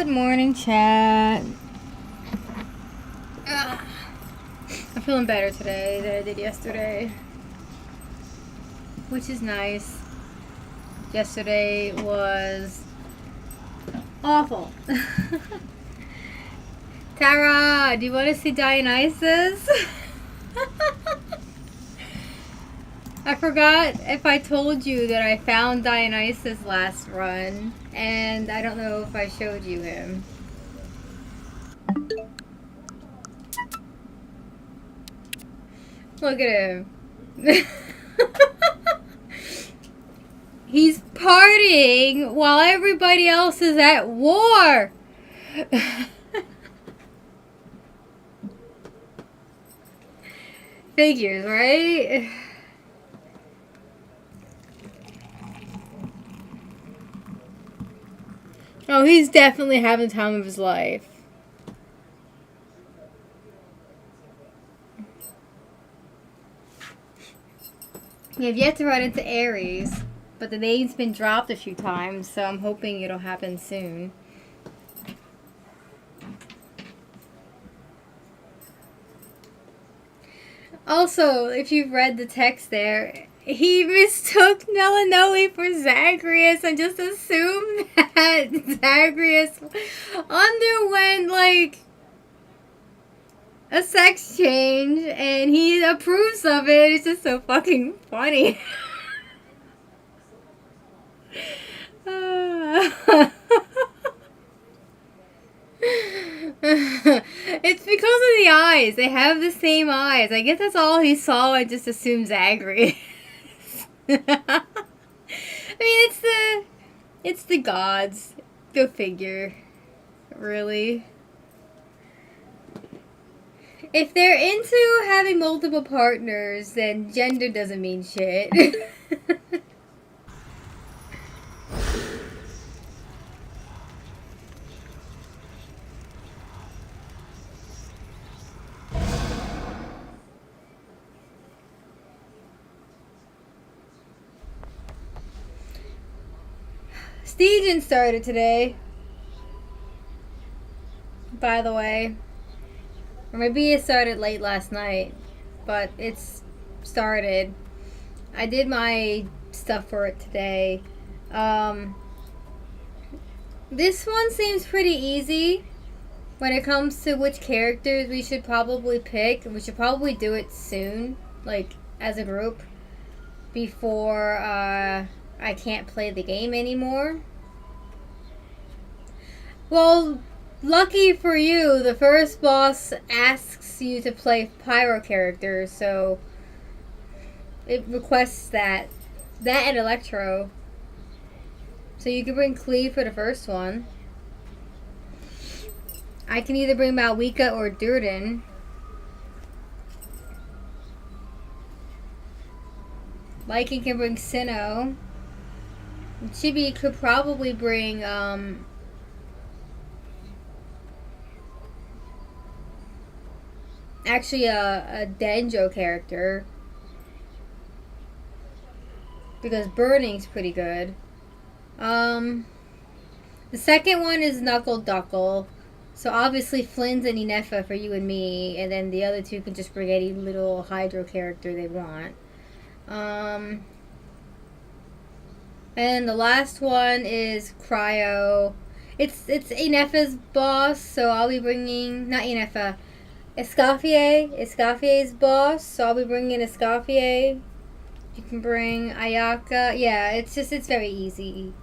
morning, chat. Ugh. I'm feeling better today than I did yesterday, which is nice. Yesterday was awful. Tara, do you want to see Dionysus? I forgot if I told you that I found Dionysus last run, and I don't know if I showed you him. Look at him. He's partying while everybody else is at war. Figures, right? Oh, he's definitely having the time of his life. We have yet to run into Ares, but the name's been dropped a few times, so I'm hoping it'll happen soon. Also, if you've read the text there, he mistook Nelanoe for Zagreus and just assumed that Zagreus underwent, like, a sex change, and he approves of it. It's just so fucking funny. It's because of the eyes. They have the same eyes. I guess that's all he saw and just assumed Zagreus. I mean, it's the gods. Go figure. Really. If they're into having multiple partners, then gender doesn't mean shit. Stygian started today, by the way. Or maybe it started late last night, but it's started. I did my stuff for it today. This one seems pretty easy when it comes to which characters we should probably pick. We should probably do it soon, like as a group, before I can't play the game anymore. Well, lucky for you, the first boss asks you to play pyro characters, so it requests that and Electro. So you can bring Cleve for the first one. I can either bring Malwika or Durden. Lycan can bring Sinnoh. Chibi could probably bring actually a Denjo character, because Burning's pretty good. The second one is Knuckle Duckle, so obviously Flynn's and Inefa for you and me, and then the other two can just bring any little Hydro character they want. And the last one is Cryo. It's Inefa's boss, so I'll be bringing, not Inefa, Escoffier. Escoffier's boss, so I'll be bringing Escoffier. You can bring Ayaka. Yeah, it's very easy.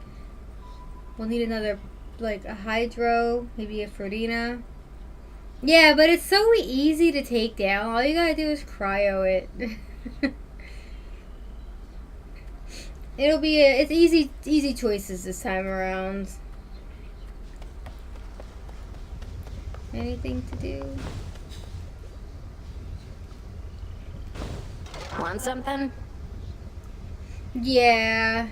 We'll need another, like, a Hydro, maybe a Frodina. Yeah, but it's so easy to take down. All you gotta do is cryo it. It's easy choices this time around. Anything to do? Want something? Yeah.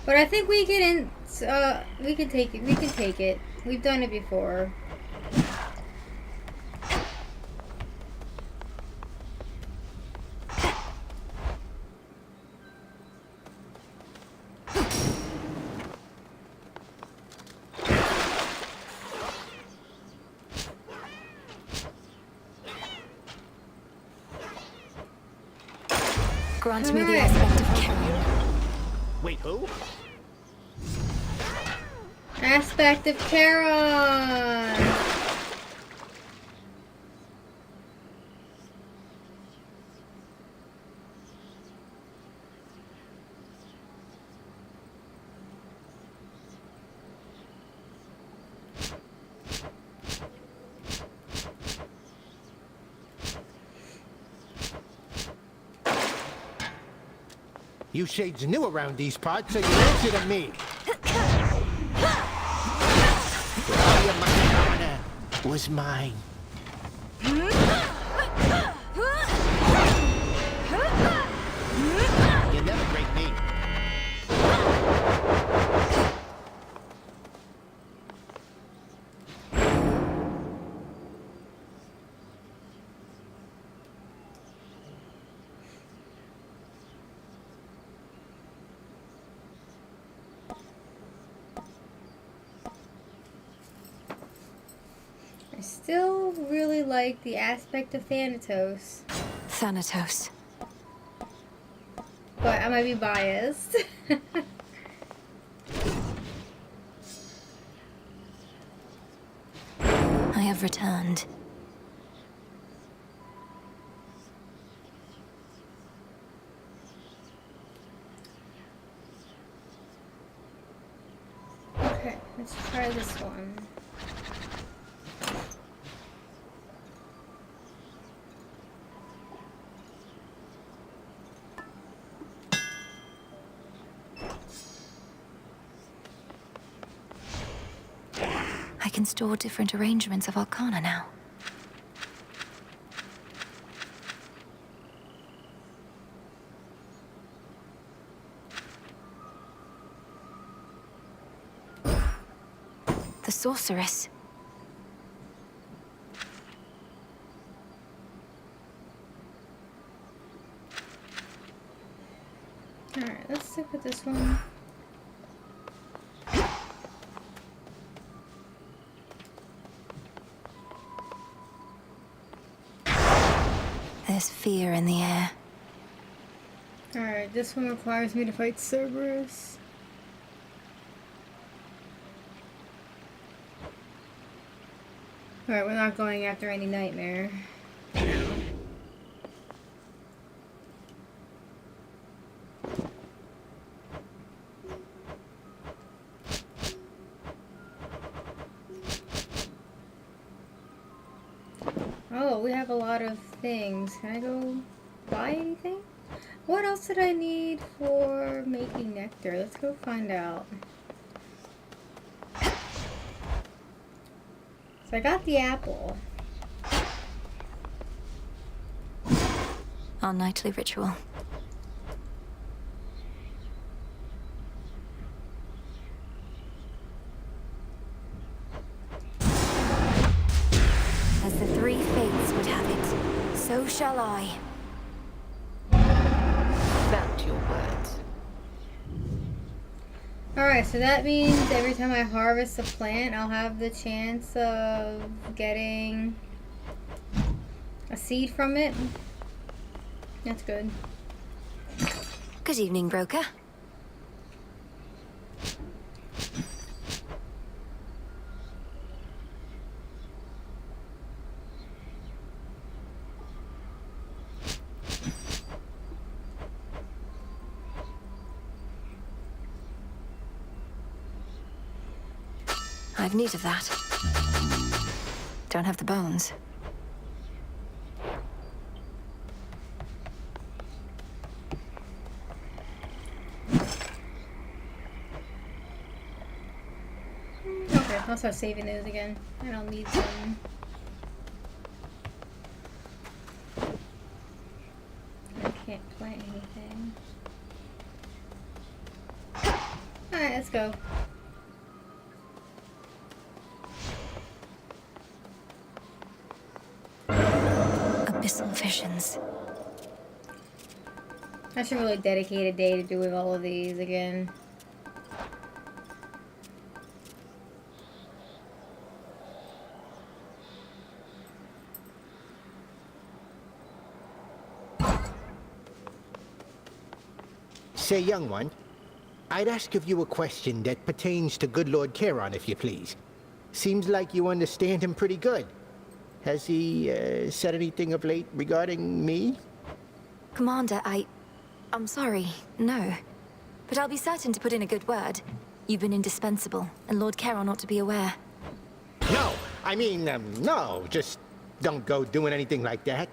But I think we can take it. We can take it. We've done it before. Grant me the aspect of Charon. Wait, who? Aspect of Charon! You shades new around these parts, so you answer to me. For all your money was mine. You never break me. I still really like the aspect of Thanatos, Thanatos. but I might be biased. I have returned. Okay, let's try this one. I can store different arrangements of arcana now. The sorceress. Alright, let's stick with this one. There's fear in the air. Alright, this one requires me to fight Cerberus. Alright, we're not going after any nightmare. Oh, we have a lot of things. Can I go buy anything? What else did I need for making nectar? Let's go find out. So I got the apple. Our nightly ritual. As the three fates would have it, so shall I. Found your words. Alright, so that means every time I harvest a plant, I'll have the chance of getting a seed from it. That's good. Good evening, broker. I've need of that. Don't have the bones. Okay, I'll start saving those again. I don't need them. I can't plant anything. Alright, let's go. Abyssal visions. I should really dedicate a day to doing all of these again. Say, young one, I'd ask of you a question that pertains to good Lord Charon, if you please. Seems like you understand him pretty good. Has he said anything of late regarding me? Commander, I'm sorry, no. But I'll be certain to put in a good word. You've been indispensable, and Lord Charon ought to be aware. No, I mean, no, just don't go doing anything like that.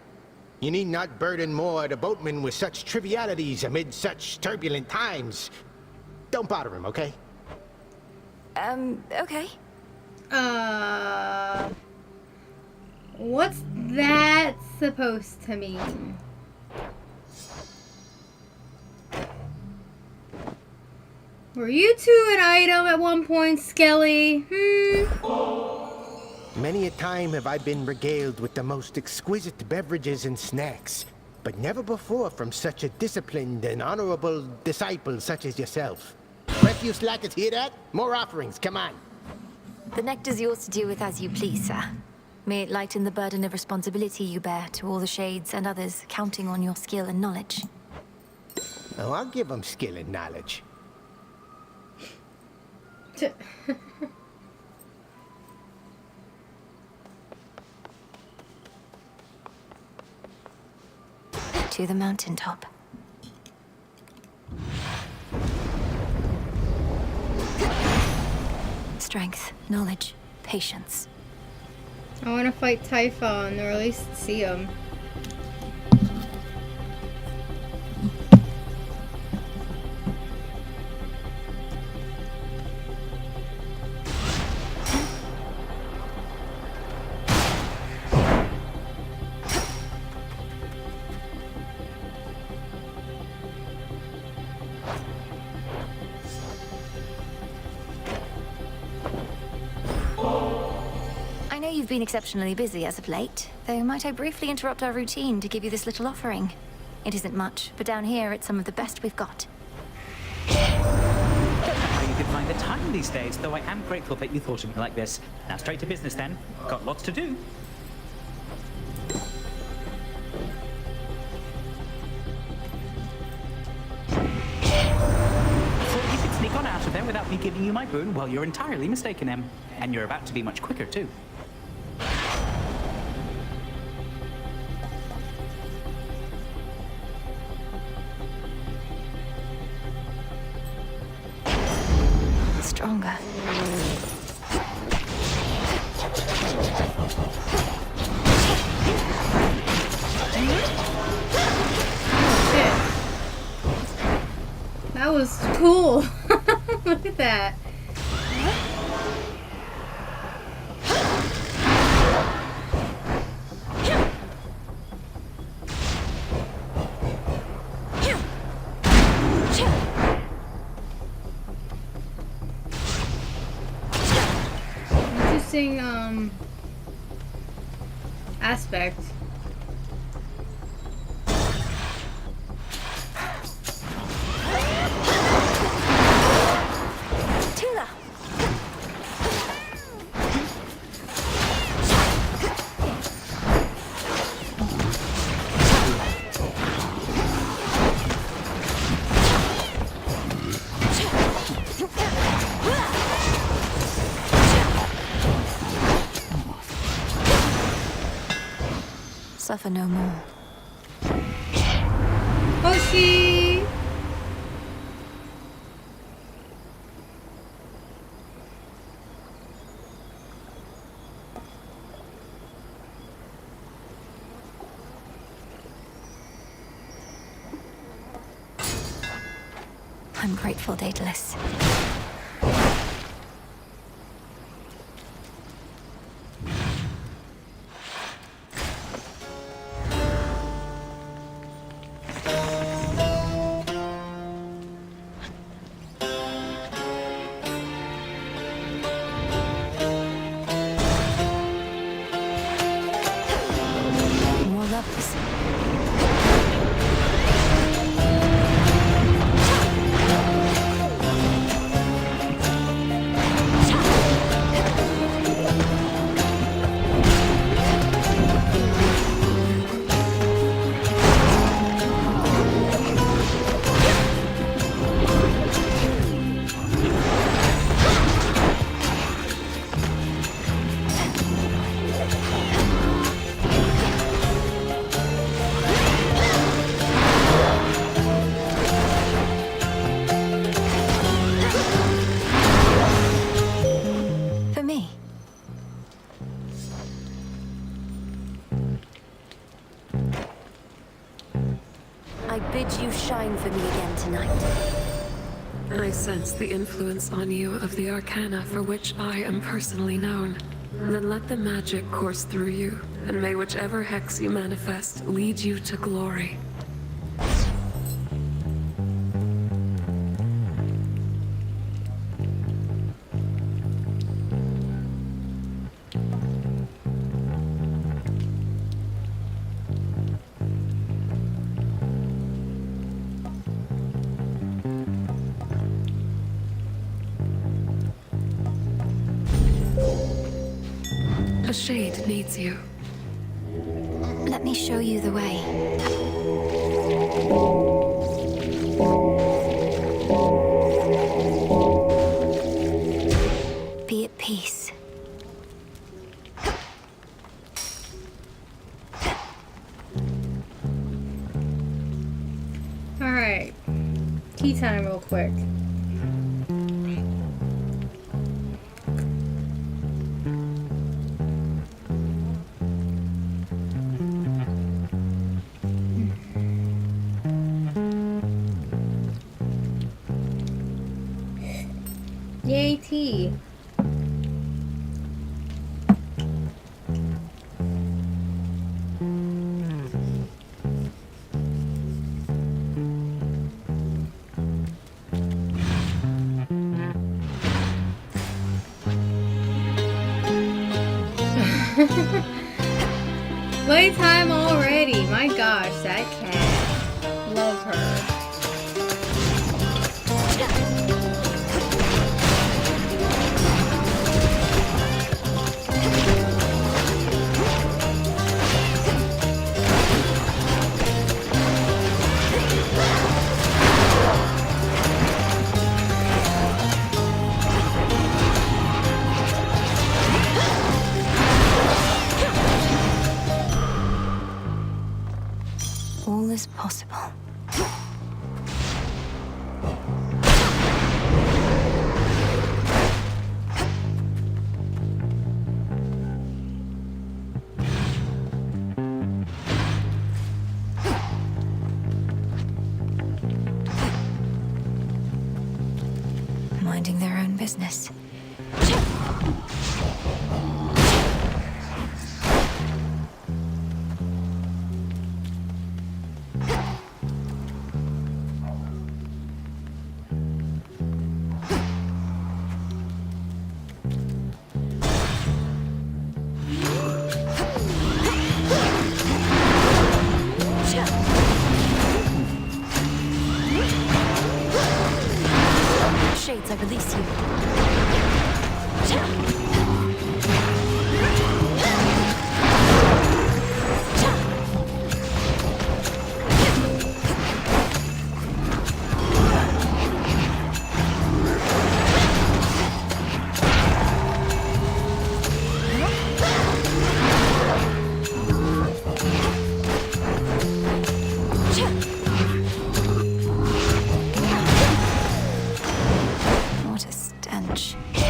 You need not burden more the boatman with such trivialities amid such turbulent times. Don't bother him, okay? Okay. What's that supposed to mean? Were you two an item at one point, Skelly? Many a time have I been regaled with the most exquisite beverages and snacks, but never before from such a disciplined and honorable disciple such as yourself. Refuse lackers, hear that? More offerings, come on. The nectar's yours to do with as you please, sir. May it lighten the burden of responsibility you bear to all the shades and others counting on your skill and knowledge. Oh, I'll give them skill and knowledge. To the mountaintop. Strength, knowledge, patience. I want to fight Typhon, or at least see him. I know you've been exceptionally busy as of late, though might I briefly interrupt our routine to give you this little offering? It isn't much, but down here it's some of the best we've got. How you can find the time these days, though I am grateful that you thought of me like this. Now straight to business then. Got lots to do. Thought you could sneak on out of there without me giving you my boon? Well, you're entirely mistaken, Em. And you're about to be much quicker, too. Stronger. That was cool. Look at that. Interesting aspect. Tula. Suffer no more. Kofi! I'm grateful, Daedalus. More levels. sense the influence on you of the arcana for which I am personally known. Then let the magic course through you, and may whichever hex you manifest lead you to glory. A shade needs you. Let me show you the way. Be at peace. Alright. Tea time real quick. Yay, tea. Playtime already. My gosh, that cat. Love her. All is possible. Minding their own business. Shades, I release you. What a stench. You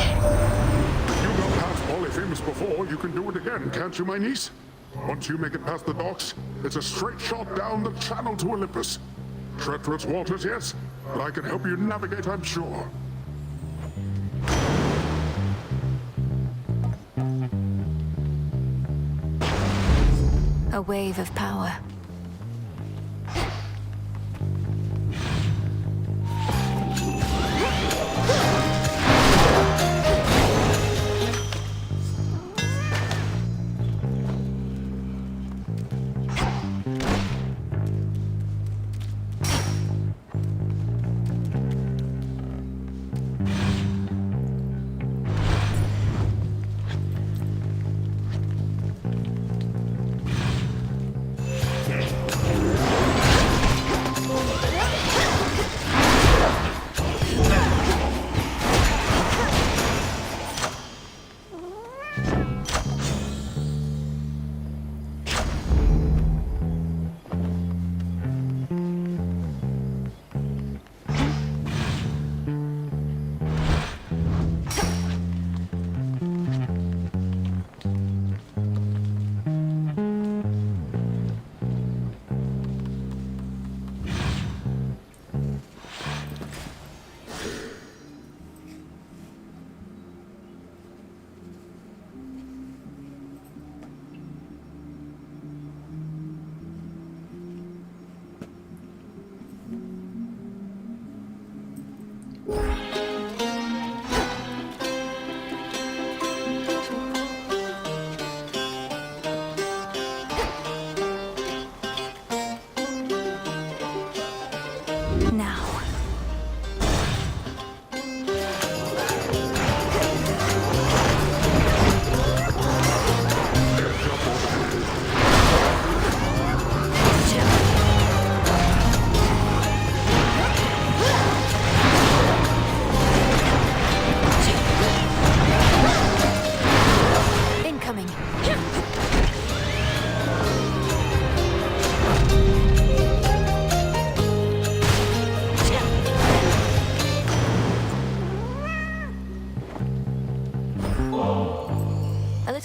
got past Polyphemus before, you can do it again, can't you, my niece? Once you make it past the docks, it's a straight shot down the channel to Olympus. Treacherous waters, yes, but I can help you navigate, I'm sure. A wave of power.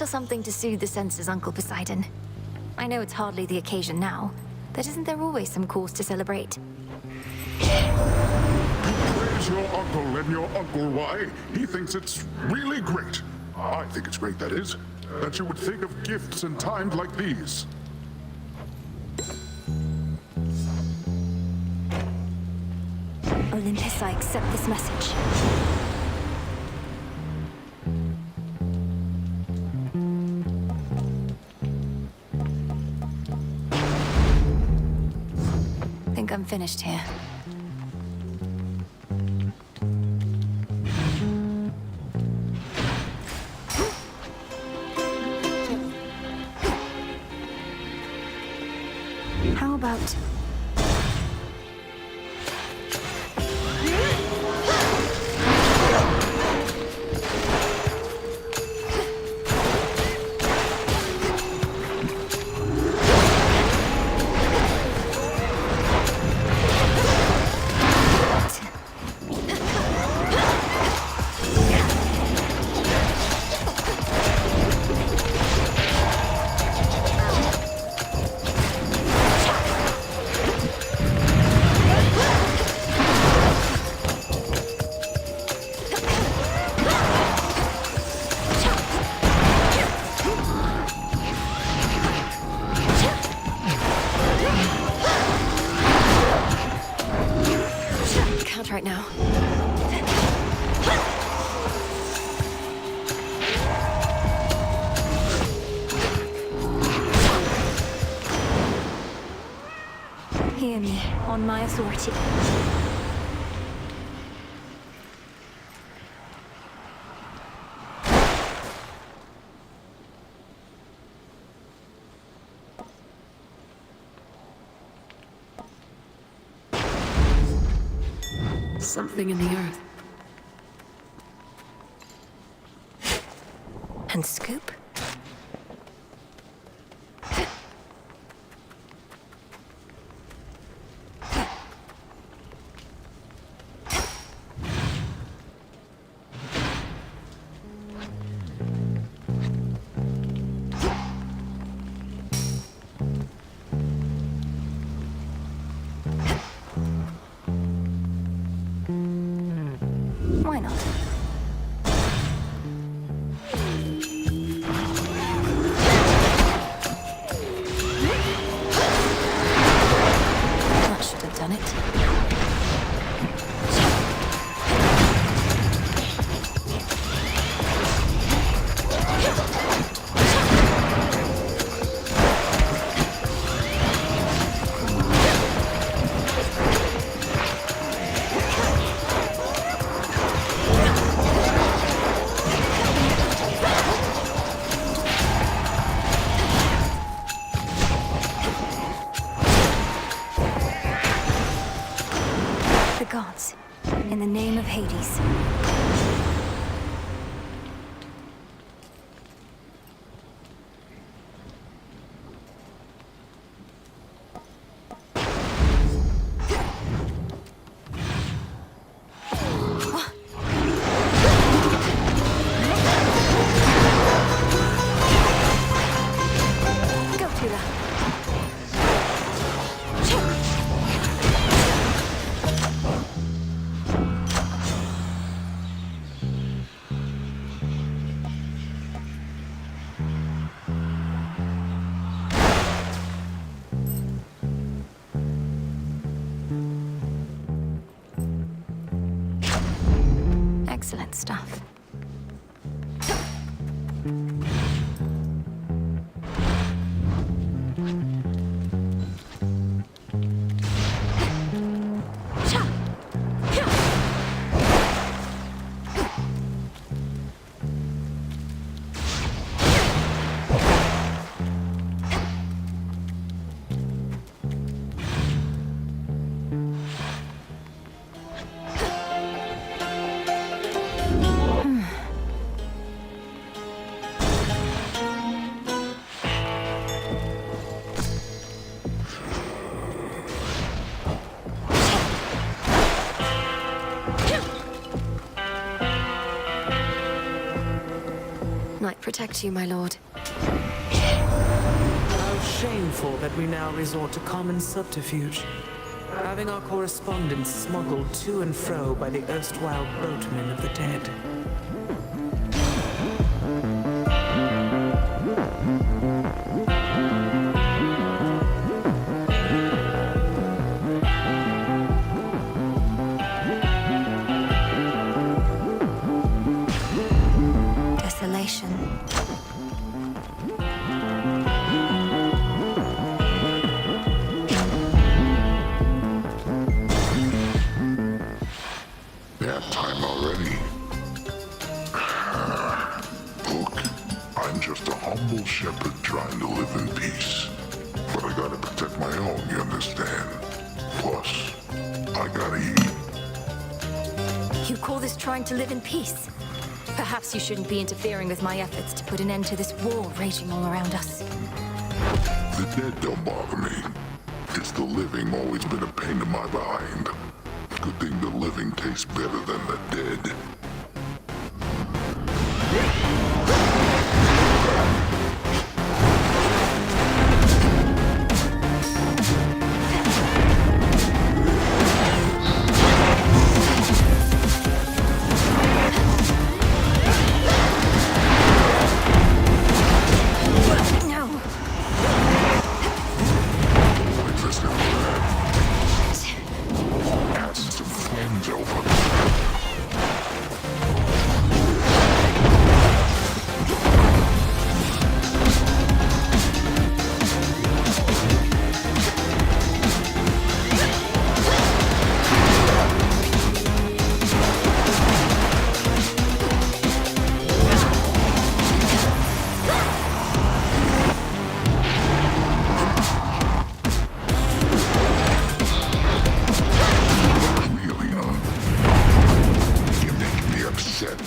little something to soothe the senses, Uncle Poseidon. I know it's hardly the occasion now, but isn't there always some cause to celebrate? Praise your uncle, and your uncle, why? He thinks it's really great. I think it's great, that is, that you would think of gifts in times like these. Olympus, I accept this message. Think I'm finished here. How about... right now. Hear me, on my authority. Something in the earth. And scoop? Why not? That should have done it. The gods, in the name of Hades. Go, Tula. Excellent stuff. might protect you, my lord. How shameful that we now resort to common subterfuge. Having our correspondence smuggled to and fro by the erstwhile boatmen of the dead. Desolation. That time already. Look, I'm just a humble shepherd trying to live in peace. But I gotta protect my own, you understand? Plus, I gotta eat. You call this trying to live in peace? Perhaps you shouldn't be interfering with my efforts to put an end to this war raging all around us. The dead don't bother me. It's the living always been a pain in my behind. Good thing the living tastes better than the dead. No. Like this now. Add some friends over. Really, huh? You're making me upset.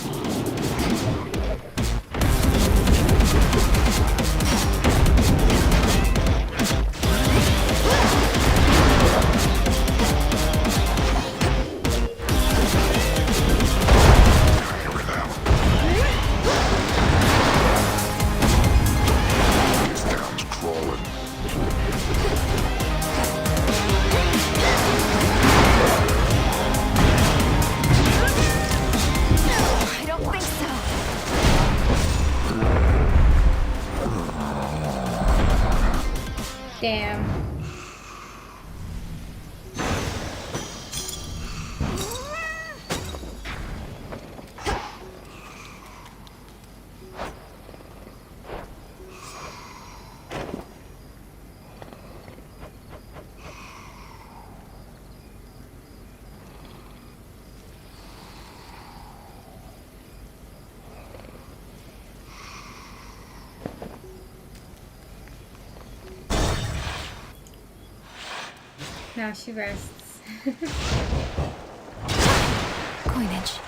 Hear it out. This town's crawling. I don't think so. Damn. Now she rests. Coinage.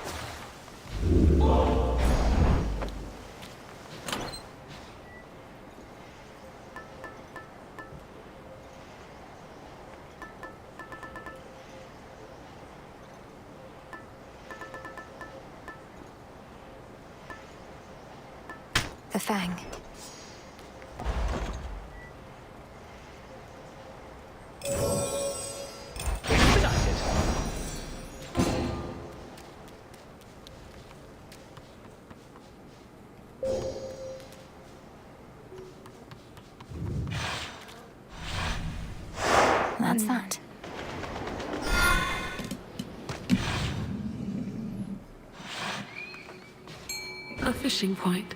The Fang. Expedited. That's that. A fishing point.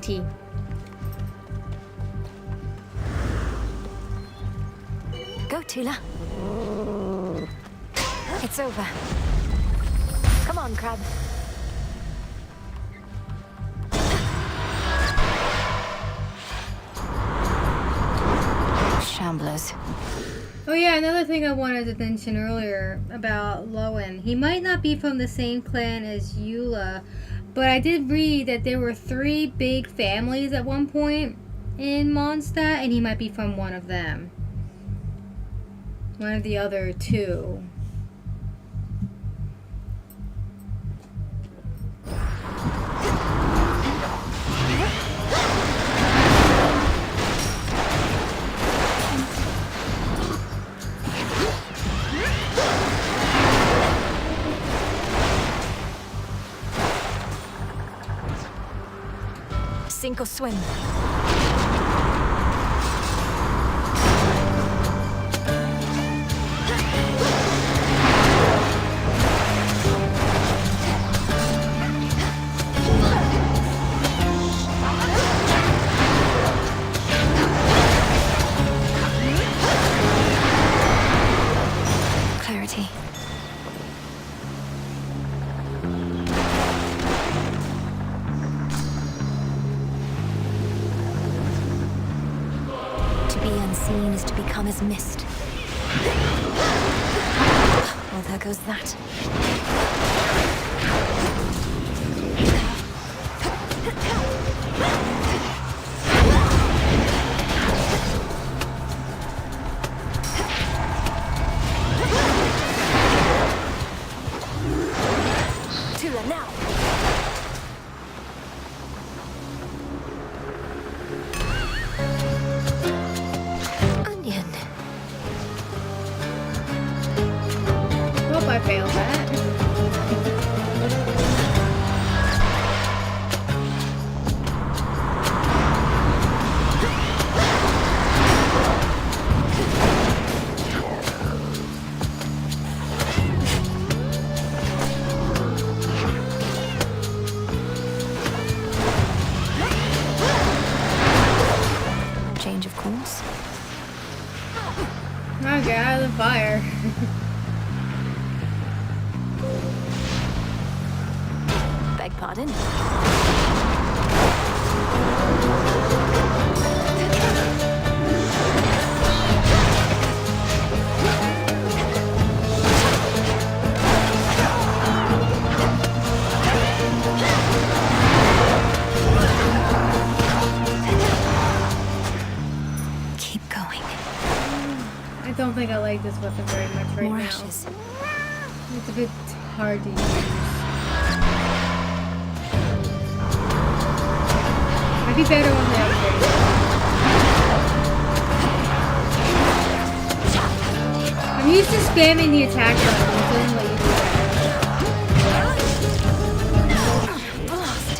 Tea. Go, Tula. It's over. Come on, Crab. Shamblers. Oh yeah, another thing I wanted to mention earlier about Lowen. He might not be from the same clan as Eula, but I did read that there were 3 big families at one point in Mondstadt, and he might be from one of them. One of the other 2. sink or swim. Clarity. To be unseen is to become as mist. Well, there goes that. Tula now. Onion. Hope I failed that. Change of course. I'll get out of the fire. Beg pardon? Keep going. I don't think I like this weapon very much right More now. ashes. It's a bit hard to use. I'd be better on the upgrade. I'm used to spamming the attack button. It doesn't let you do that. Blast.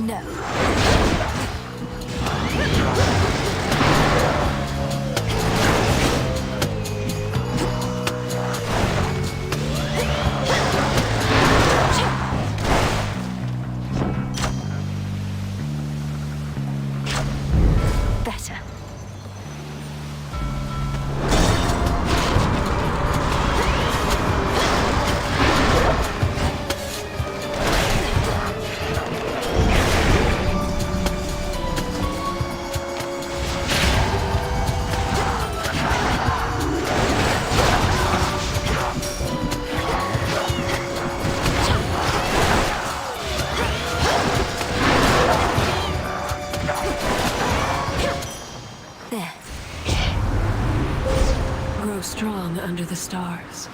No. Better. There. Grow strong under the stars.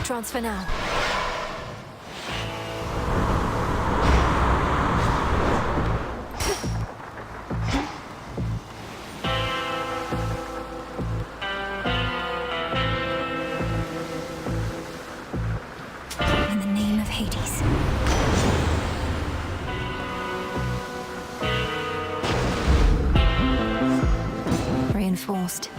Transfer now. In the name of Hades. Reinforced.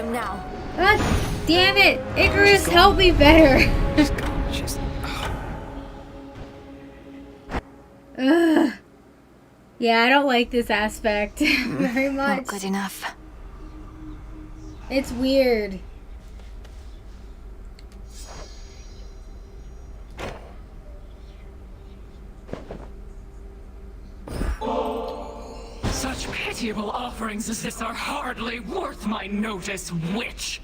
bottom now. God damn it! Icarus, help me better! She's gone. She's... Ugh. Yeah, I don't like this aspect very much. Not good enough. It's weird. Such pitiable offerings as this are hardly worth my notice, witch.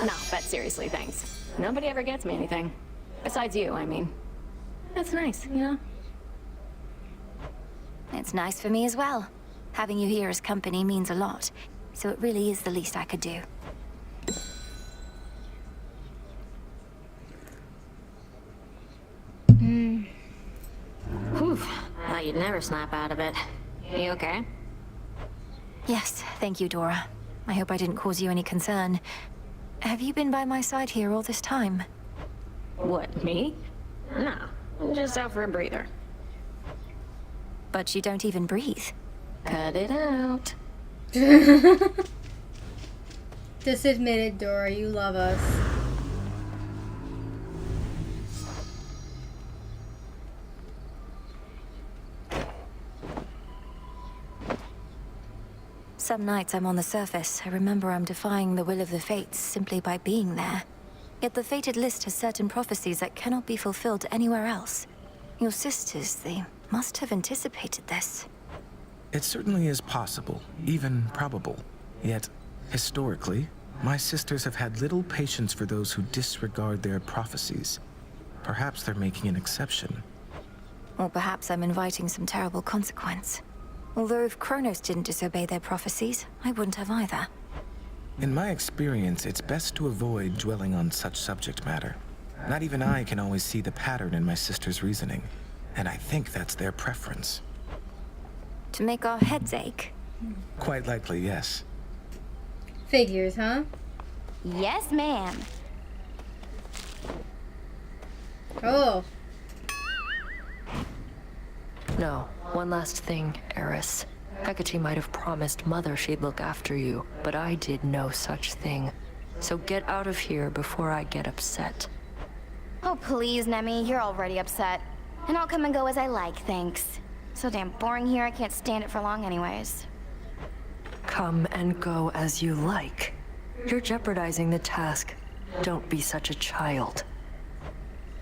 No, but seriously, thanks. Nobody ever gets me anything. Besides you, I mean. That's nice, you know? It's nice for me as well. Having you here as company means a lot, so it really is the least I could do. Whew. Thought you'd never snap out of it. You okay? Yes, thank you, Dora. I hope I didn't cause you any concern. Have you been by my side here all this time? What, me? No. I'm just out for a breather. But you don't even breathe. Cut it out. Just admit it, Dora. You love us. Some nights I'm on the surface. I remember I'm defying the will of the fates simply by being there. Yet the fated list has certain prophecies that cannot be fulfilled anywhere else. Your sisters, they must have anticipated this. It certainly is possible, even probable. Yet, historically, my sisters have had little patience for those who disregard their prophecies. Perhaps they're making an exception. Or perhaps I'm inviting some terrible consequence. Although if Chronos didn't disobey their prophecies, I wouldn't have either. In my experience, it's best to avoid dwelling on such subject matter. Not even I can always see the pattern in my sister's reasoning, and I think that's their preference. To make our heads ache? Quite likely, yes. Figures, huh? Yes, ma'am. Oh. No, one last thing, Eris. Hecate might have promised Mother she'd look after you, but I did no such thing. So get out of here before I get upset. Oh, please, Nemi, you're already upset. And I'll come and go as I like, thanks. So damn boring here, I can't stand it for long anyways. Come and go as you like. You're jeopardizing the task. Don't be such a child.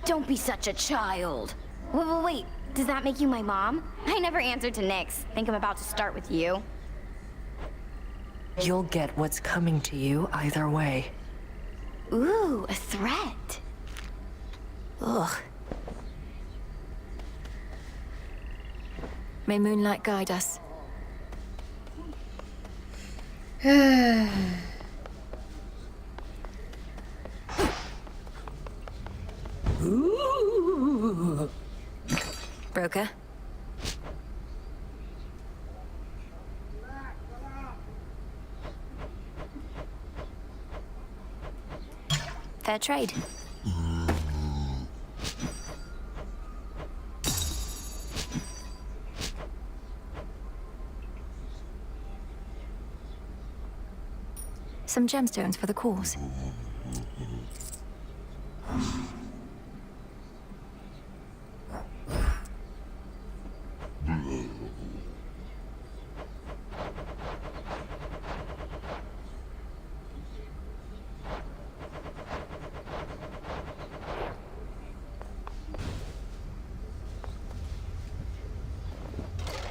Don't be such a child. Wait, does that make you my mom? I never answered to Nyx. Think I'm about to start with you. You'll get what's coming to you either way. Ooh, a threat. Ugh. May moonlight guide us. Ooh. Broker? Fair trade. Some gemstones for the cause.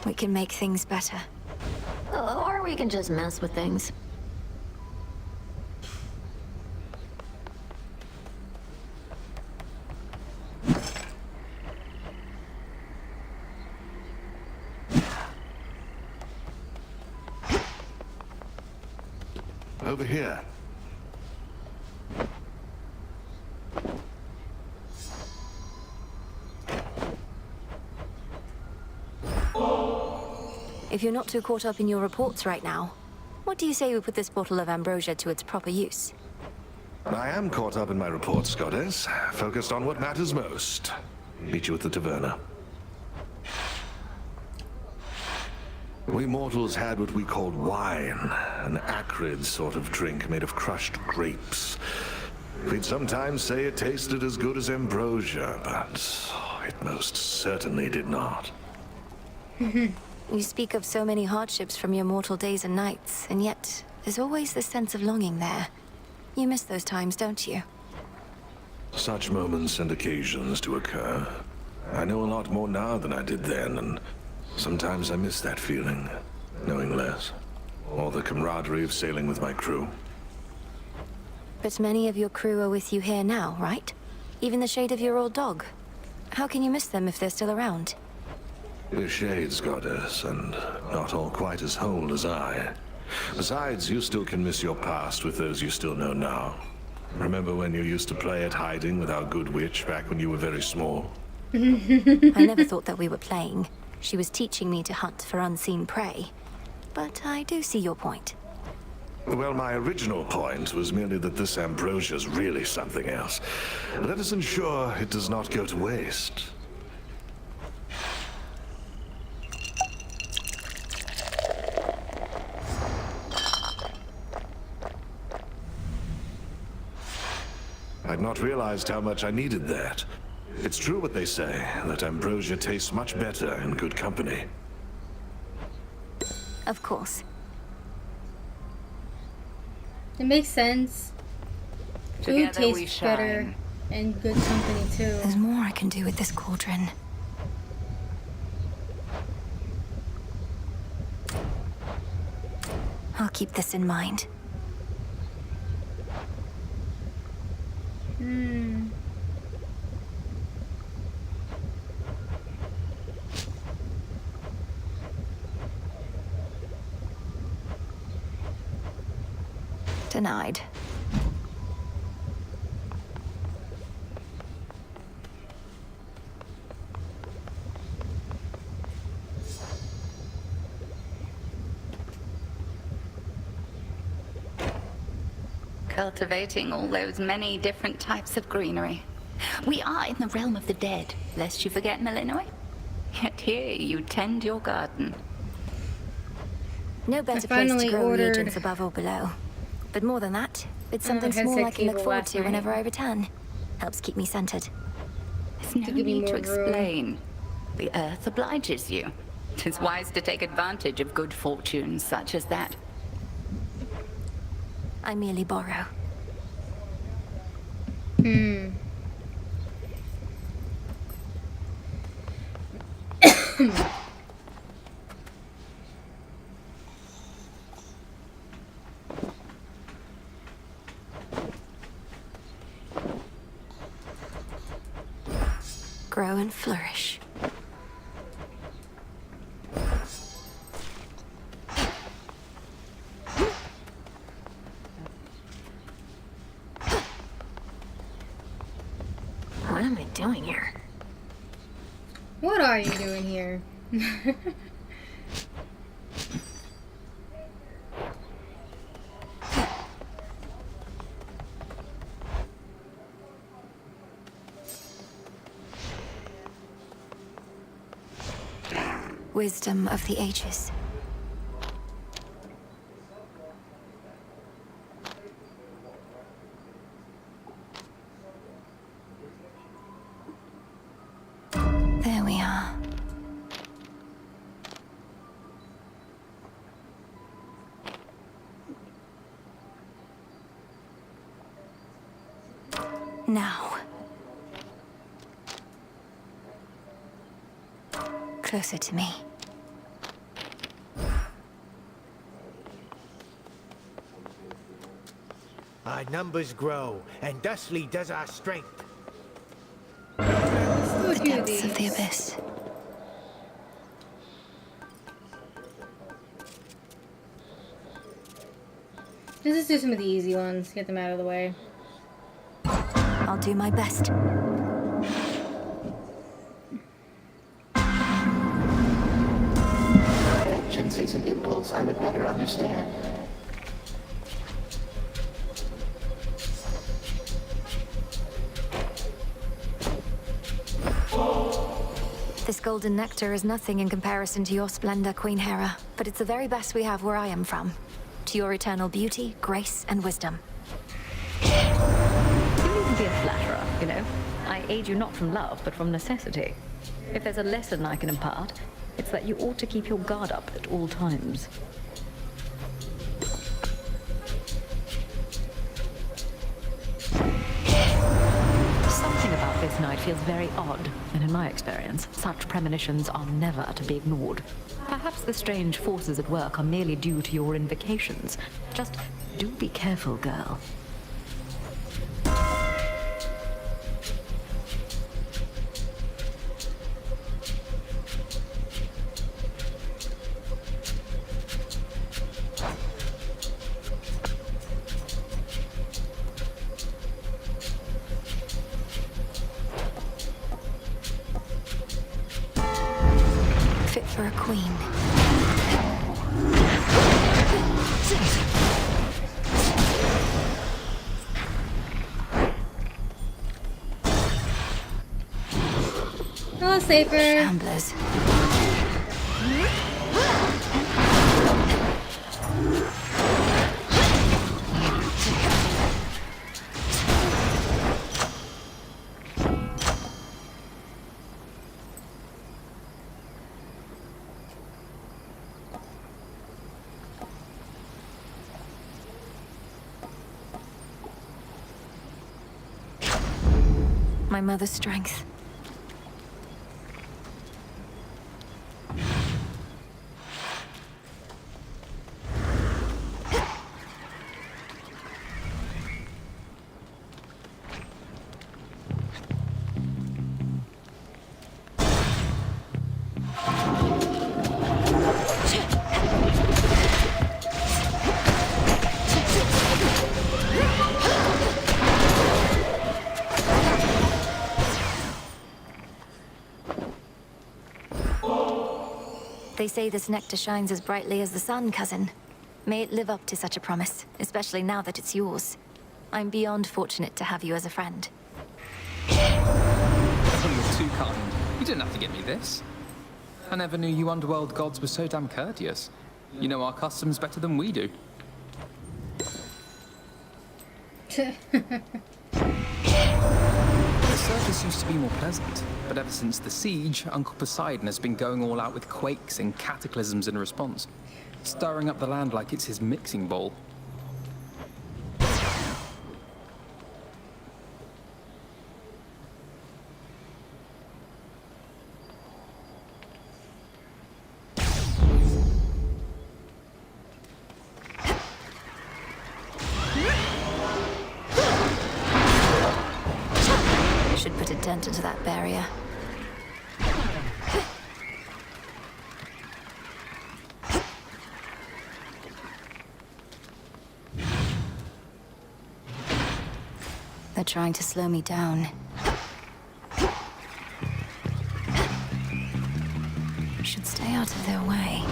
We can make things better. Or we can just mess with things. Over here. If you're not too caught up in your reports right now, what do you say we put this bottle of ambrosia to its proper use? I am caught up in my reports, Goddess. Focused on what matters most. Meet you at the taverna. We mortals had what we called wine, an acrid sort of drink made of crushed grapes. We'd sometimes say it tasted as good as ambrosia, but it most certainly did not. You speak of so many hardships from your mortal days and nights, and yet there's always this sense of longing there. You miss those times, don't you? Such moments and occasions do occur. I know a lot more now than I did then, and sometimes I miss that feeling, knowing less. Or the camaraderie of sailing with my crew. But many of your crew are with you here now, right? Even the shade of your old dog. How can you miss them if they're still around? We're shades, goddess, and not all quite as whole as I. Besides, you still can miss your past with those you still know now. Remember when you used to play at hiding with our good witch back when you were very small? I never thought that we were playing. She was teaching me to hunt for unseen prey. But I do see your point. Well, my original point was merely that this ambrosia's really something else. Let us ensure it does not go to waste. I'd not realized how much I needed that. It's true what they say, that ambrosia tastes much better in good company. Of course. It makes sense. Food Together we tastes better shine. in good company too. There's more I can do with this cauldron. I'll keep this in mind. Denied. Cultivating all those many different types of greenery. We are in the realm of the dead, lest you forget, Illinois. Yet here you tend your garden. No better place to grow reagents above or below. But more than that, it's something small I can look forward to whenever I return. Helps keep me centered. There's no need to explain. The earth obliges you. 'Tis wise to take advantage of good fortune such as that. I merely borrow. Grow and flourish. What am I doing here? What are you doing here? Wisdom of the ages. There we are. Now. Closer to me. Our numbers grow, and thusly does our strength. The depths of the abyss. Let's just do some of the easy ones, get them out of the way. I'll do my best. It's an impulse I would better understand. This golden nectar is nothing in comparison to your splendor, Queen Hera, but it's the very best we have where I am from. To your eternal beauty, grace, and wisdom. You needn't be a flatterer, you know. I aid you not from love, but from necessity. If there's a lesson I can impart, it's that you ought to keep your guard up at all times. Something about this night feels very odd, and in my experience, such premonitions are never to be ignored. Perhaps the strange forces at work are merely due to your invocations. Just do be careful, girl. Fit for a queen. Oh, safer. Shamblers. My mother's strength. They say this nectar shines as brightly as the sun, cousin. May it live up to such a promise, especially now that it's yours. I'm beyond fortunate to have you as a friend. Oh, you're too kind. You didn't have to give me this. I never knew you underworld gods were so damn courteous. You know our customs better than we do. The surface used to be more pleasant, but ever since the siege, Uncle Poseidon has been going all out with quakes and cataclysms in response, stirring up the land like it's his mixing bowl. Should put a dent into that barrier. They're trying to slow me down. Should stay out of their way.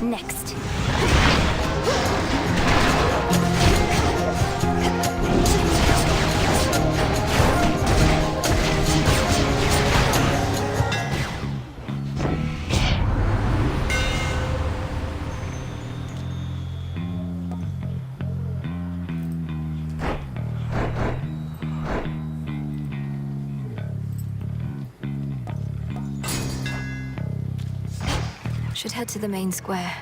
Next. Should head to the main square.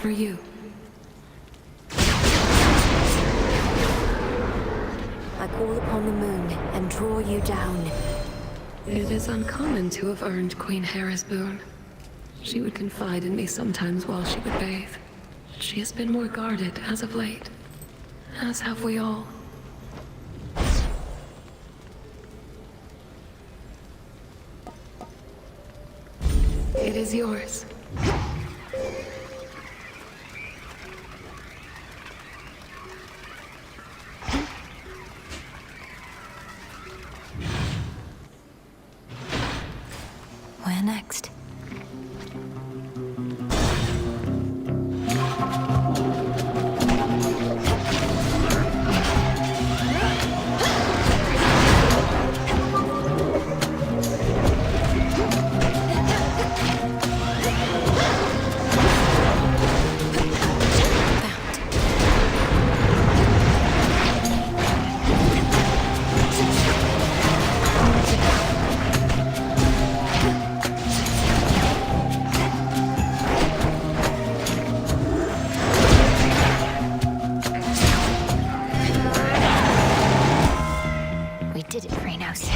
for you. I call upon the moon and draw you down. It is uncommon to have earned Queen Hera's boon. She would confide in me sometimes while she would bathe. She has been more guarded as of late, as have we all. It is yours. Where next? We did it, Chronos.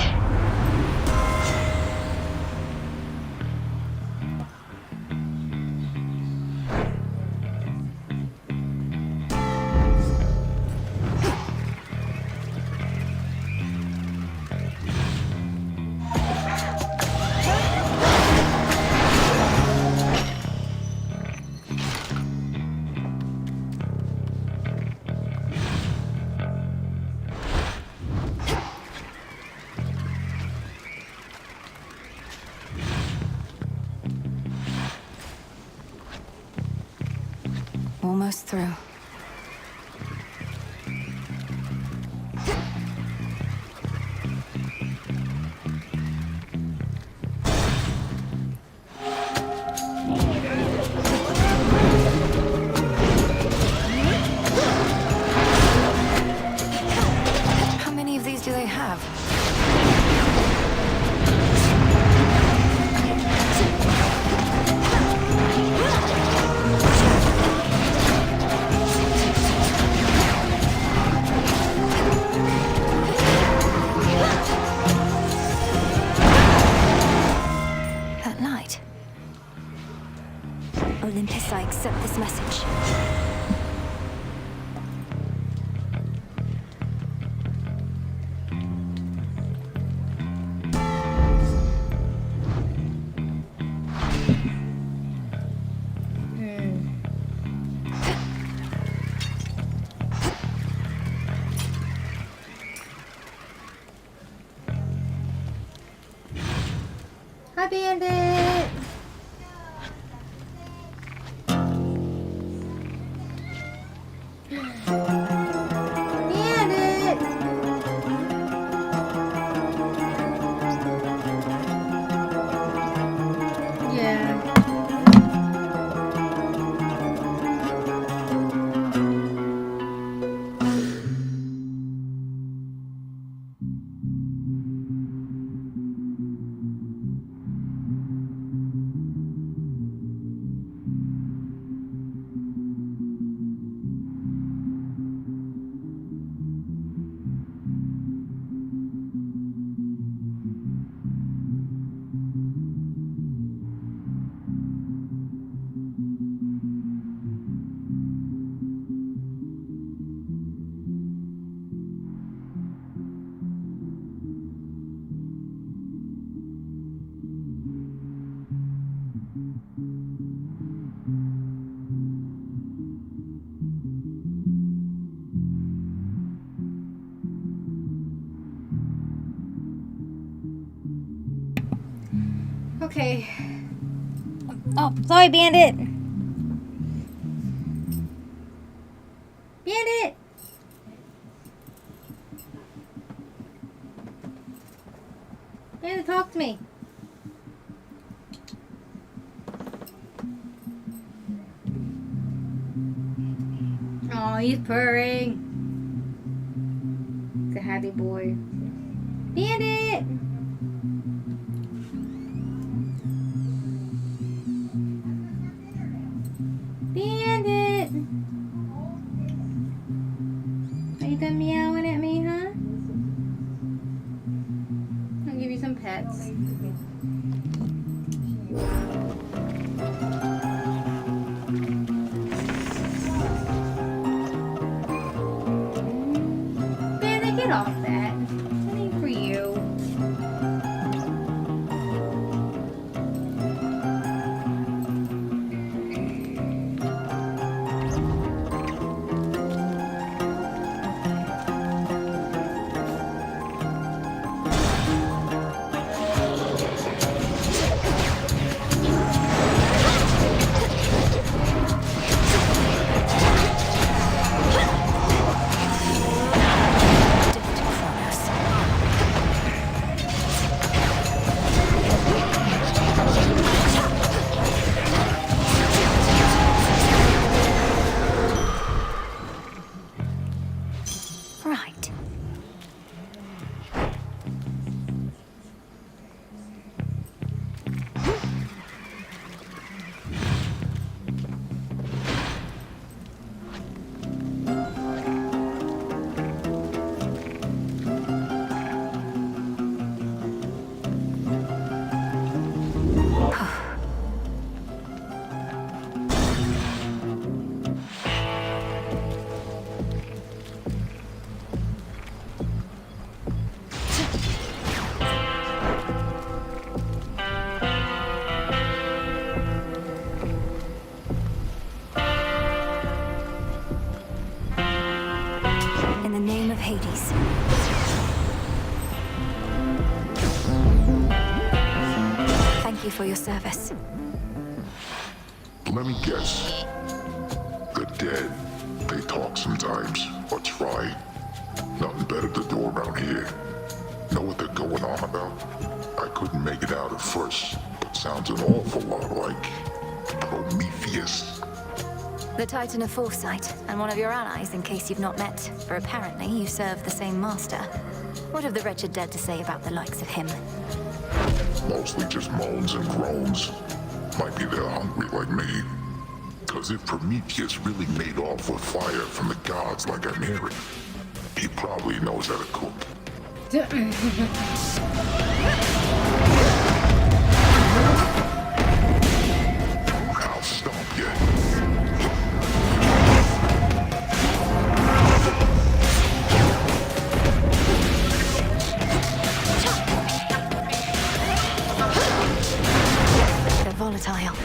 Almost through. How many of these do they have? That light. Olympus, I accept this message. Hi, Bandit! Bandit! Yeah. Okay. Oh, sorry, Bandit. Bandit! Bandit, talk to me. Oh, he's purring. He's a happy boy. Bandit! Bandit! get off that. Ain't for you. Right. In the name of Hades. Thank you for your service. Let me guess. The dead, they talk sometimes, or try. Nothing better to do around here. Know what they're going on about? I couldn't make it out at first, but sounds an awful lot like Prometheus. The Titan of Foresight, and one of your allies in case you've not met, for apparently you serve the same master. What have the wretched dead to say about the likes of him? Mostly just moans and groans. Might be they're hungry like me. Cause if Prometheus really made off with fire from the gods like I'm hearing, he probably knows how to cook. I'll stomp you. They're volatile.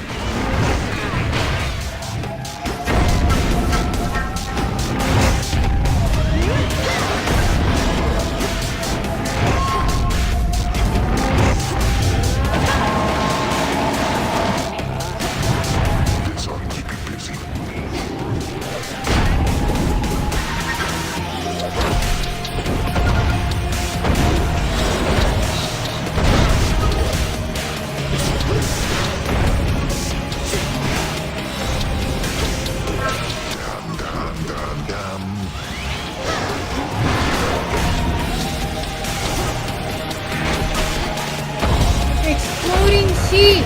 Exploding sheep!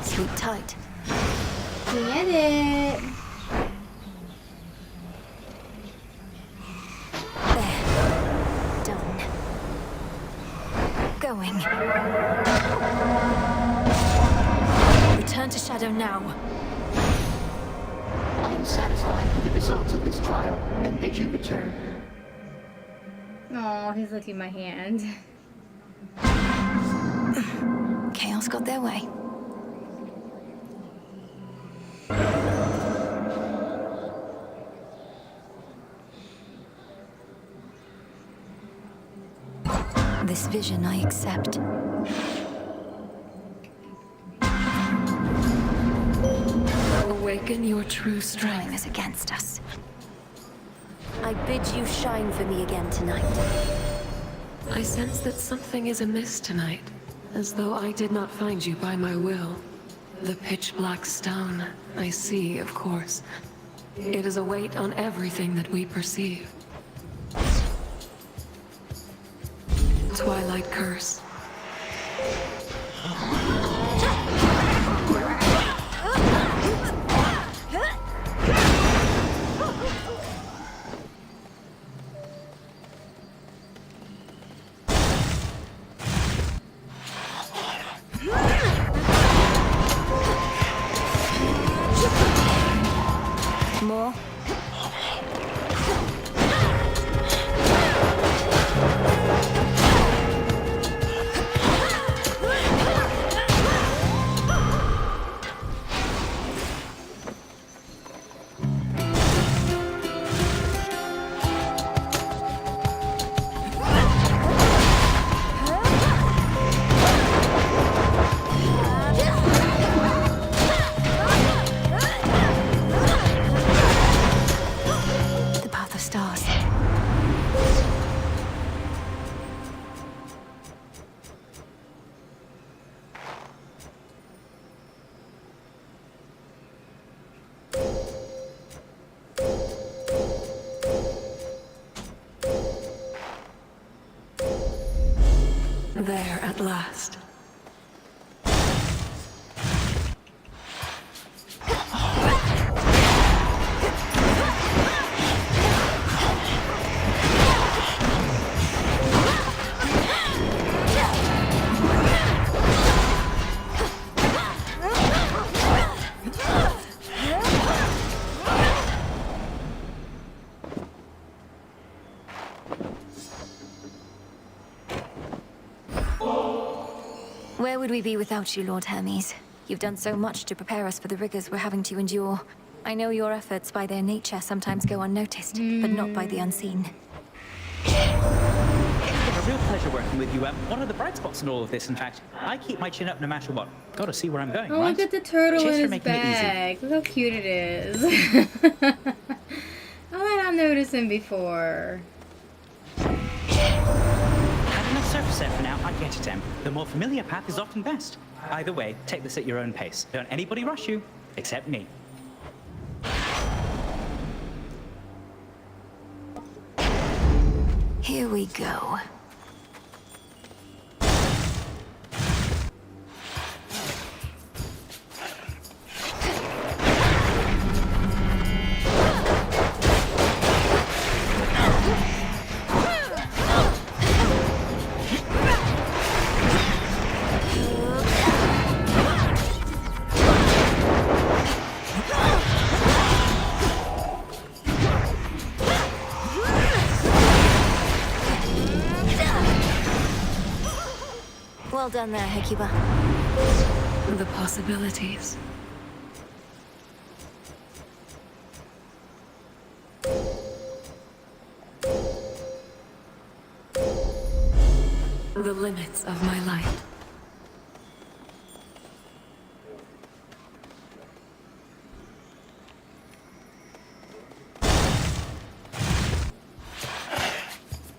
Sleep tight. Get it. There. Done. Going. Return to Shadow now. I am satisfied with the results of this trial and bid you return. Oh, he's licking my hand. Chaos got their way. This vision I accept. Awaken your true strength. Time is against us. I bid you shine for me again tonight. I sense that something is amiss tonight, as though I did not find you by my will. The pitch-black stone, I see, of course. It is a weight on everything that we perceive. Twilight curse. More? The path of stars. There at last. Where would we be without you, Lord Hermes? You've done so much to prepare us for the rigors we're having to endure. I know your efforts by their nature sometimes go unnoticed, but not by the unseen. It's been a real pleasure working with you. What are the bright spots in all of this, in fact? I keep my chin up no matter what. Gotta see where I'm going, Oh, right? look at the turtle Cheers for in his making it easy. bag. Look how cute it is. I might not notice him before. Had enough surface air for now. I get it, Em. The more familiar path is often best. Either way, take this at your own pace. Don't anybody rush you, except me. Here we go. Well done there, Hecuba. The possibilities. The limits of my life.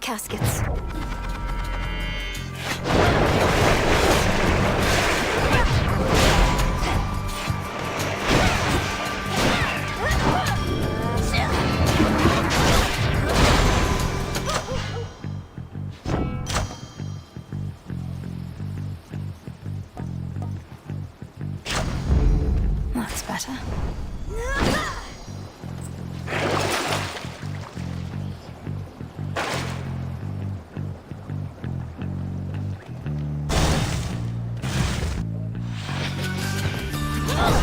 Caskets. That's better.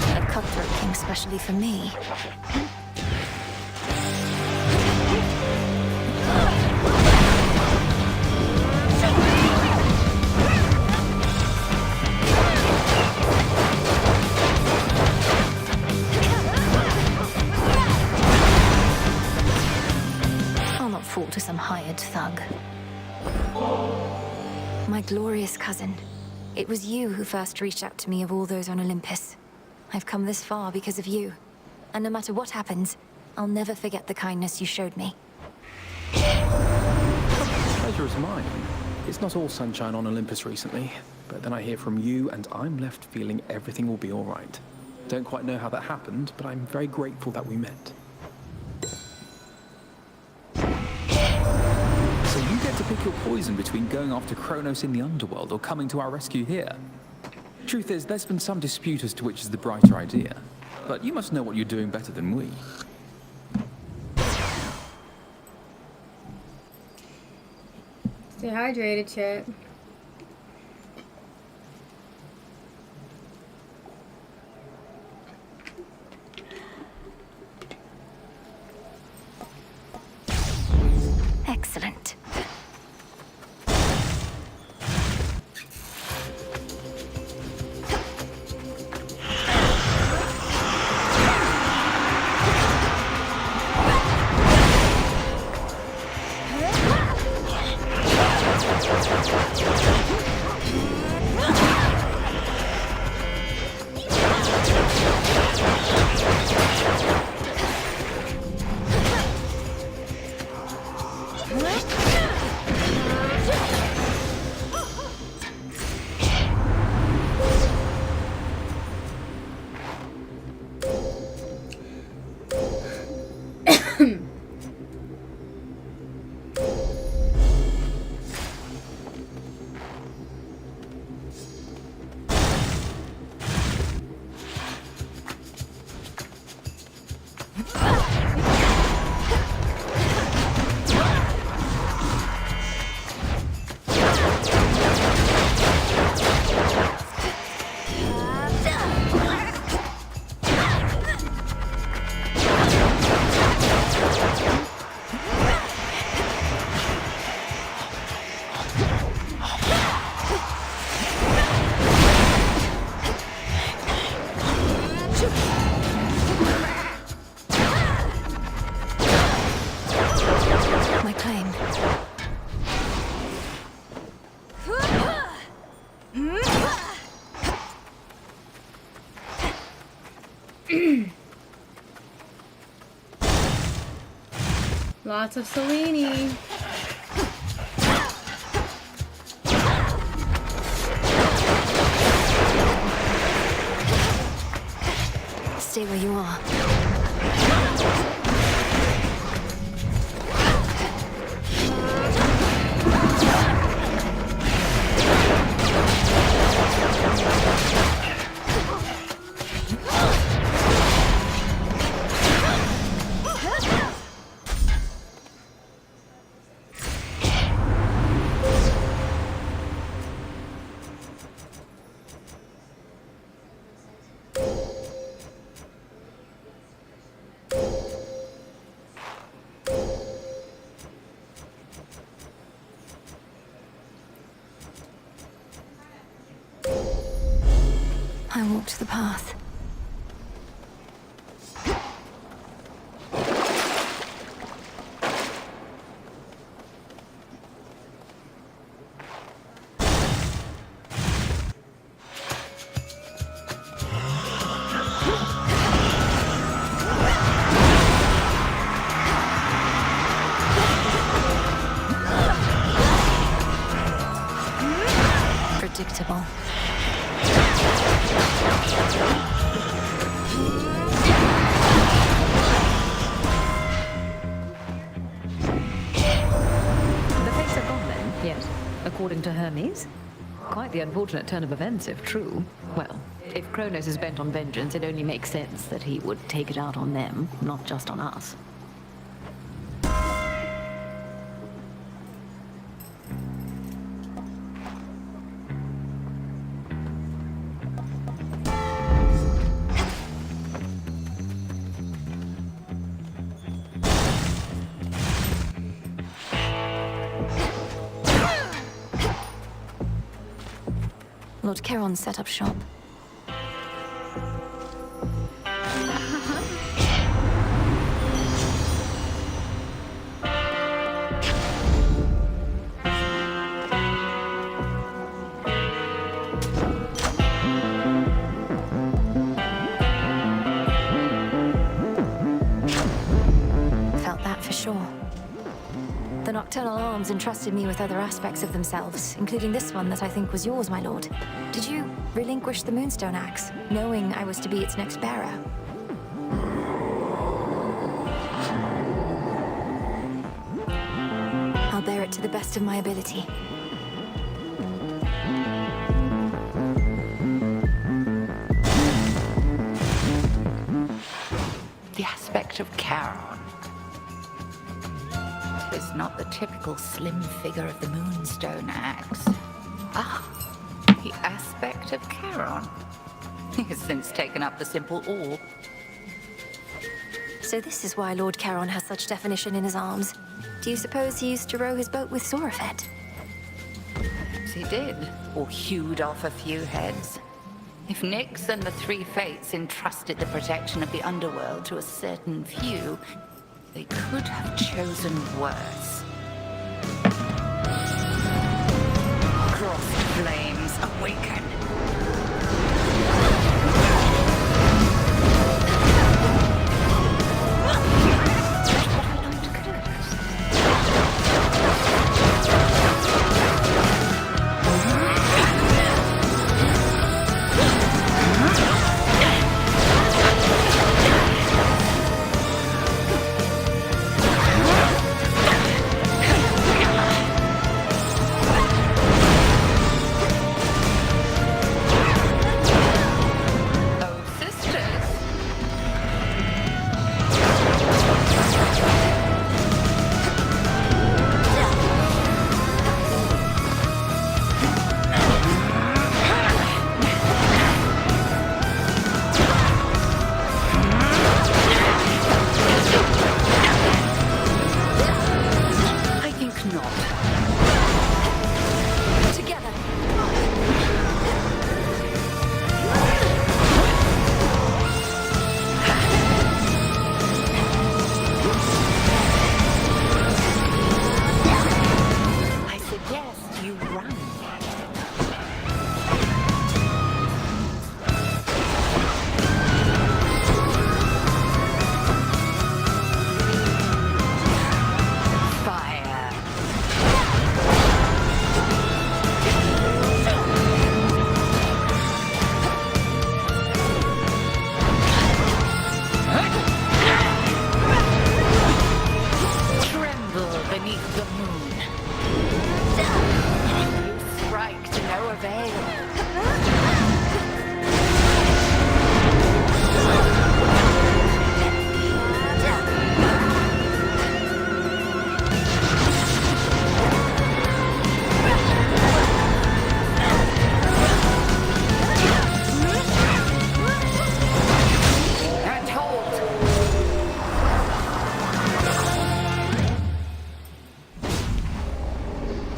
A cutthroat king specially for me. I'll not fall to some hired thug. My glorious cousin. It was you who first reached out to me of all those on Olympus. I've come this far because of you. And no matter what happens, I'll never forget the kindness you showed me. Pleasure is mine. It's not all sunshine on Olympus recently, but then I hear from you and I'm left feeling everything will be all right. Don't quite know how that happened, but I'm very grateful that we met. So you get to pick your poison between going after Chronos in the underworld or coming to our rescue here. Truth is, there's been some dispute as to which is the brighter idea, but you must know what you're doing better than we. Stay hydrated, chat. Excellent. Lots of Selene. Stay where you are. I walked the path. Predictable. According to Hermes? Quite the unfortunate turn of events, if true. Well, if Chronos is bent on vengeance, it only makes sense that he would take it out on them, not just on us. Lord Charon set up shop. nocturnal arms entrusted me with other aspects of themselves, including this one that I think was yours, my lord. Did you relinquish the Moonstone Axe, knowing I was to be its next bearer? I'll bear it to the best of my ability. The aspect of Charon. It's not the typical slim figure of the Moonstone Axe. Ah, the aspect of Charon. He has since taken up the simple orb. So this is why Lord Charon has such definition in his arms. Do you suppose he used to row his boat with Sorafet? Perhaps he did, or hewed off a few heads. If Nyx and the Three Fates entrusted the protection of the underworld to a certain few, they could have chosen worse. Crossed flames awaken.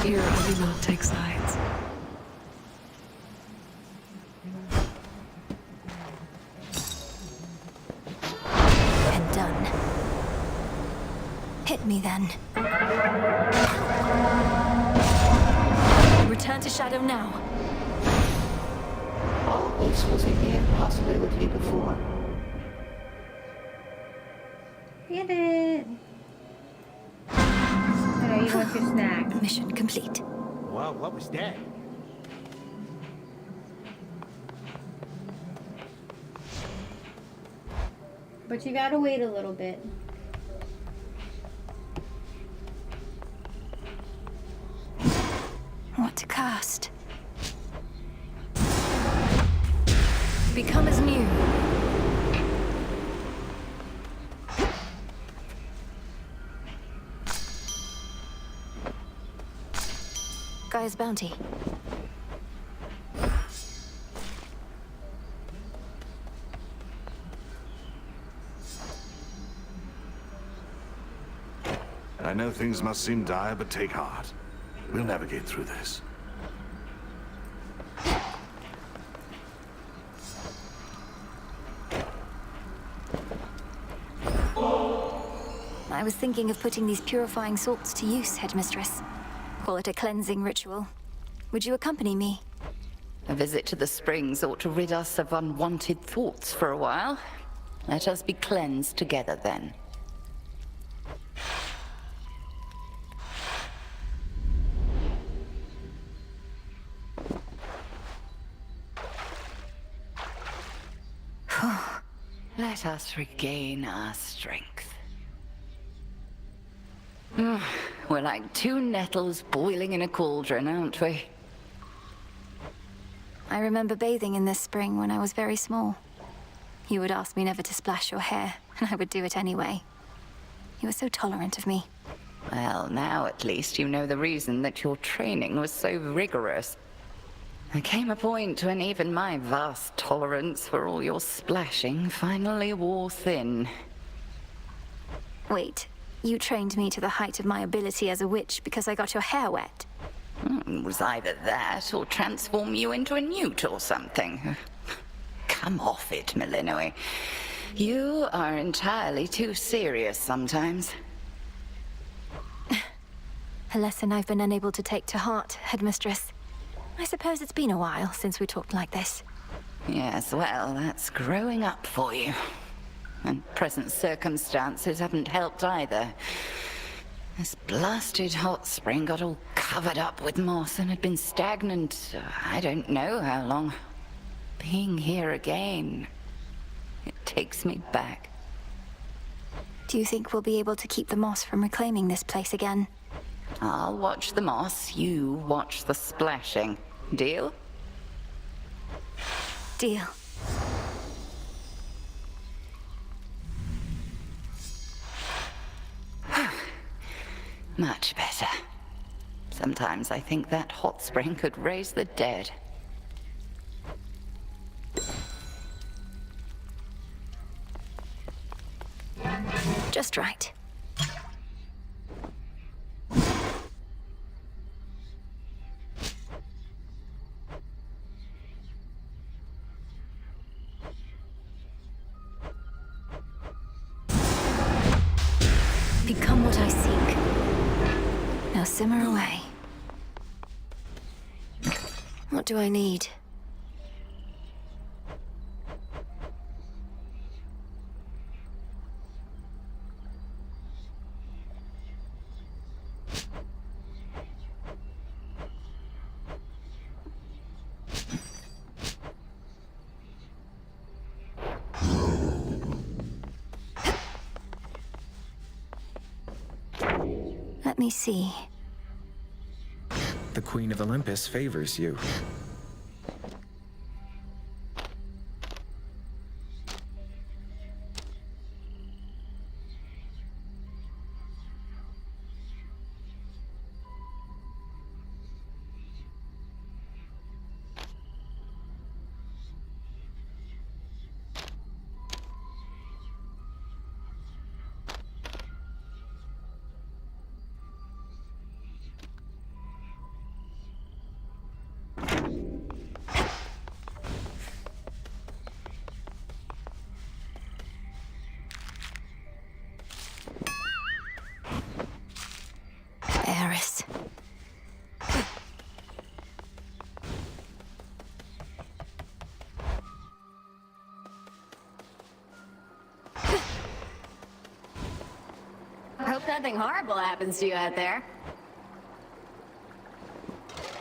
Here, I do not take sides. And done. Hit me then. Return to Shadow now. All this was a mere possibility before. Get it. Oh, you want your snack. Mission complete. Wow, what was that? But you gotta wait a little bit. What to cast? Become as new. Gaia's bounty. I know things must seem dire, but take heart. We'll navigate through this. I was thinking of putting these purifying salts to use, Headmistress. Call it a cleansing ritual. Would you accompany me? A visit to the springs ought to rid us of unwanted thoughts for a while. Let us be cleansed together then. Let us regain our strength. We're like two nettles boiling in a cauldron, aren't we? I remember bathing in this spring when I was very small. You would ask me never to splash your hair, and I would do it anyway. You were so tolerant of me. Well, now at least you know the reason that your training was so rigorous. There came a point when even my vast tolerance for all your splashing finally wore thin. Wait, you trained me to the height of my ability as a witch because I got your hair wet? It was either that or transform you into a newt or something. Come off it, Millenoi. You are entirely too serious sometimes. A lesson I've been unable to take to heart, Headmistress. I suppose it's been a while since we talked like this. Yes, well, that's growing up for you. And present circumstances haven't helped either. This blasted hot spring got all covered up with moss and had been stagnant, I don't know how long. Being here again, it takes me back. Do you think we'll be able to keep the moss from reclaiming this place again? I'll watch the moss, you watch the splashing. Deal? Deal. Much better. Sometimes I think that hot spring could raise the dead. Just right. Become what I seek. Now simmer away. What do I need? Let me see. The Queen of Olympus favors you. Eris. I hope nothing horrible happens to you out there.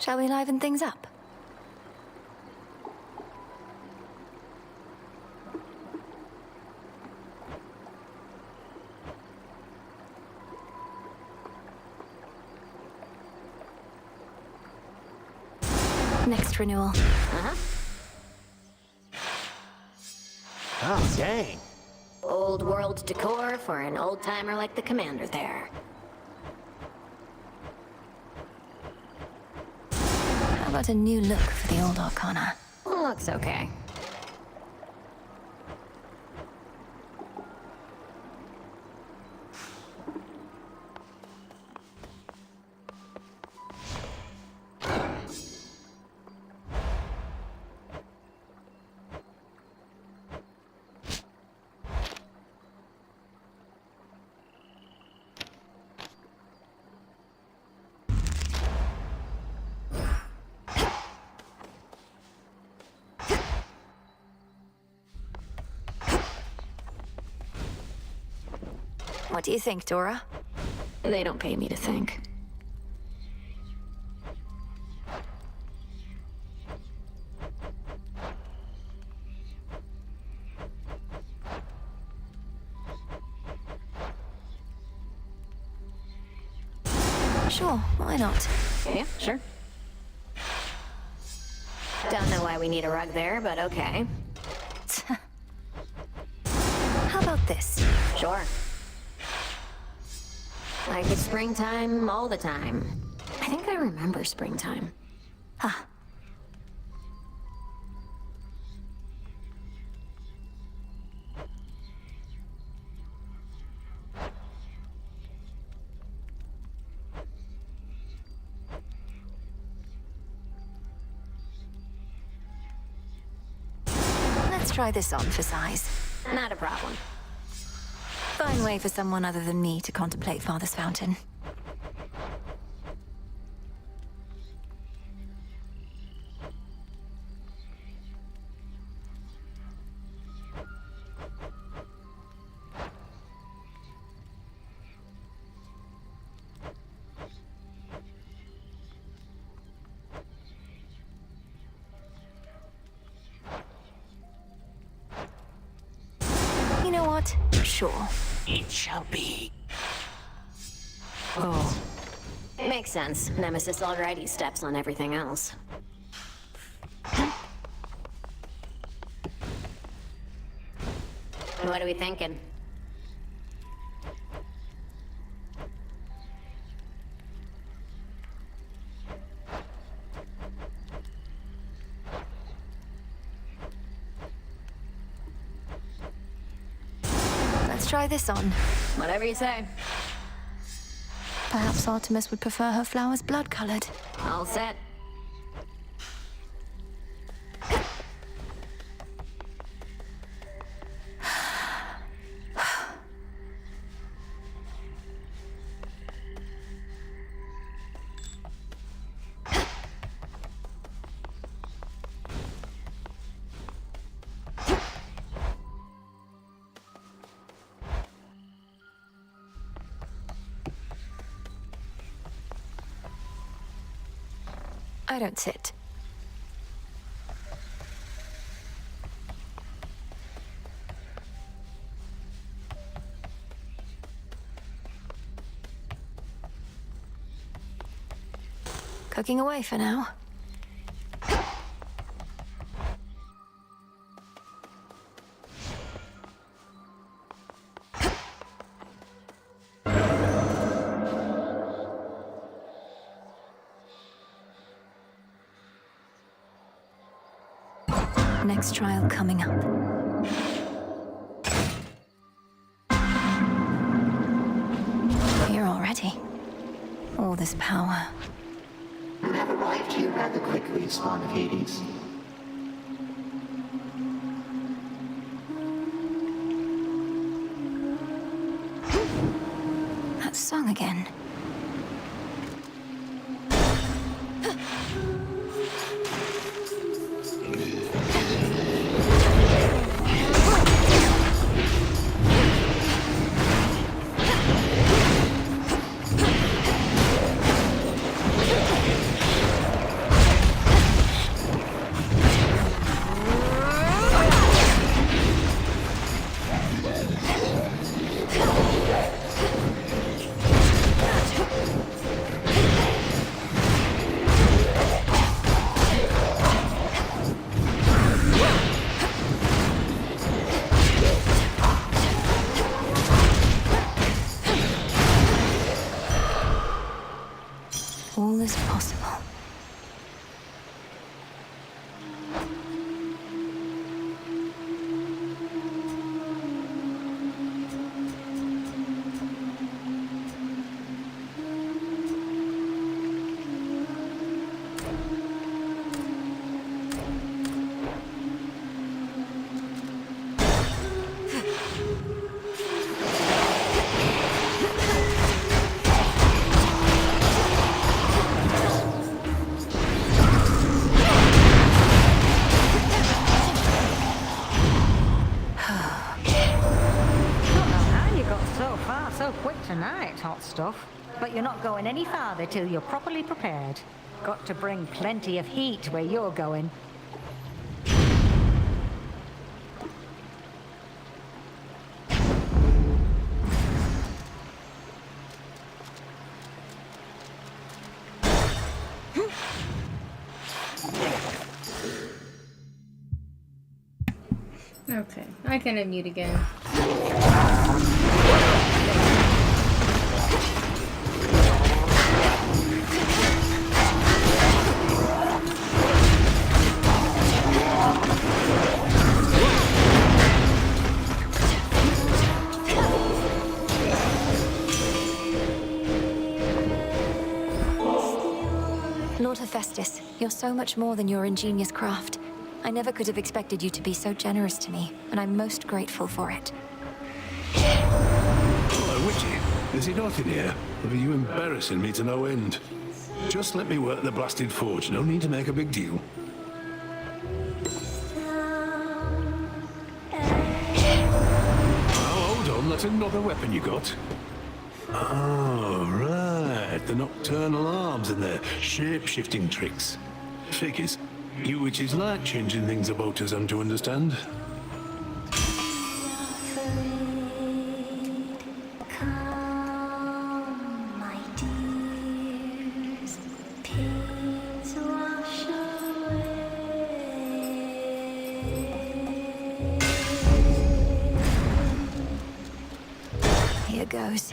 Shall we liven things up? Next renewal. Oh, dang. Old world decor for an old timer like the commander there. How about a new look for the old Arcana? Looks okay. What do you think, Dora? They don't pay me to think. Sure, why not? Yeah, sure. Don't know why we need a rug there, but okay. How about this? Sure. Like it's springtime all the time. I think I remember springtime. Ah. Let's try this on for size. Not a problem. Fine way for someone other than me to contemplate Father's Fountain. You know what? Sure. It shall be. Oh. Makes sense. Nemesis already steps on everything else. What are we thinking? Let's try this on. Whatever you say. Perhaps Artemis would prefer her flowers blood-colored. All set. I don't sit. Cooking away for now. Next trial coming up. Here already. All this power. You have arrived here rather quickly, Spawn of Hades. That song again. All is possible. So quick tonight, hot stuff. But you're not going any farther till you're properly prepared. Got to bring plenty of heat where you're going. Okay, I can unmute again. Lord Hephaestus, you're so much more than your ingenious craft. I never could have expected you to be so generous to me, and I'm most grateful for it. Hello, Witchy. Is he not in here? Or are you embarrassing me to no end? Just let me work the blasted forge. No need to make a big deal. Oh, hold on. That's another weapon you got. Oh, right. The nocturnal arms and their shape-shifting tricks. Figures. You witches like changing things about us, I'm to understand. Here goes.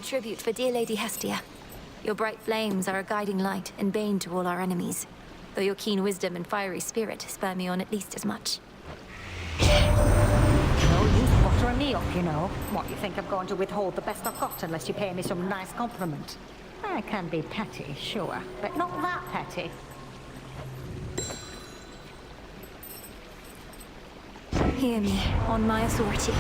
Tribute for dear Lady Hestia. Your bright flames are a guiding light and bane to all our enemies, though your keen wisdom and fiery spirit spur me on at least as much. No use buttering me up, you know. What, you think I'm going to withhold the best I've got unless you pay me some nice compliment? I can be petty, sure, but not that petty. Hear me, on my authority.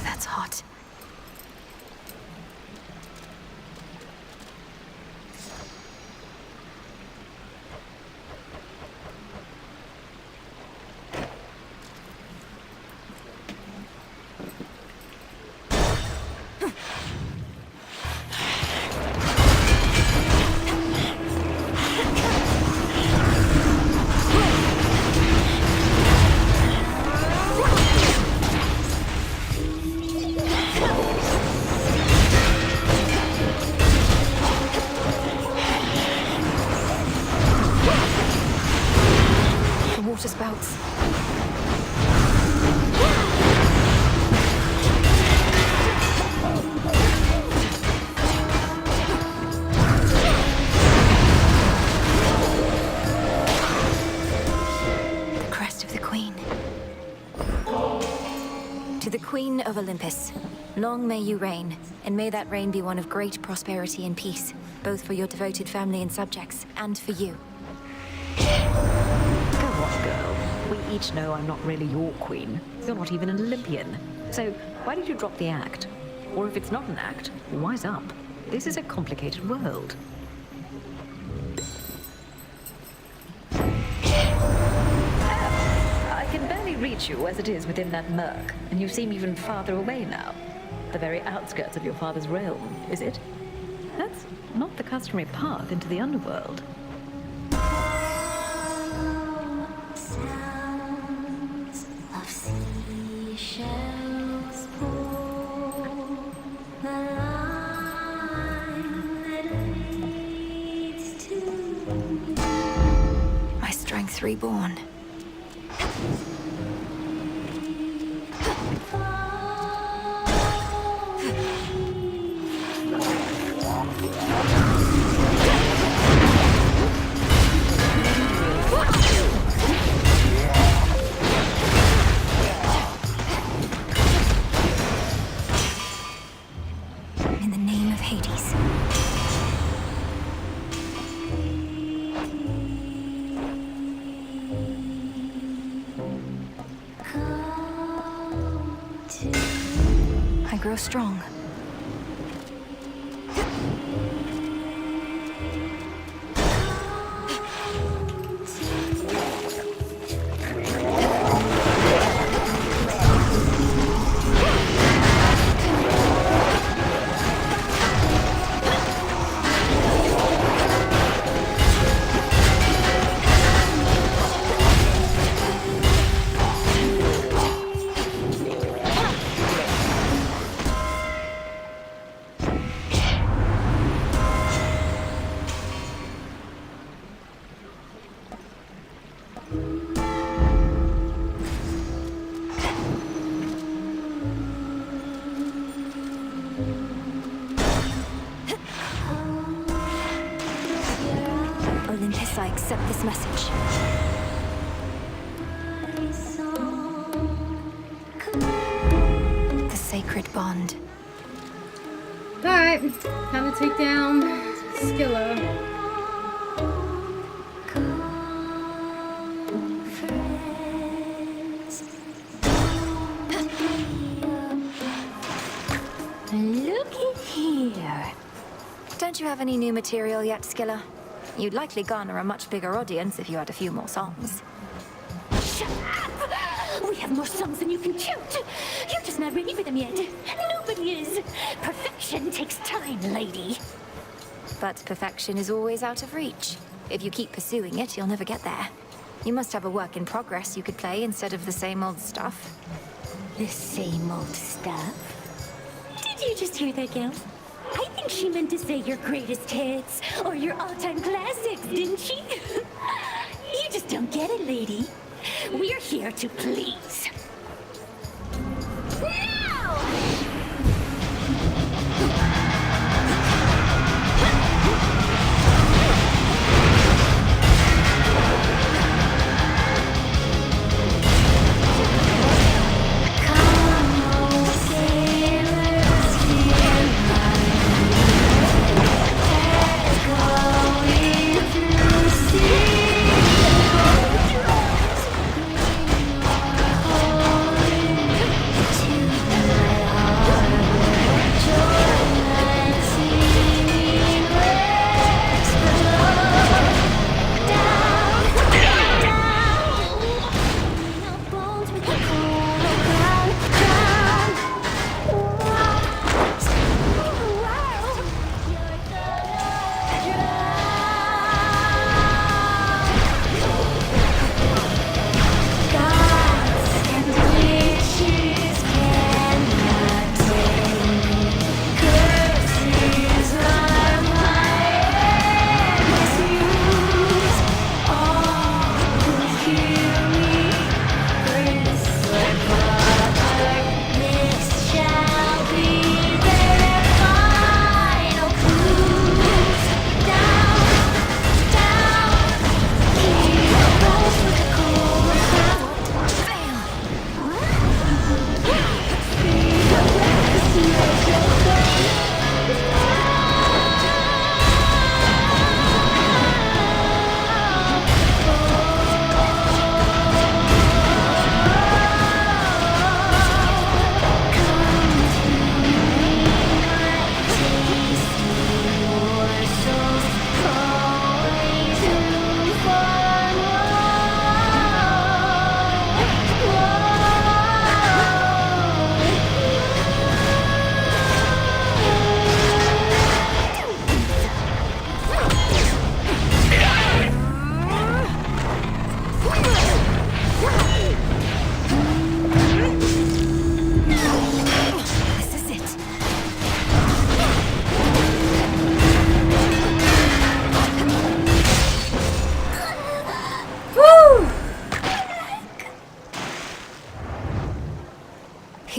That's hot. Water spouts. The crest of the Queen. To the Queen of Olympus, long may you reign, and may that reign be one of great prosperity and peace, both for your devoted family and subjects, and for you. Girl, we each know I'm not really your queen. You're not even an Olympian. So why did you drop the act? Or if it's not an act, wise up. This is a complicated world. I can barely reach you as it is within that murk, and you seem even farther away now. The very outskirts of your father's realm, is it? That's not the customary path into the underworld. Earth reborn. In the name of Hades. I grow strong. Olympus, I accept this message. The sacred bond. Alright, time to take down Skilla. Looky here. Don't you have any new material yet, Skilla? You'd likely garner a much bigger audience if you had a few more songs. Shut up! We have more songs than you can count. You're just not ready for them yet. Nobody is. Perfection takes time, lady. But perfection is always out of reach. If you keep pursuing it, you'll never get there. You must have a work in progress you could play instead of the same old stuff. The same old stuff? Did you just hear that, gal? I think she meant to say your greatest hits, or your all-time classics, didn't she? You just don't get it, lady. We're here to please. Now!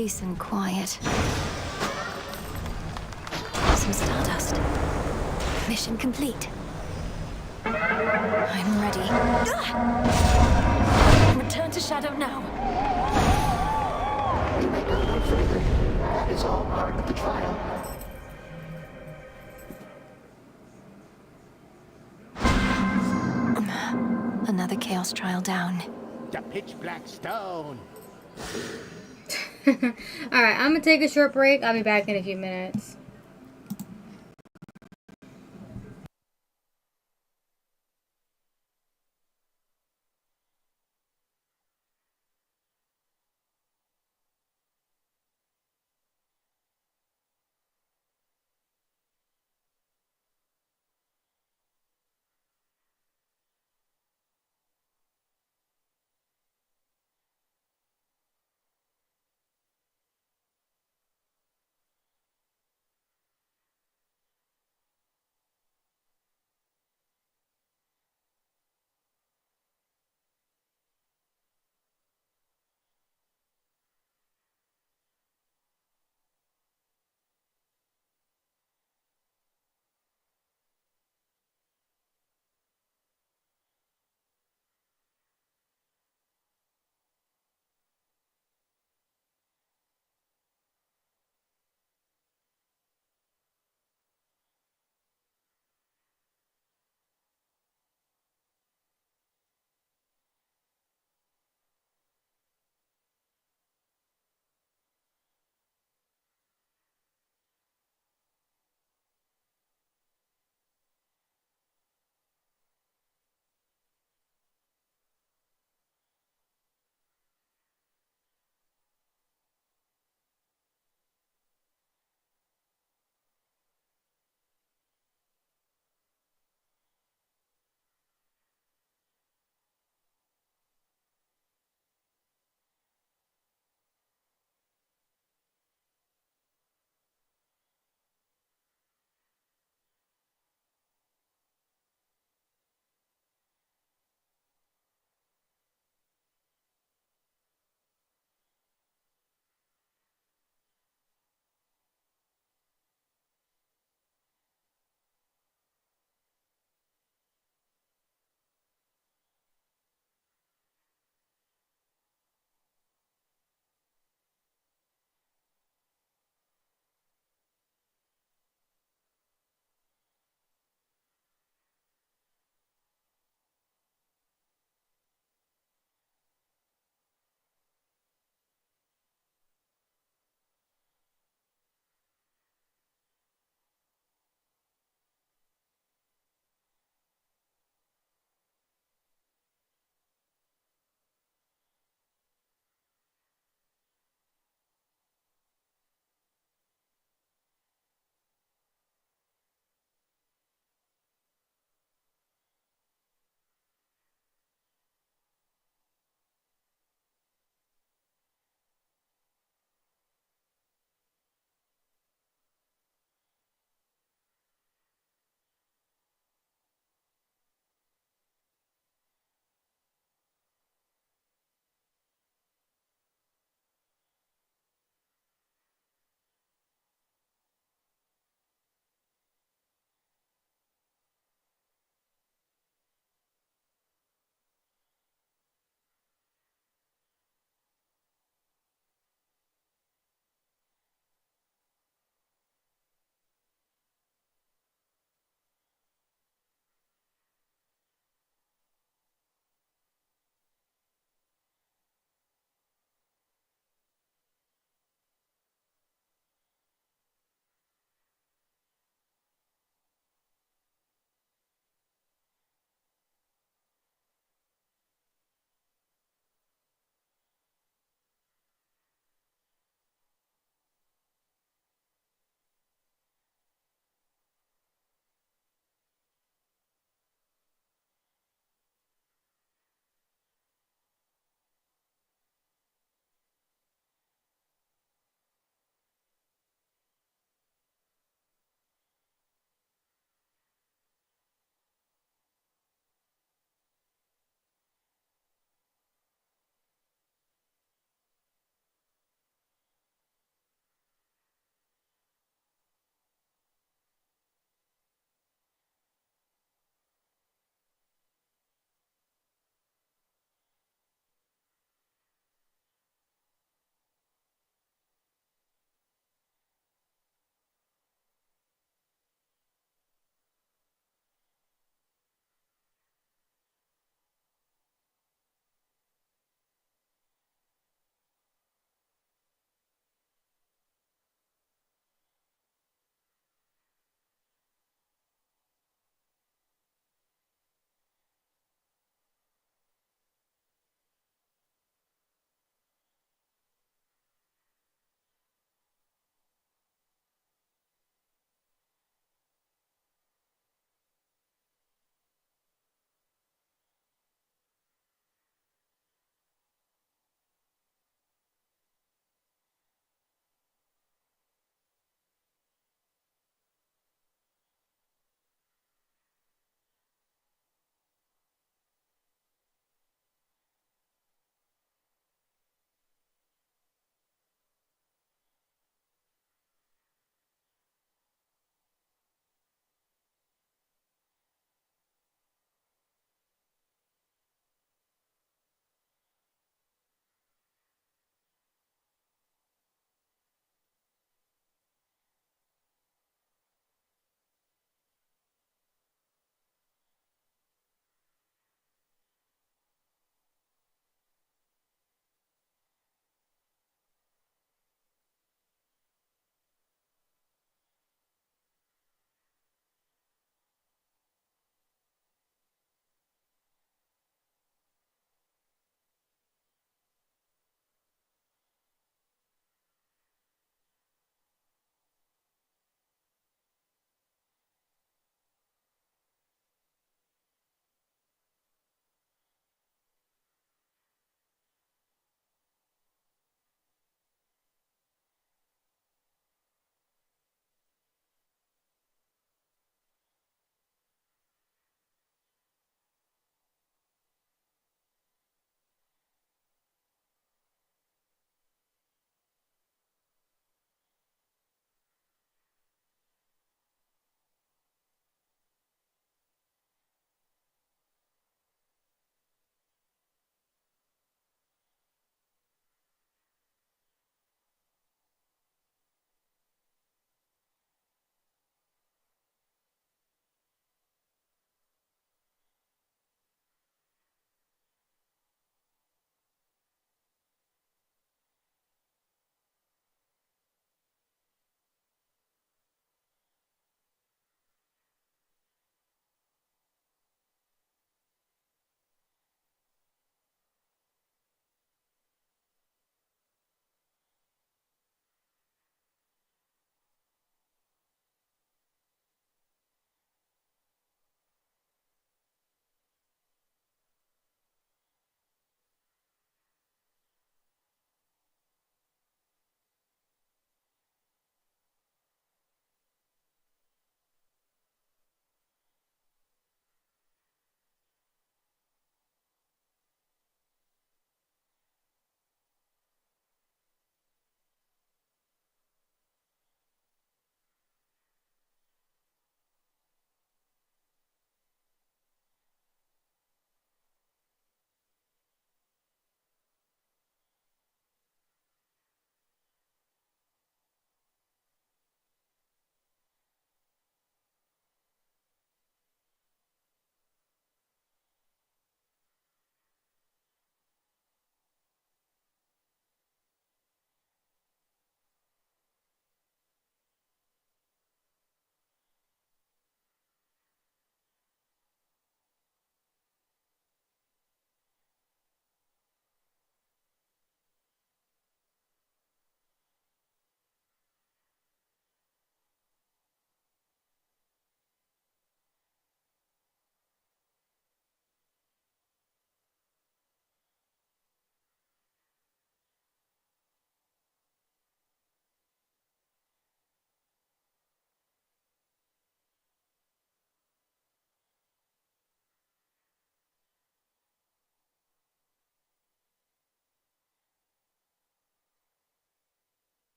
Peace and quiet. Some stardust. Mission complete. I'm ready. Return to Shadow now. You may go no further. That is all part of the trial. Another chaos trial down. The pitch black stone. Alright, I'm gonna take a short break. I'll be back in a few minutes.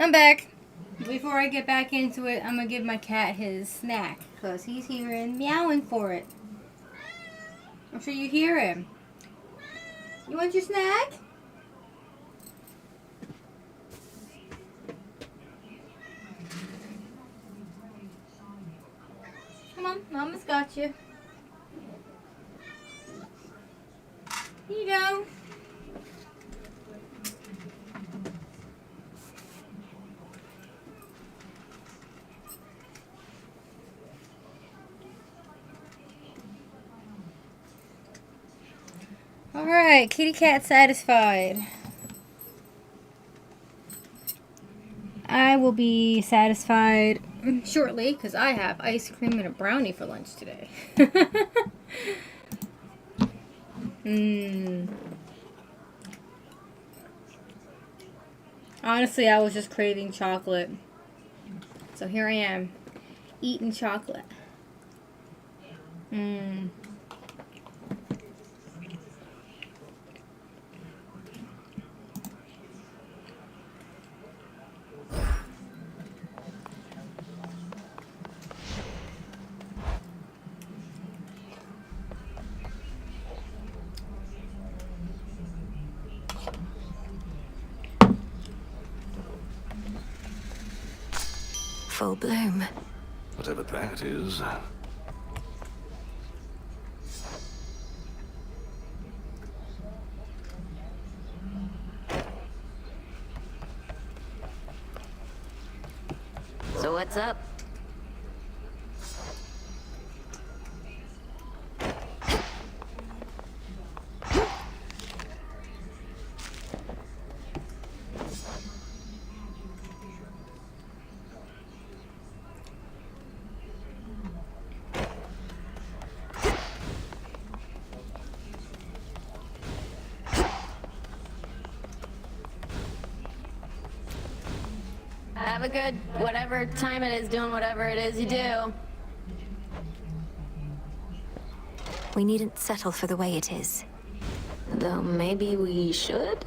I'm back. Before I get back into it, I'm gonna give my cat his snack because he's here and meowing for it. I'm sure you hear him. You want your snack? Come on, Mama's got you. Here you go. Alright, kitty cat satisfied. I will be satisfied shortly because I have ice cream and a brownie for lunch today. Honestly, I was just craving chocolate. So here I am, eating chocolate. Full bloom. Whatever that is. So what's up? Have a good whatever time it is doing whatever it is you do. We needn't settle for the way it is. Though maybe we should?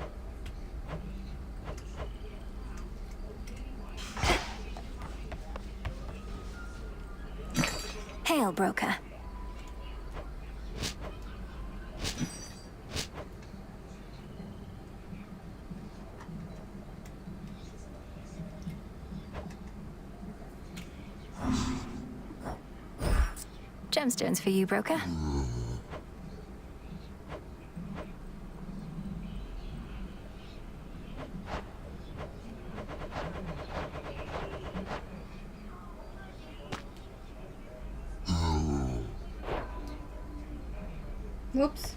Hail, broker. Gemstones for you, broker. Whoops.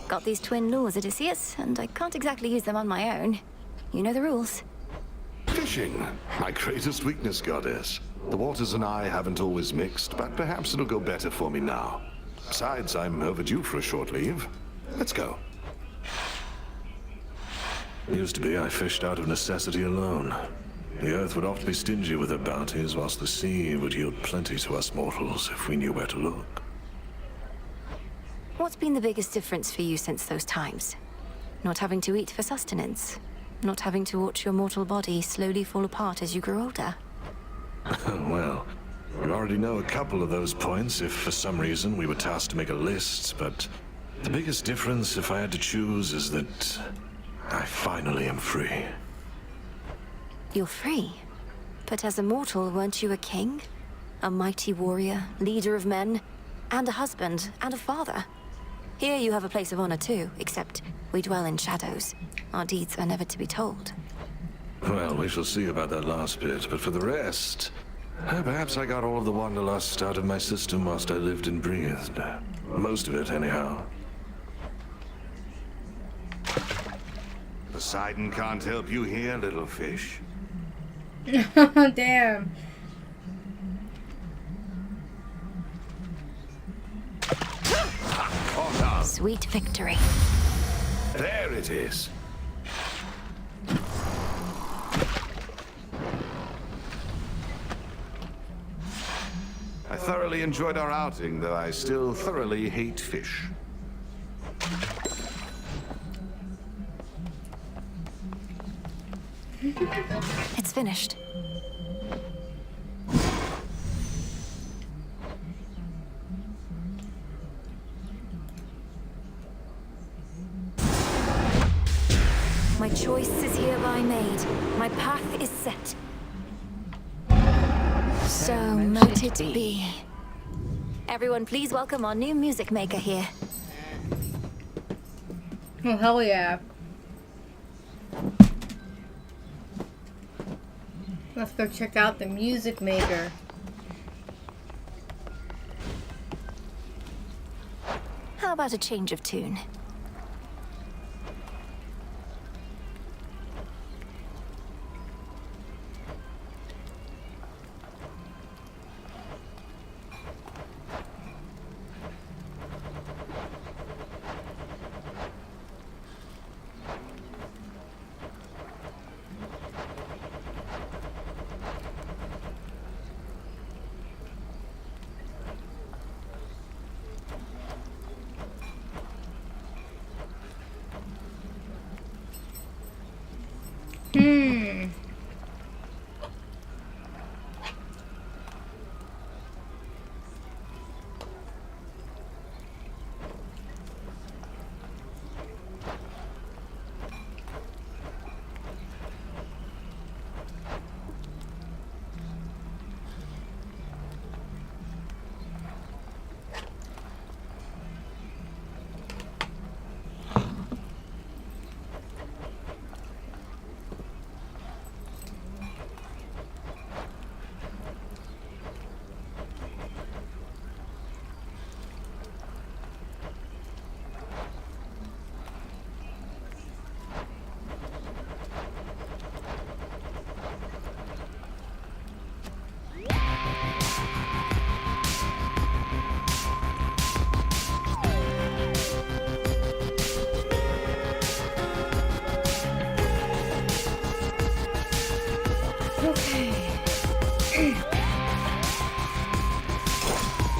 Got these twin lures, Odysseus, and I can't exactly use them on my own. You know the rules. Fishing. My greatest weakness, goddess. The waters and I haven't always mixed, but perhaps it'll go better for me now. Besides, I'm overdue for a short leave. Let's go. Used to be I fished out of necessity alone. The earth would oft be stingy with her bounties, whilst the sea would yield plenty to us mortals if we knew where to look. What's been the biggest difference for you since those times? Not having to eat for sustenance? Not having to watch your mortal body slowly fall apart as you grow older? Well, you already know a couple of those points if for some reason we were tasked to make a list, but the biggest difference, if I had to choose, is that I finally am free. You're free? But as a mortal, weren't you a king? A mighty warrior, leader of men, and a husband, and a father? Here you have a place of honor too, except we dwell in shadows. Our deeds are never to be told. Well, we shall see about that last bit, but for the rest, perhaps I got all of the wanderlust out of my system whilst I lived and breathed. Most of it, anyhow. Poseidon can't help you here, little fish. Damn. Sweet victory. There it is. I thoroughly enjoyed our outing, though I still thoroughly hate fish. It's finished. My choice is hereby made. My path is set. So mote it be. Everyone, please welcome our new music maker here. Oh, hell yeah. Let's go check out the music maker. How about a change of tune?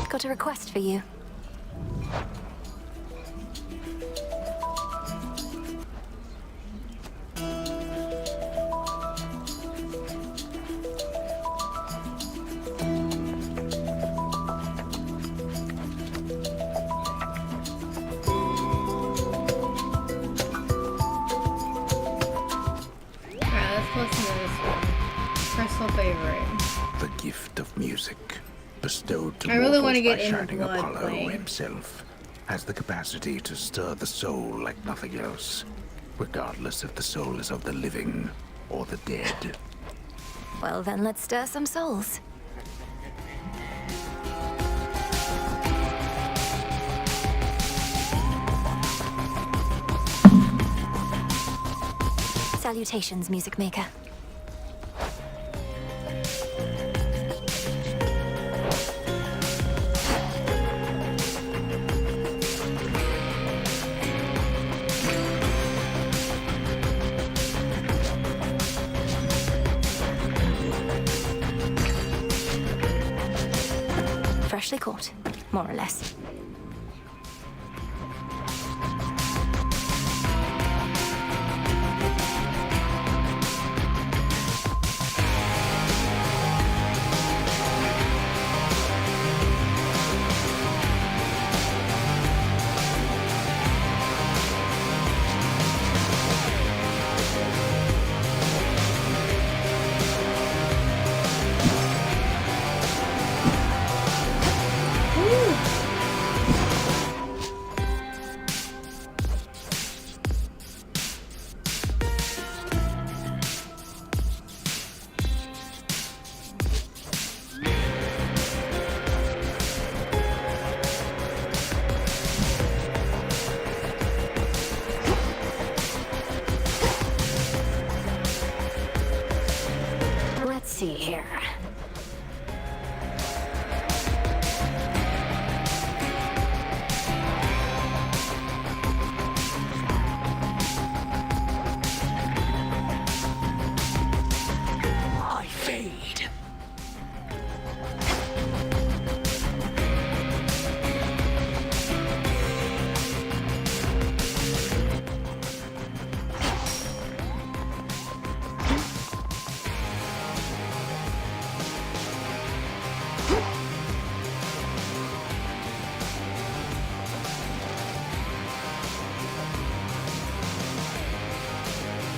Got a request for you. The gift of music, bestowed to I really want to mortals get by in shining blood Apollo playing. himself, has the capacity to stir the soul like nothing else, regardless if the soul is of the living or the dead. Well, then let's stir some souls. Salutations, music maker. Freshly caught, more or less. see here. I fade.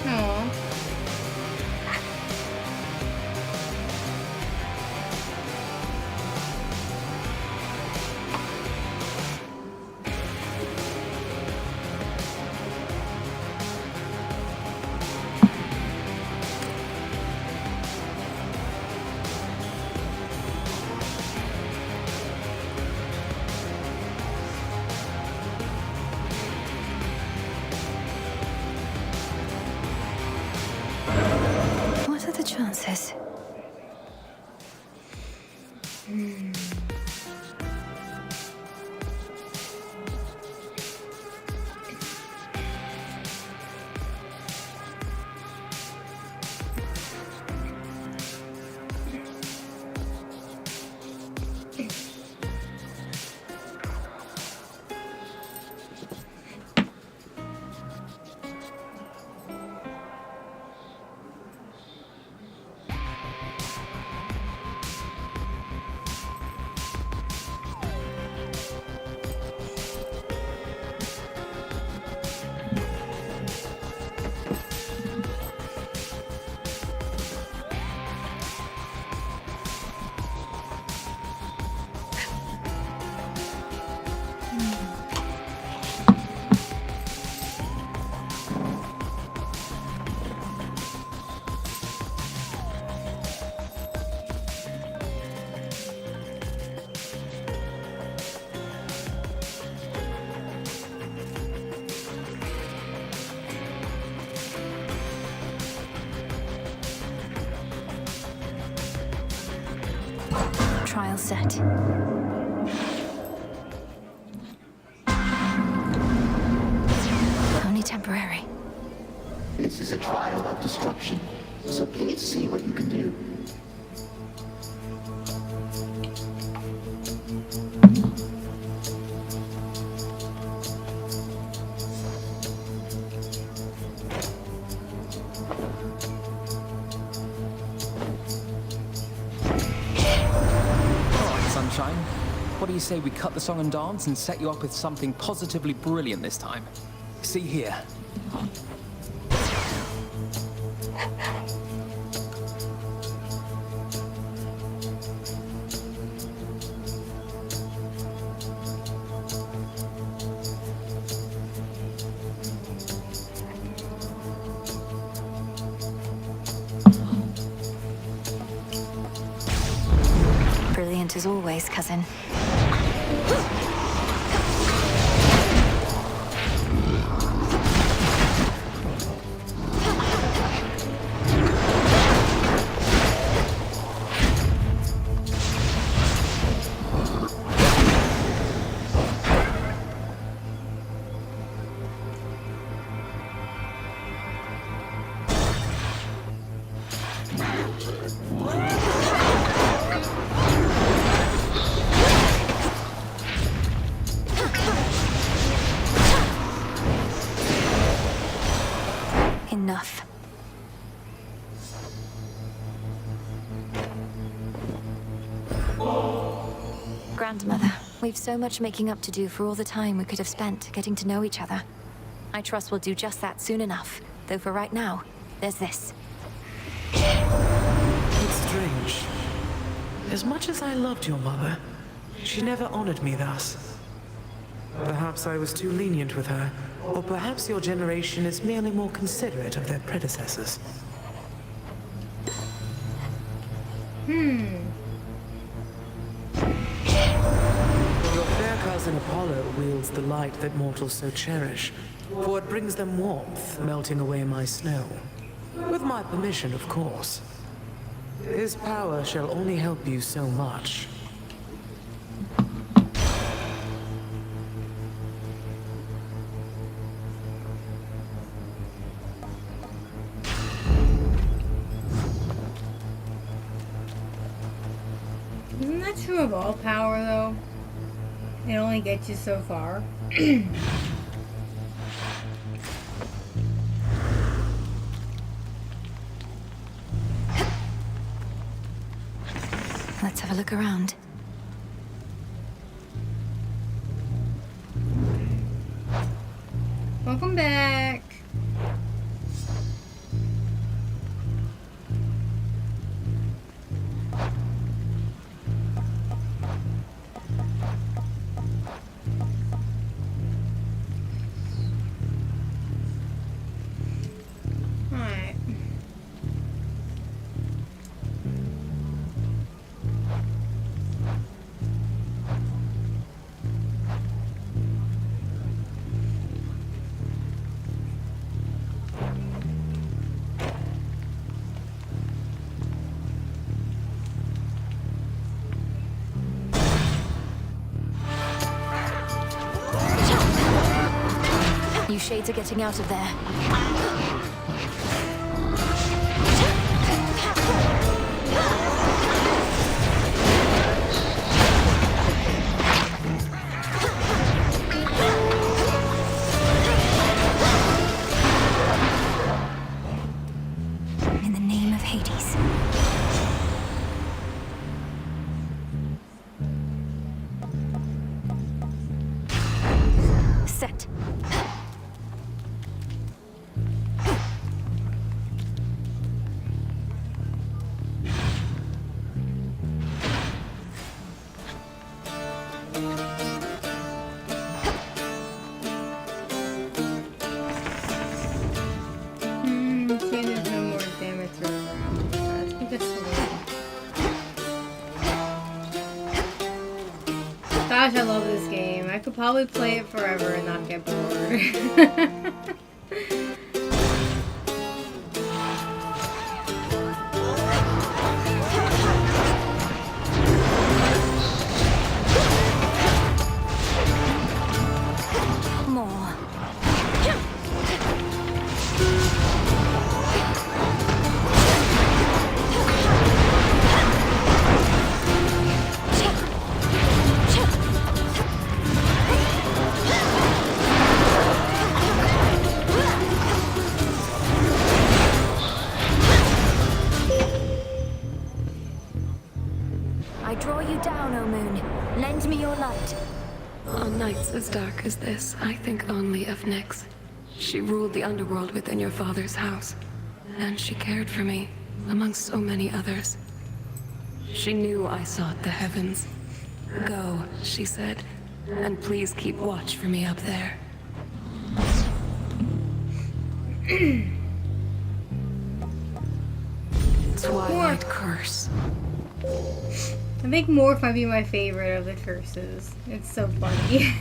Aww. What are the chances? Trial set. Only temporary. This is a trial of destruction, so please see what you can do. Sunshine, what do you say we cut the song and dance and set you up with something positively brilliant this time? See here. Brilliant as always, cousin. Enough. Grandmother, we've so much making up to do for all the time we could have spent getting to know each other. I trust we'll do just that soon enough. Though for right now, there's this. It's strange. As much as I loved your mother, she never honored me thus. Perhaps I was too lenient with her, or perhaps your generation is merely more considerate of their predecessors. Your fair cousin Apollo wields the light that mortals so cherish, for it brings them warmth, melting away my snow. With my permission, of course. His power shall only help you so much. Isn't that true of all power, though? It only gets you so far. Let's have a look around. Welcome back. Alright. You shades are getting out of there. In the name of Hades. Set. See, there's no more damage around. I think that's the way. Gosh, I love this game. I could probably play it forever and not get bored. More. I draw you down, O moon. Lend me your light. On nights as dark as this, I think only of Nyx. She ruled the underworld within your father's house, and she cared for me, among so many others. She knew I sought the heavens. Go, she said, and please keep watch for me up there. Twilight Curse. I think Morph might be my favorite of the curses. It's so funny.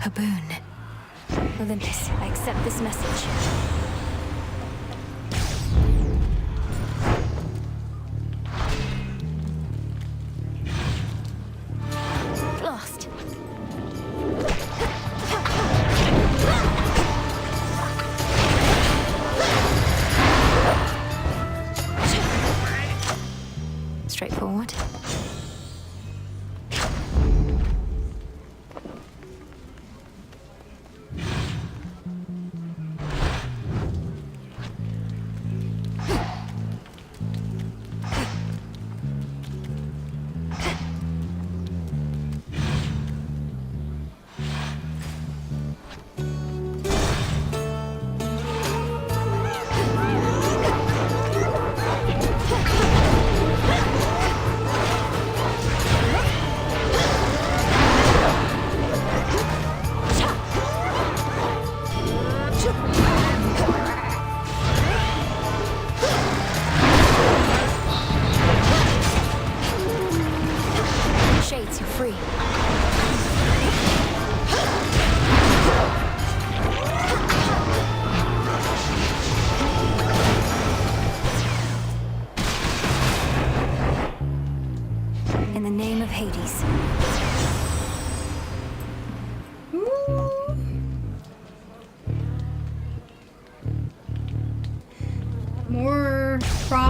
A boon. Olympus, I accept this message. Lost. Straightforward.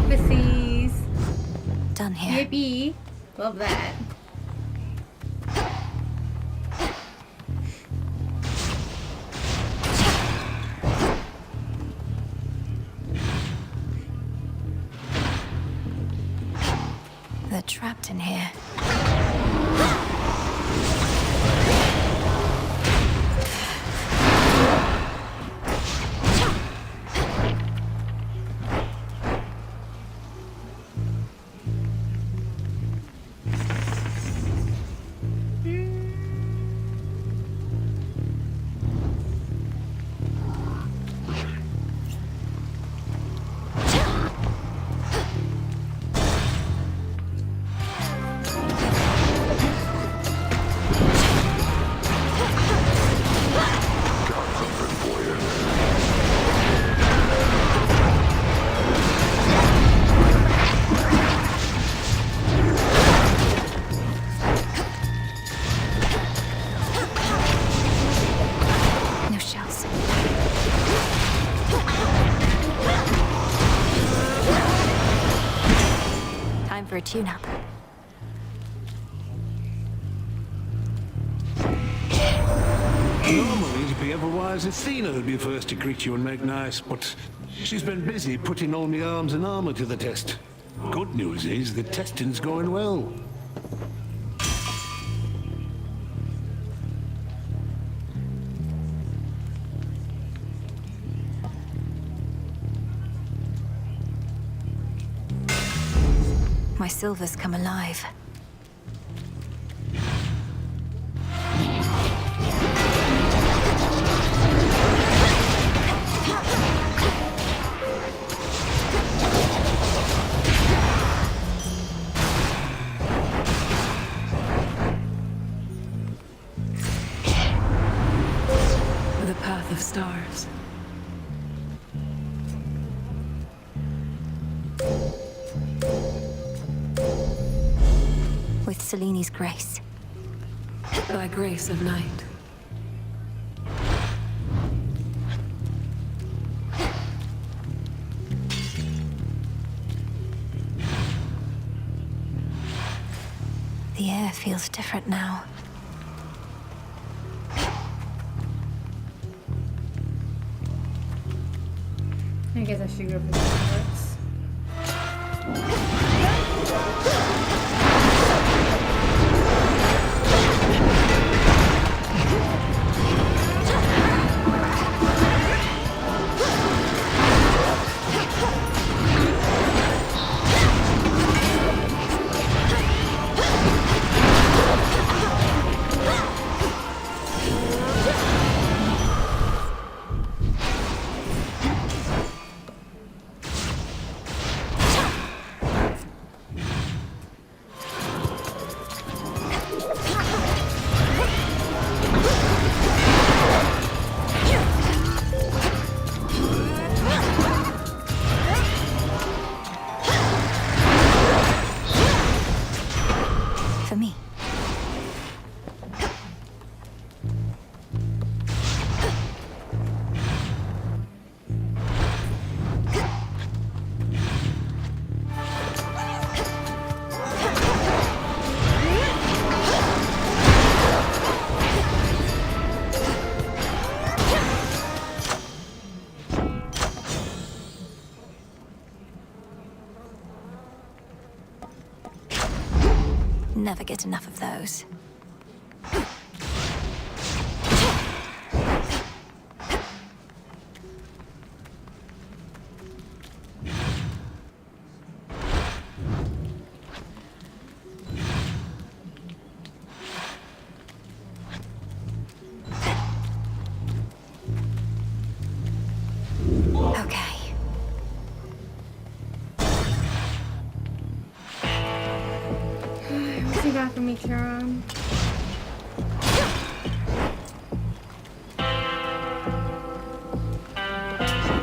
prophecies. Done here. Yippee. Love that. They're trapped in here. For a tune-up. Normally, to be otherwise, Athena would be first to greet you and make nice, but she's been busy putting all my arms and armor to the test. Good news is the testing's going well. My silver's come alive. The path of stars. With Seleni's grace. By grace of night. The air feels different now. I guess I should go for the hearts. Never get enough of those. What's he got for me, Charon?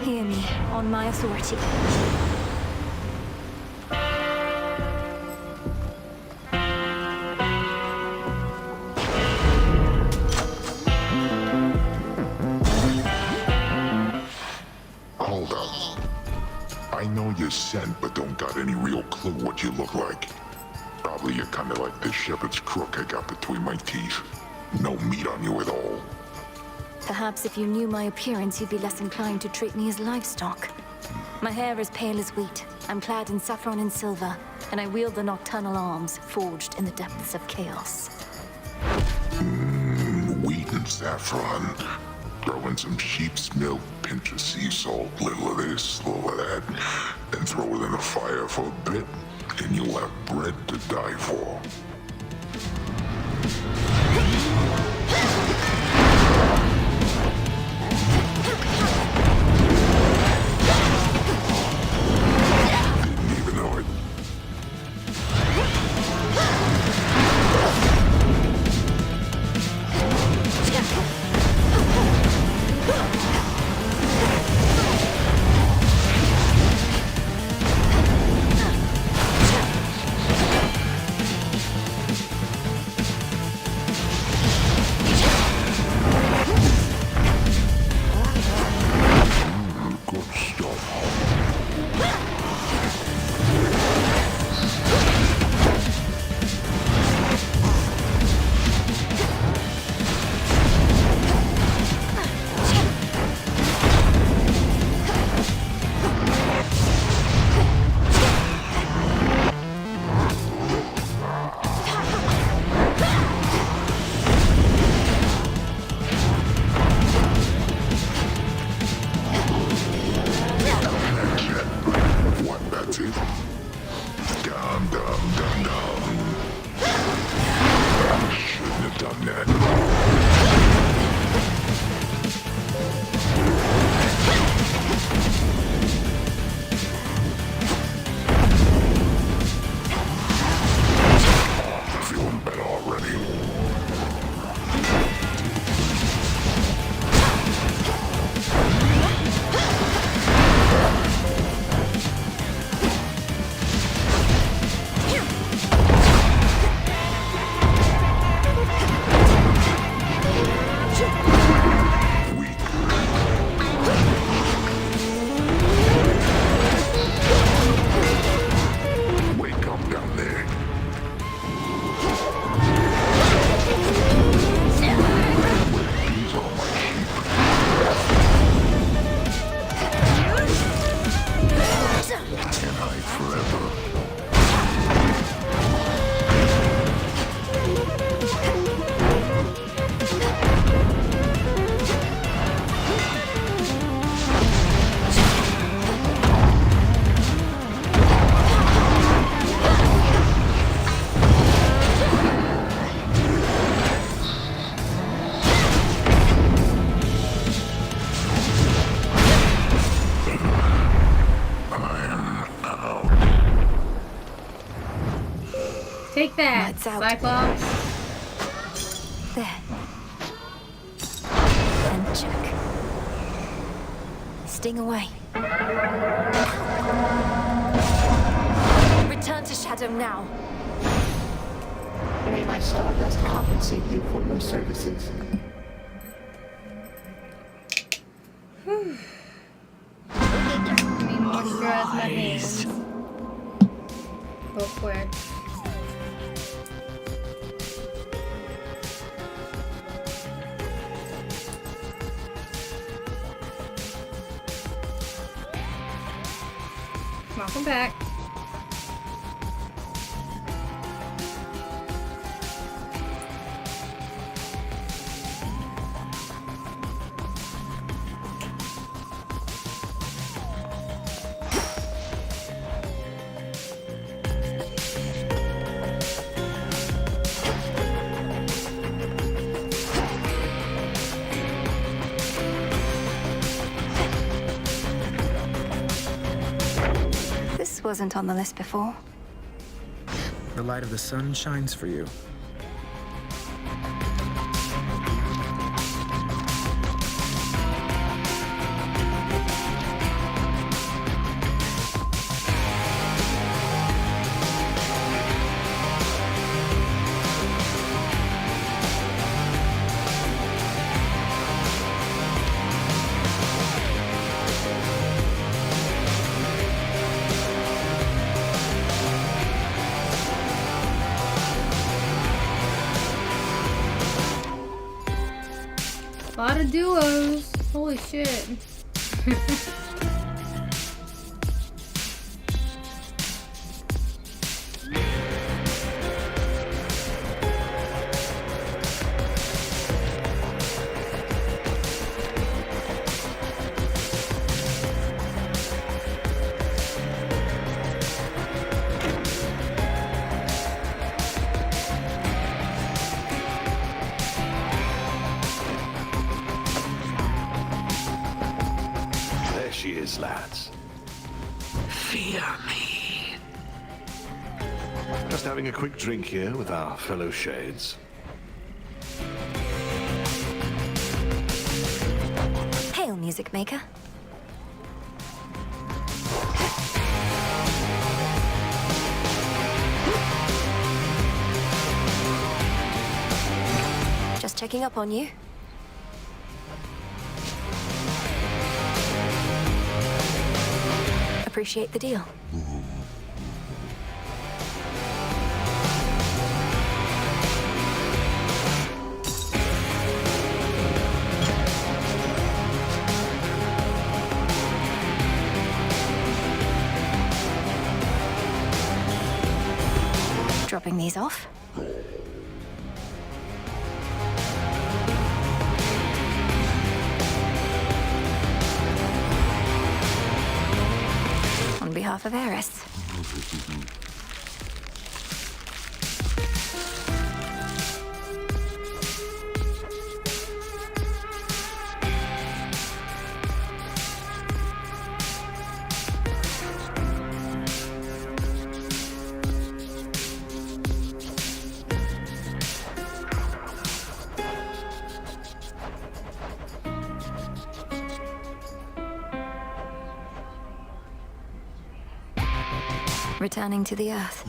Hear me, on my authority. Hold up. I know you're sent, but don't got any real clue what you look like. Probably you're kinda like the shepherd's crook I got between my teeth. No meat on you at all. Perhaps if you knew my appearance, you'd be less inclined to treat me as livestock. My hair is pale as wheat. I'm clad in saffron and silver, and I wield the nocturnal arms forged in the depths of chaos. Wheat and saffron. Throw in some sheep's milk, pinch of sea salt, little of this, little of that, then throw it in the fire for a bit, and you'll have bread to die for. Didn't even know it. Good stuff. What, that's it? Dum, dum, dum, dum. Shouldn't have done that. Feeling better already. Wake up down there. These are my sheep. Can I forever? Take that, Lights out. Cyclops. There. And check. Sting away. Return to Shadow now. May my Stardust compensate you for your services. Let me moisturize my hands. Real quick. Welcome back. This wasn't on the list before. The light of the sun shines for you. duos. Holy shit. There she is, lads. Fear me. Just having a quick drink here with our fellow shades. Hail, music maker. Just checking up on you. Appreciate the deal. Dropping these off. On behalf of Eris. Returning to the Earth.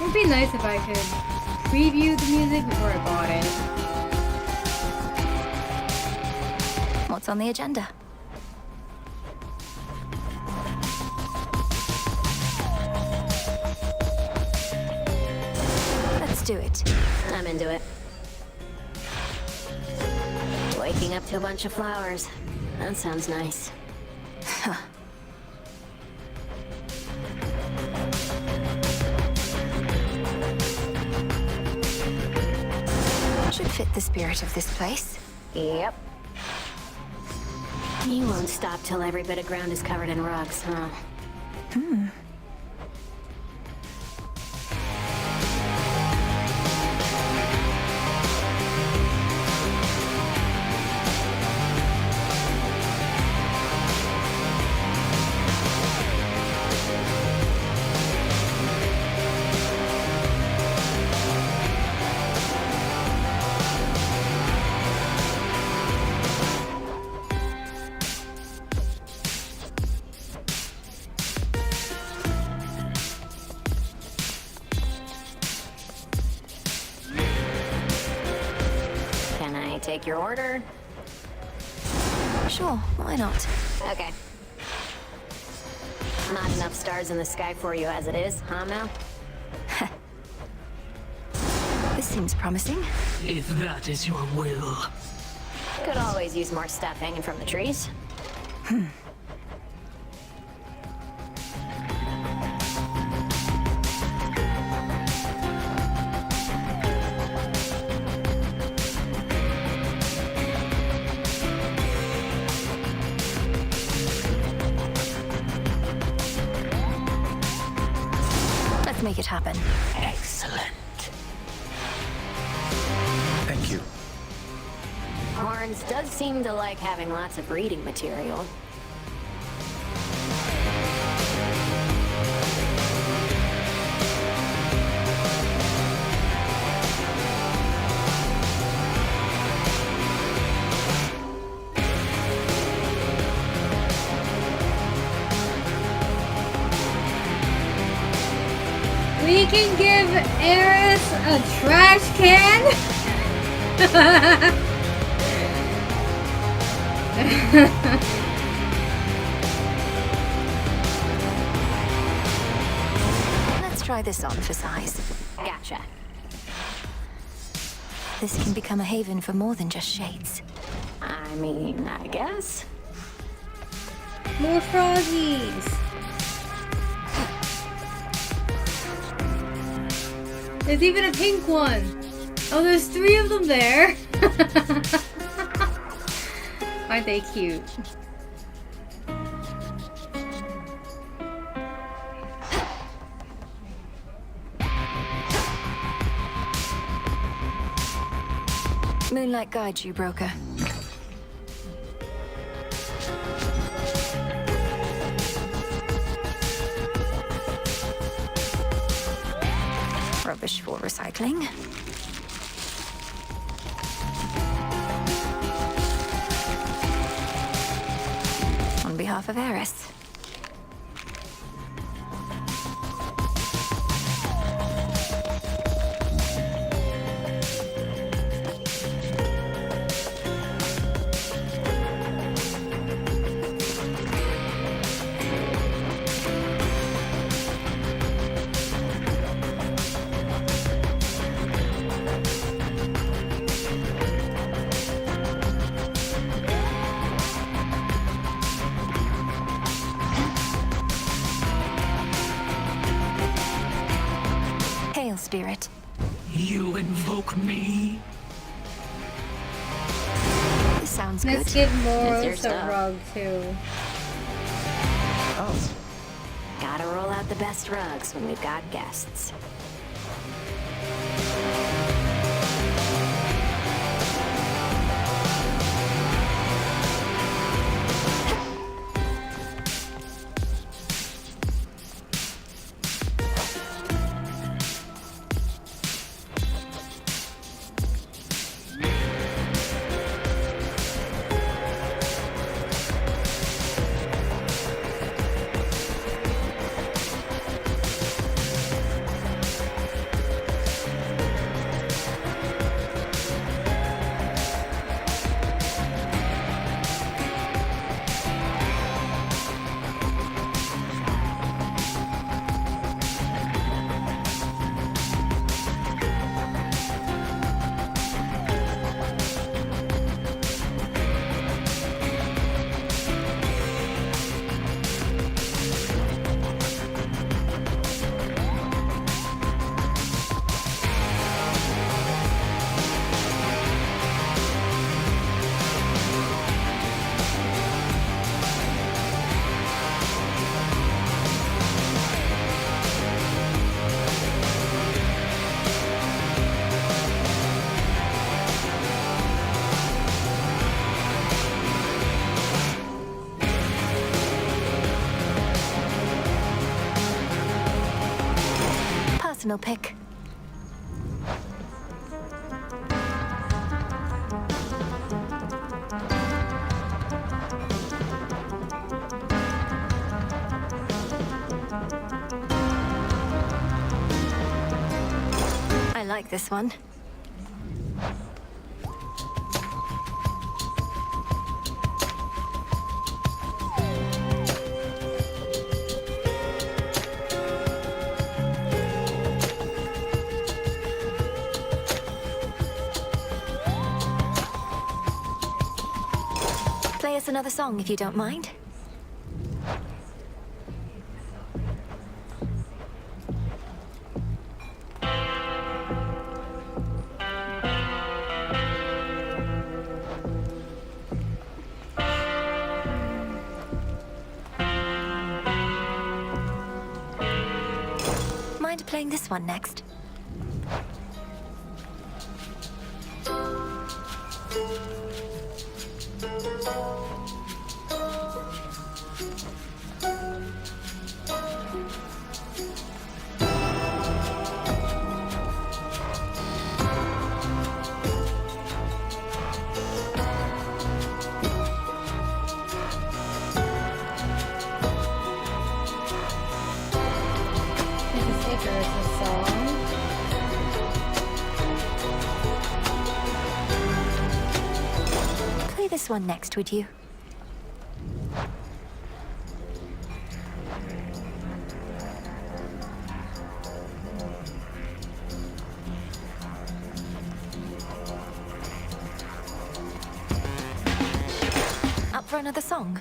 It'd be nice if I could preview the music before I bought it. What's on the agenda? Let's do it. I'm into it. Waking up to a bunch of flowers. That sounds nice. Should fit the spirit of this place. Yep. You won't stop till every bit of ground is covered in rugs, huh? Can I take your order? Sure, why not? Okay. Not enough stars in the sky for you as it is, huh, Mel? This seems promising. If that is your will. Could always use more stuff hanging from the trees. Let's make it happen. Excellent. Thank you. Horns does seem to like having lots of reading material. We can give Eris a trash can. Let's try this on for size. Gotcha. This can become a haven for more than just shades. I mean, I guess. More froggies. There's even a pink one. Oh, there's 3 of them there. Aren't they cute? Moonlight guides you, broker. Rubbish for recycling. On behalf of Eris. Spirit. You invoke me? This sounds good. Let's give It's your Moros a stuff. rug too. Oh. Gotta roll out the best rugs when we've got guests. Personal pick. I like this one. Play us another song if you don't mind. Mind playing this one next? Play this one next, would you? for another song?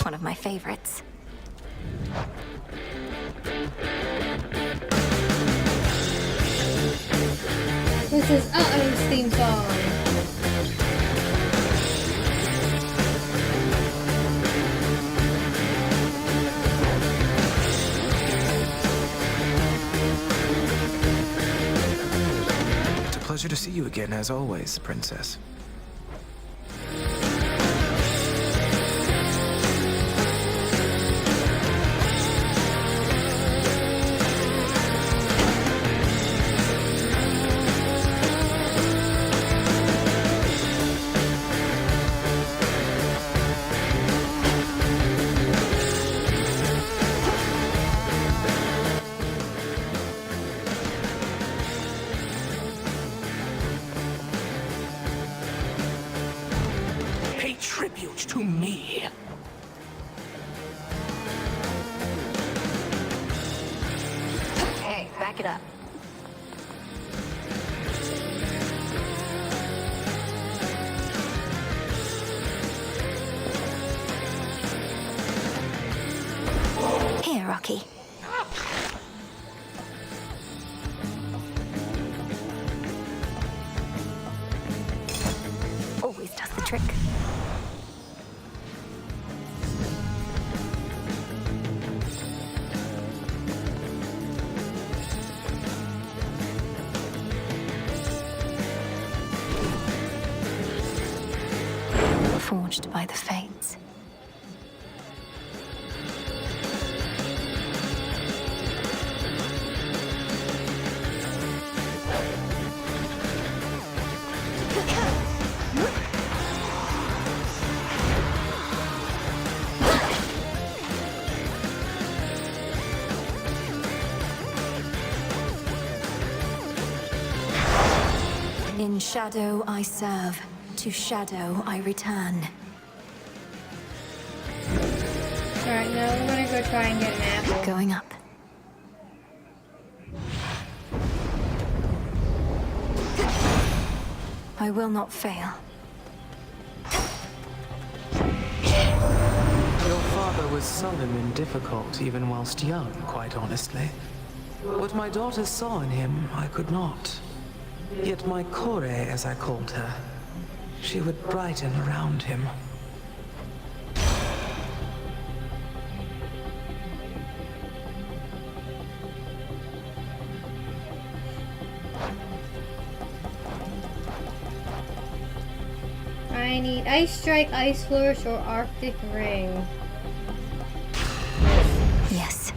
One of my favorites. This is Uh-Oh's theme song. It's a pleasure to see you again, as always, Princess. Pay tribute to me. Hey, back it up. Here, Rocky. Always does the trick. Forged by the fates. In shadow I serve, to shadow I return. Alright, now we're gonna go try and get an apple. Going up. I will not fail. Your father was sullen and difficult even whilst young, quite honestly. What my daughter saw in him, I could not. Yet my Kore, as I called her, she would brighten around him. I need Ice Strike, Ice Flourish, or Arctic Ring. Yes.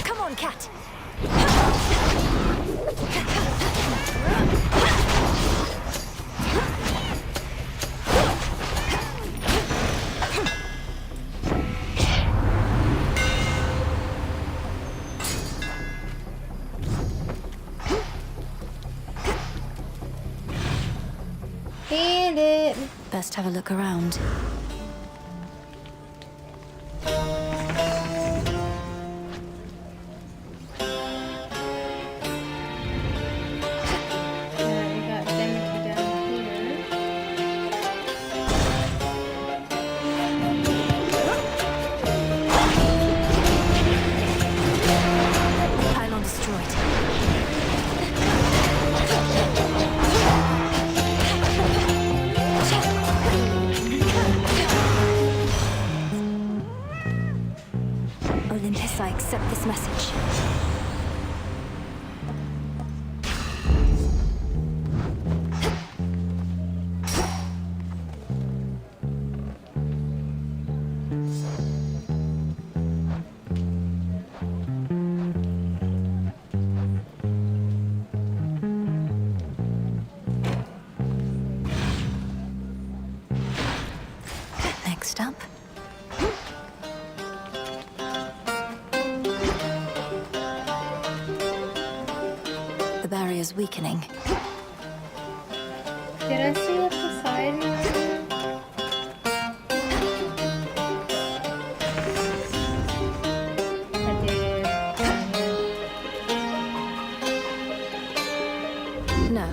Come on, cat. And it. Best have a look around. We got cemetery down here. Pylon destroyed. barrier's weakening. Did I see up the side? I did. No.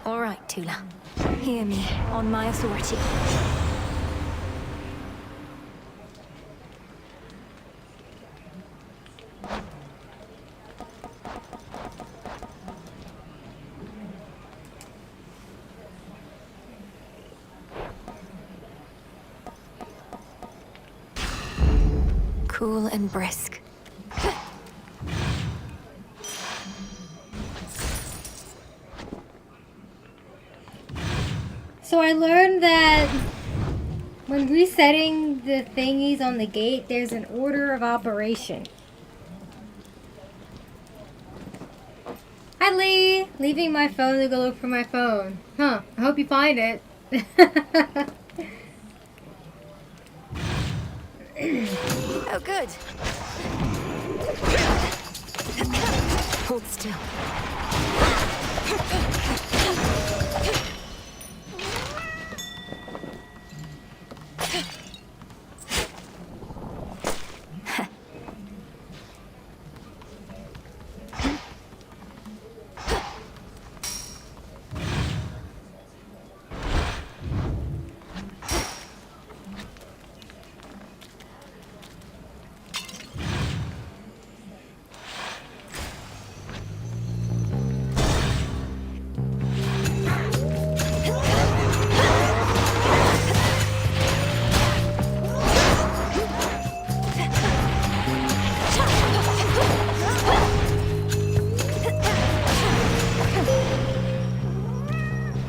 All right, Tula. Hear me, on my authority. Cool and brisk. So I learned that when resetting the thingies on the gate, there's an order of operation. Hi Lee! Leaving my phone to go look for my phone. Huh, I hope you find it. Oh, good. Hold still.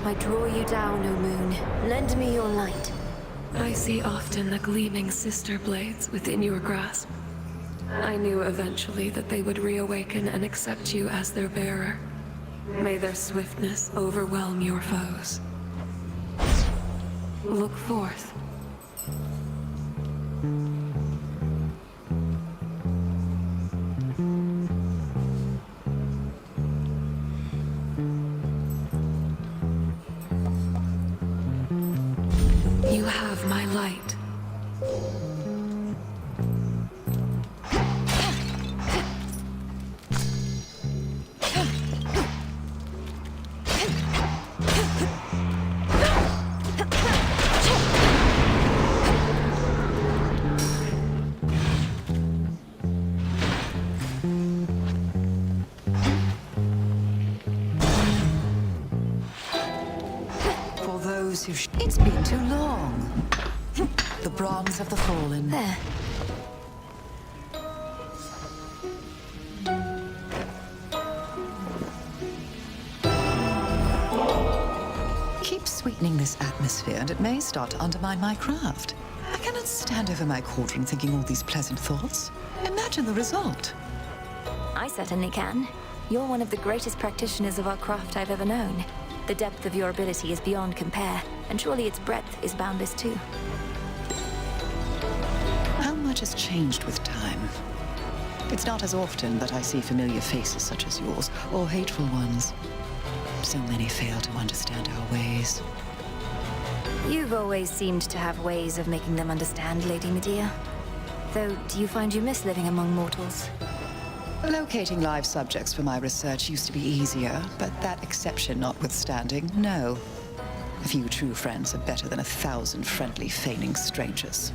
I draw you down, O moon. Lend me your light. I see often the gleaming sister blades within your grasp. I knew eventually that they would reawaken and accept you as their bearer. May their swiftness overwhelm your foes. Look forth. You have my light. For those who it's been too long. The bronze of the fallen. There. Keep sweetening this atmosphere and it may start to undermine my craft. I cannot stand over my cauldron thinking all these pleasant thoughts. Imagine the result. I certainly can. You're one of the greatest practitioners of our craft I've ever known. The depth of your ability is beyond compare, and surely its breadth is boundless too. How much has changed with time? It's not as often that I see familiar faces such as yours, or hateful ones. So many fail to understand our ways. You've always seemed to have ways of making them understand, Lady Medea. Though, do you find you miss living among mortals? Locating live subjects for my research used to be easier, but that exception notwithstanding, no. A few true friends are better than 1,000 friendly, feigning strangers.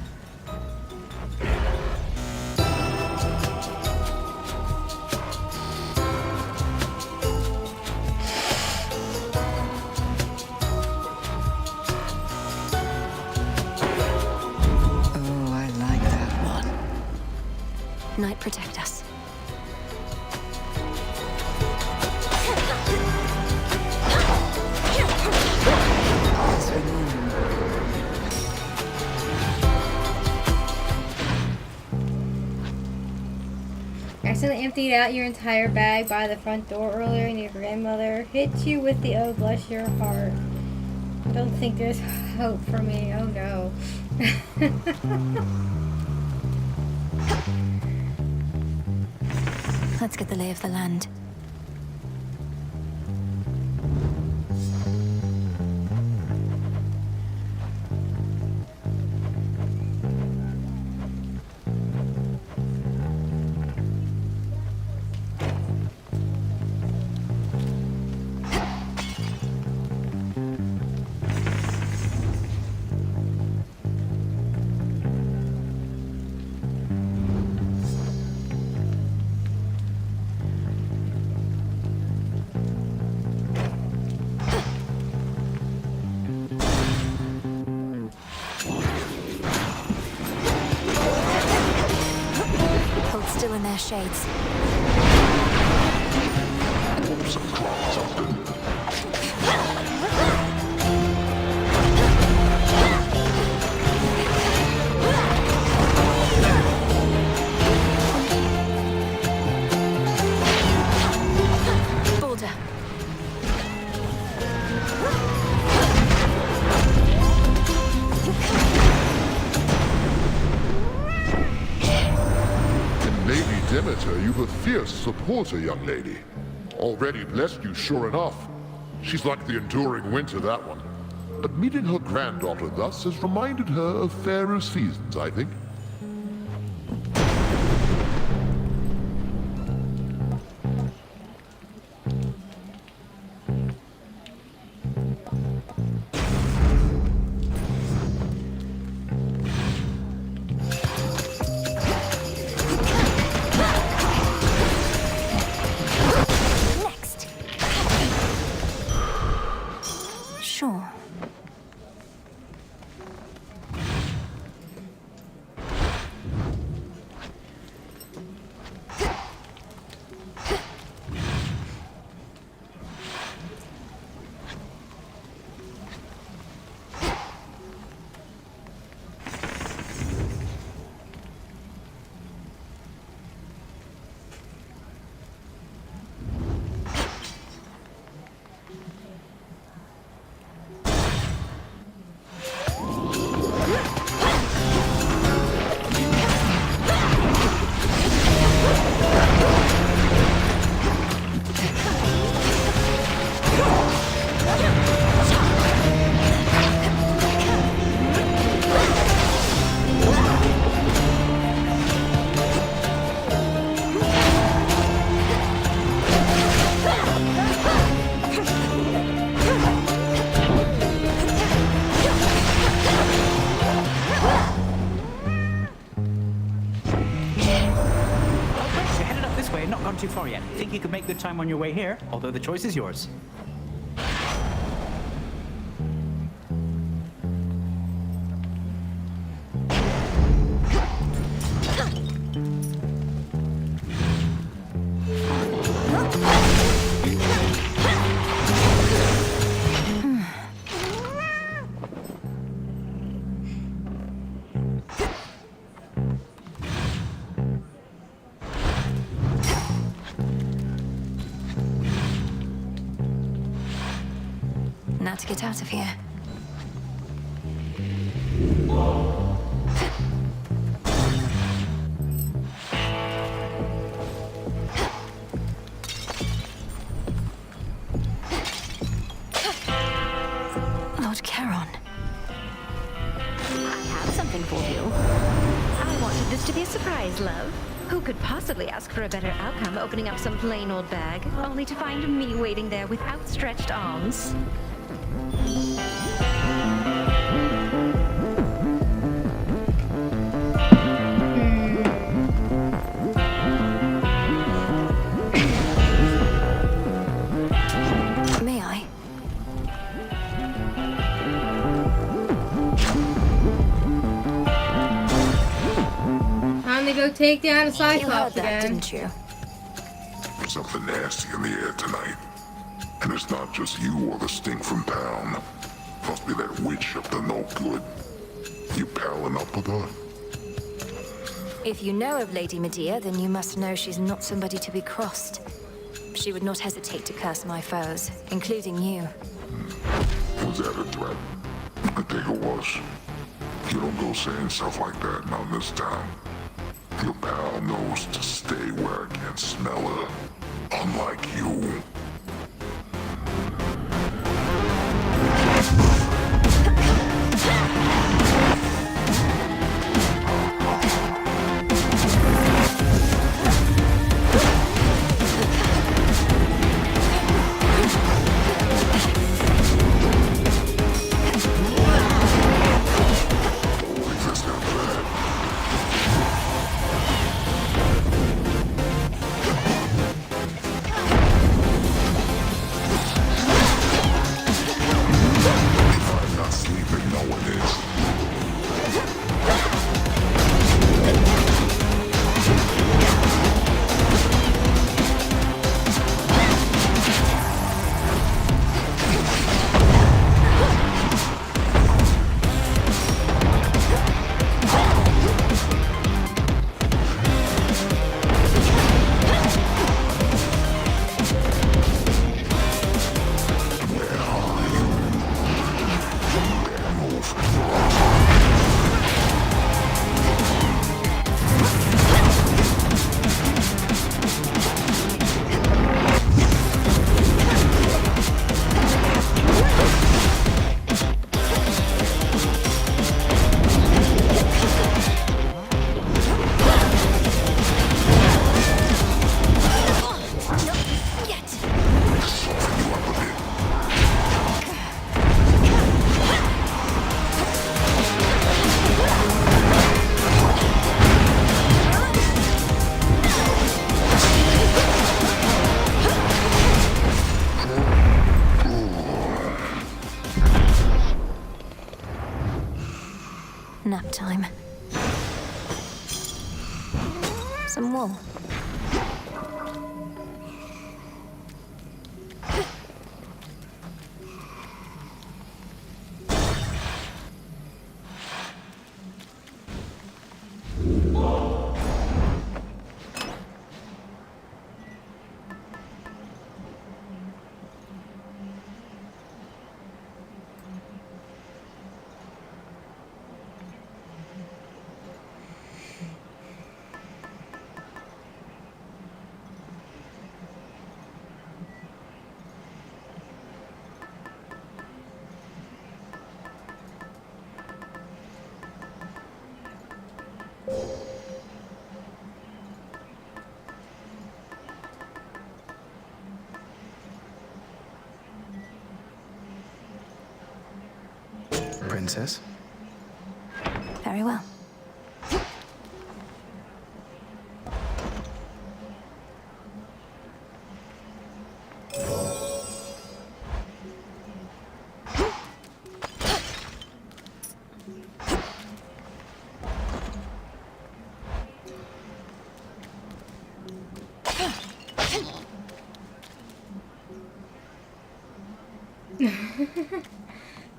Oh, I like that one. Night protect us. As for you, accidentally emptied out your entire bag by the front door earlier and your grandmother hit you with the "oh bless your heart"? Don't think there's hope for me. Oh no. Let's get the lay of the land. Still in their shades. Border. Demeter, you've a fierce supporter, young lady. Already blessed you, sure enough. She's like the enduring winter, that one. But meeting her granddaughter thus has reminded her of fairer seasons, I think. Too far yet. Think you could make good time on your way here, although the choice is yours. Now to get out of here. Lord Charon. I have something for you. I wanted this to be a surprise, love. Who could possibly ask for a better outcome opening up some plain old bag, only to find me waiting there with outstretched arms? May I? Time to go take down a You heard Cyclops that, again. didn't you? Something nasty in the air tonight. And it's not just you or the stink from town. Must be that witch up to no good. You palling up with her? If you know of Lady Medea, then you must know she's not somebody to be crossed. She would not hesitate to curse my foes, including you. Was that a threat? I think it was. You don't go saying stuff like that not in this town. Your pal knows to stay where I can't smell her. Unlike you. Nap time. Some wool. Princess? Very well.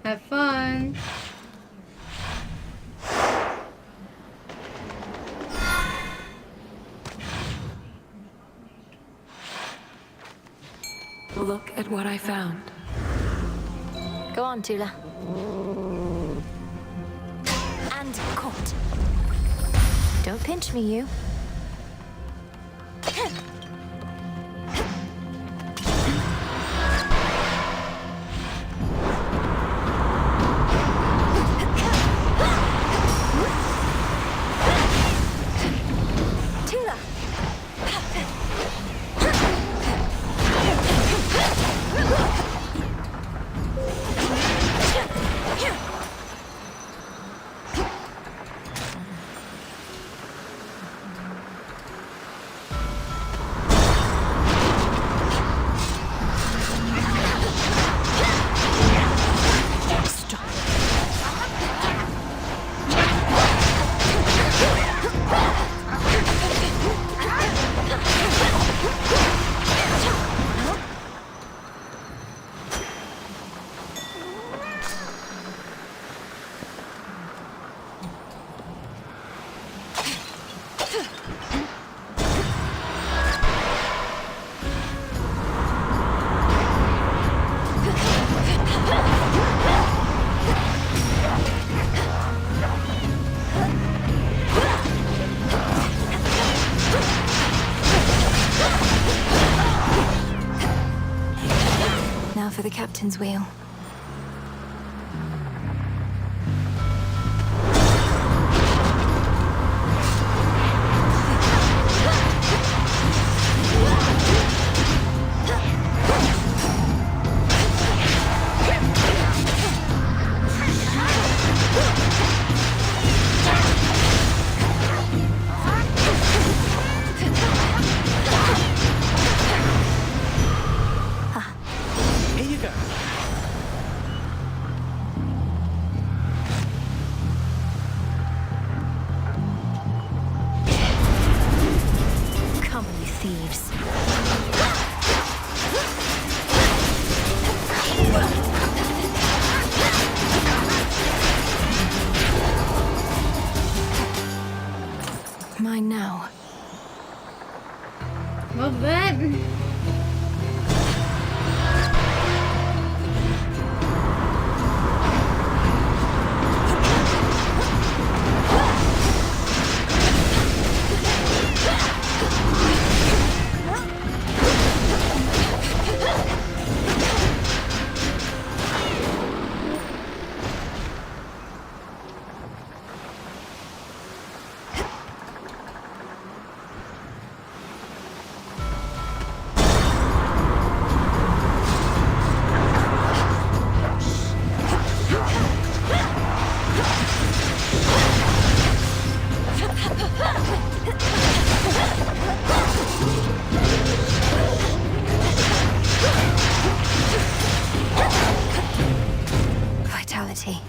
Have fun. Look at what I found. Go on, Tula. And caught. Don't pinch me, you. Satyn's wheel. Here you go. Come, you thieves. Mine now. Love that. Vitality.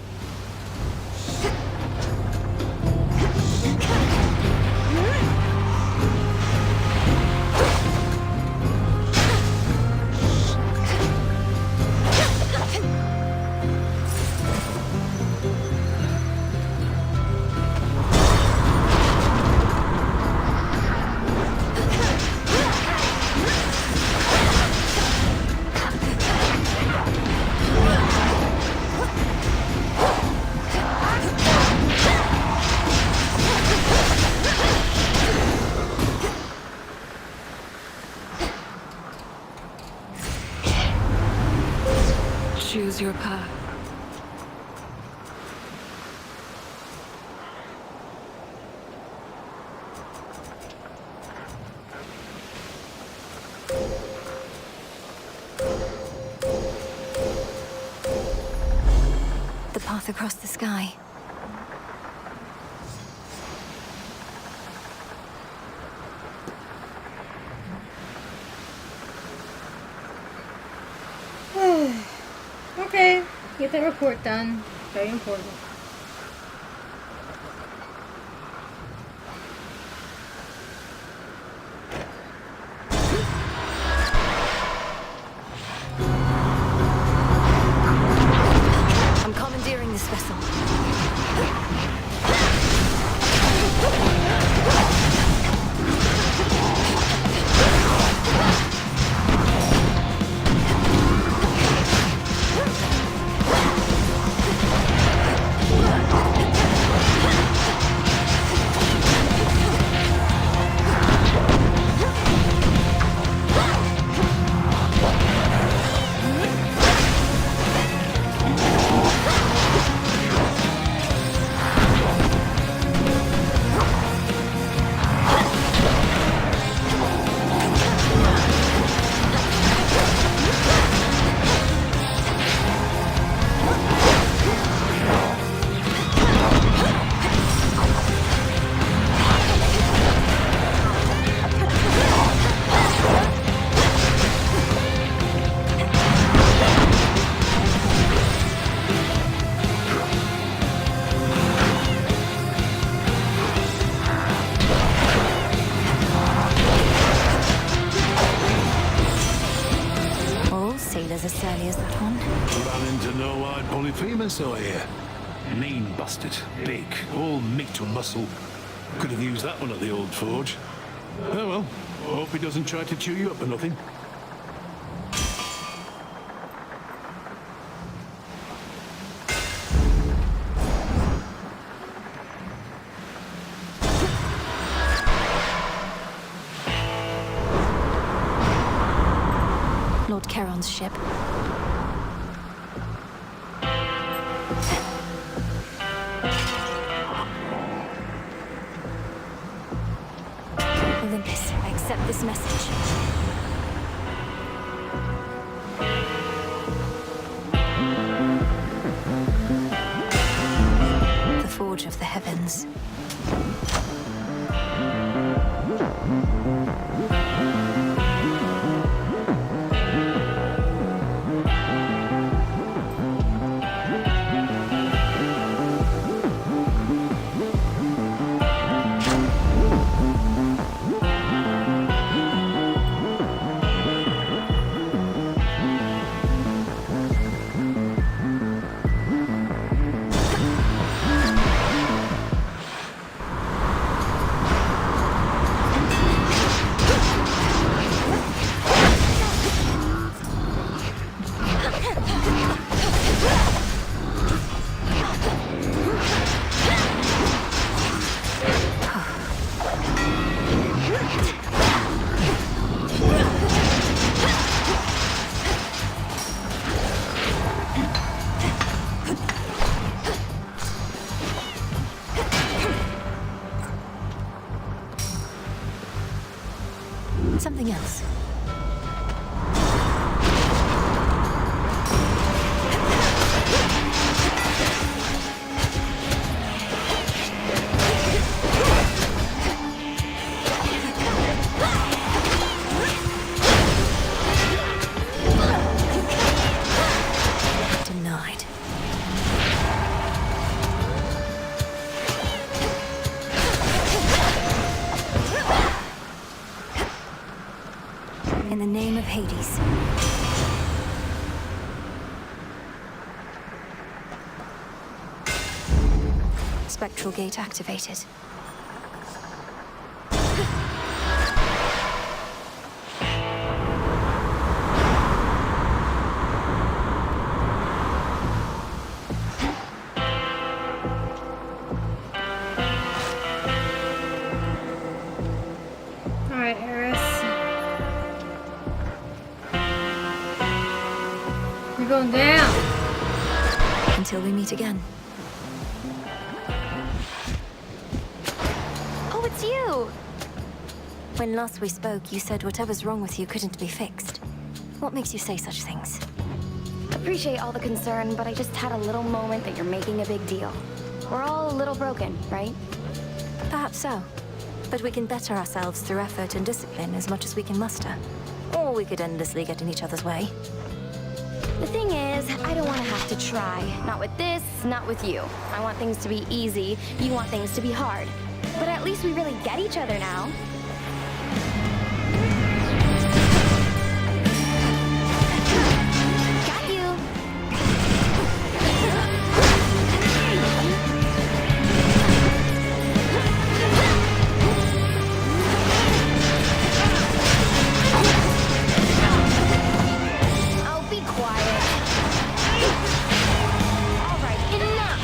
Choose your path. The path across the sky. Okay, get that report done. Very important. I'm commandeering this vessel. As surly as that one. Ran into no-eyed Polyphemus, I hear. Mean bastard, big, all meat and muscle. Could have used that one at the old forge. Oh well, hope he doesn't try to chew you up or nothing. Lord Charon's ship. message. The Forge of the Heavens. Something else. Denied. In the name of Hades. Spectral gate activated. Alright, Eris. You're going down. Until we meet again. Oh, it's you! When last we spoke, you said whatever's wrong with you couldn't be fixed. What makes you say such things? Appreciate all the concern, but I just had a little moment that you're making a big deal. We're all a little broken, right? Perhaps so. But we can better ourselves through effort and discipline as much as we can muster. Or we could endlessly get in each other's way. The thing is, I don't want to have to try. Not with this, not with you. I want things to be easy, you want things to be hard. But at least we really get each other now. Got you! Oh, be quiet. All right, enough!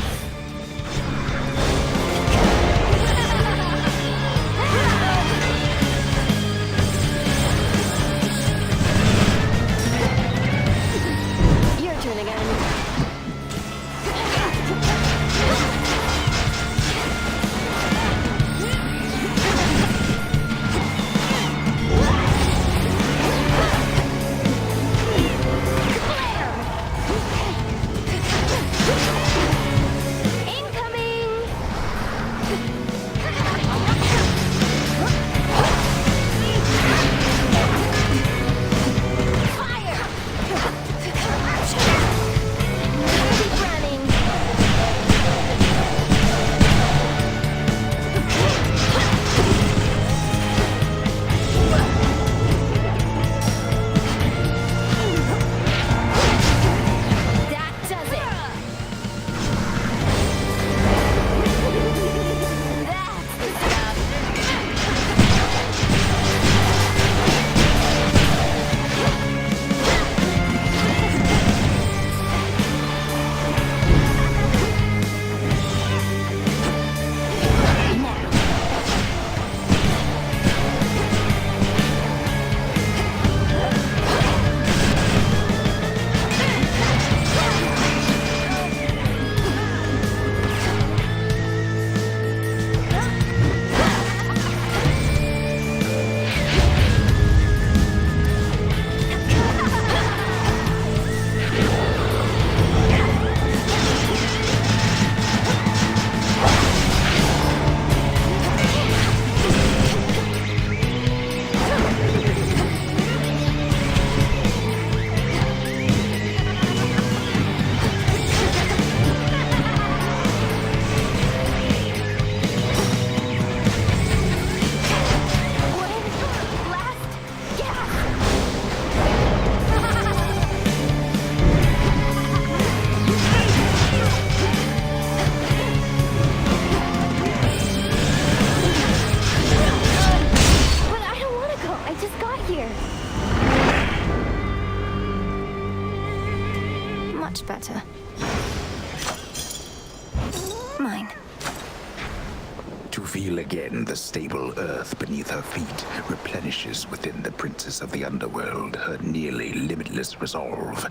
feel again the stable earth beneath her feet replenishes within the princess of the underworld her nearly limitless resolve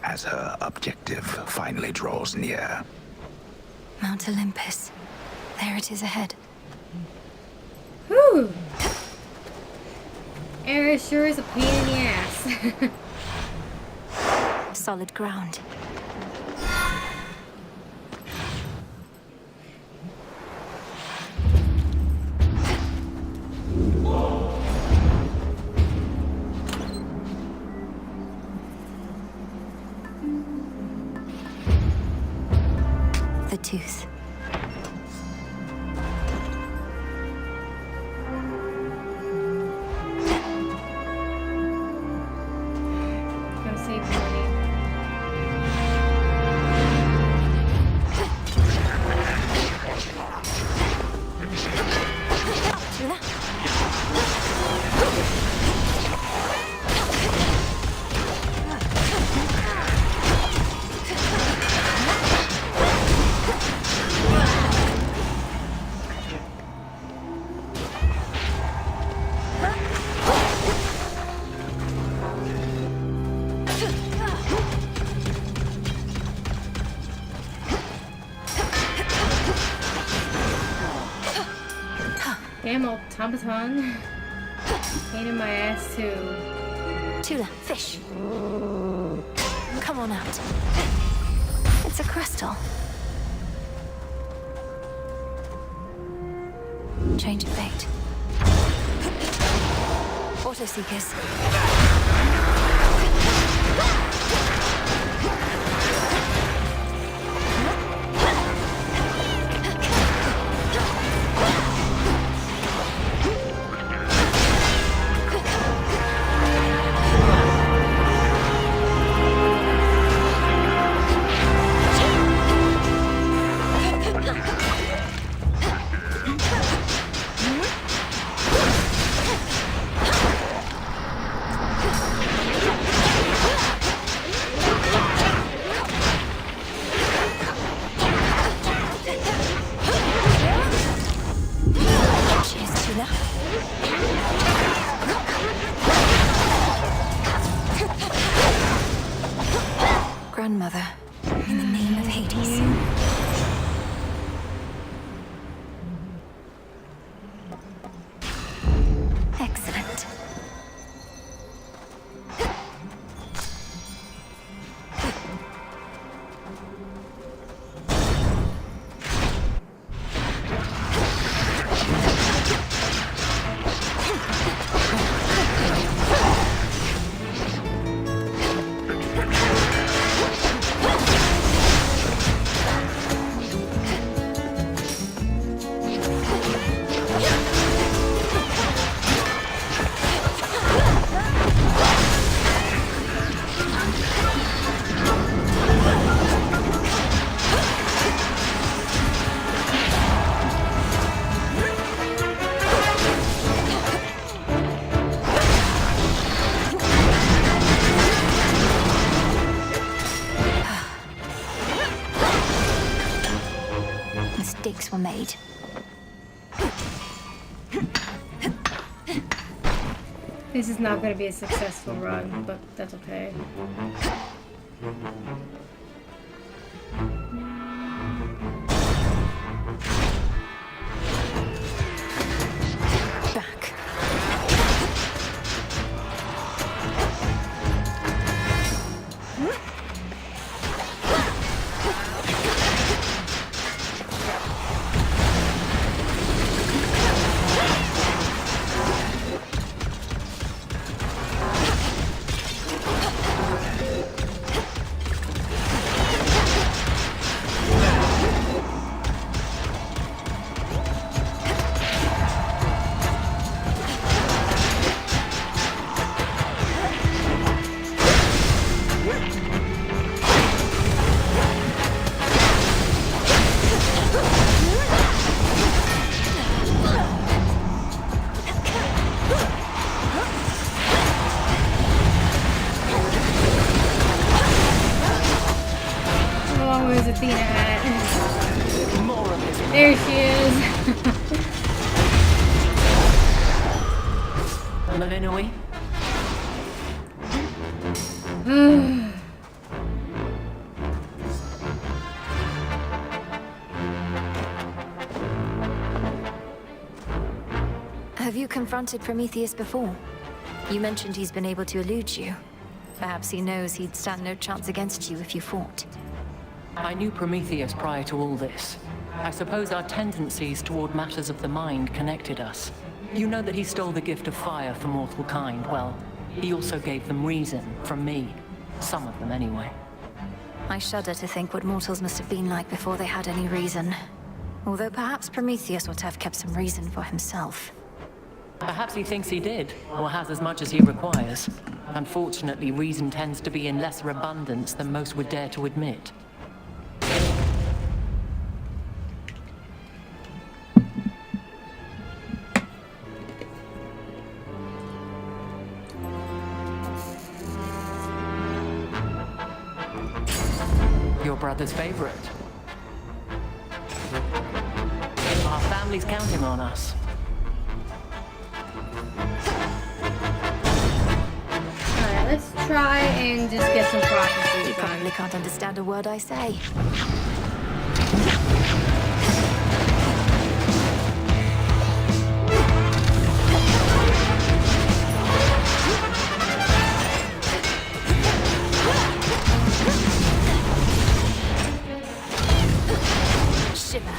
as her objective finally draws near. Mount Olympus. There it is ahead. Whew. Area sure is a pain in the ass. Solid ground. The tooth. Go save money. Damn automaton. Pain in my ass too. Tula, fish. Come on out. It's a crystal. Change of fate. Auto seekers. Grandmother, in the name of Hades. Excellent. Mistakes were made. This is not going to be a successful run, but that's okay. Back. Athena at? There she is. Malinui? Have you confronted Prometheus before? You mentioned he's been able to elude you. Perhaps he knows he'd stand no chance against you if you fought. I knew Prometheus prior to all this. I suppose our tendencies toward matters of the mind connected us. You know that he stole the gift of fire from mortal kind. Well, he also gave them reason from me. Some of them, anyway. I shudder to think what mortals must have been like before they had any reason. Although perhaps Prometheus ought to have kept some reason for himself. Perhaps he thinks he did, or has as much as he requires. Unfortunately, reason tends to be in lesser abundance than most would dare to admit. Your brother's favorite. Our family's counting on us. Let's try and just get some prophecies. You probably can't understand a word I say. Shiver.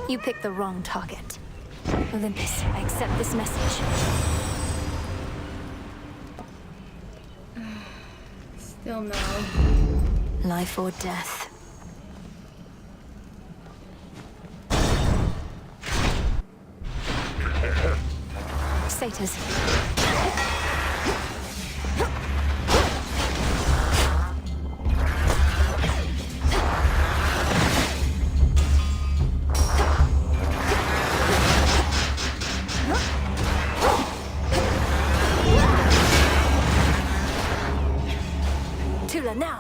You picked the wrong target. Olympus, I accept this message. Still no. Life or death. Satyrs. Tula now.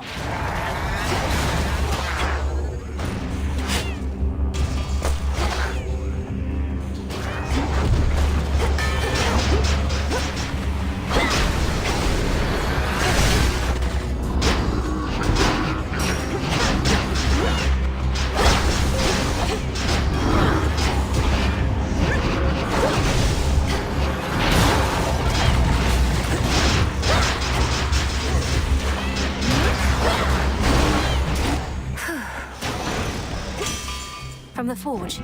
From the forge.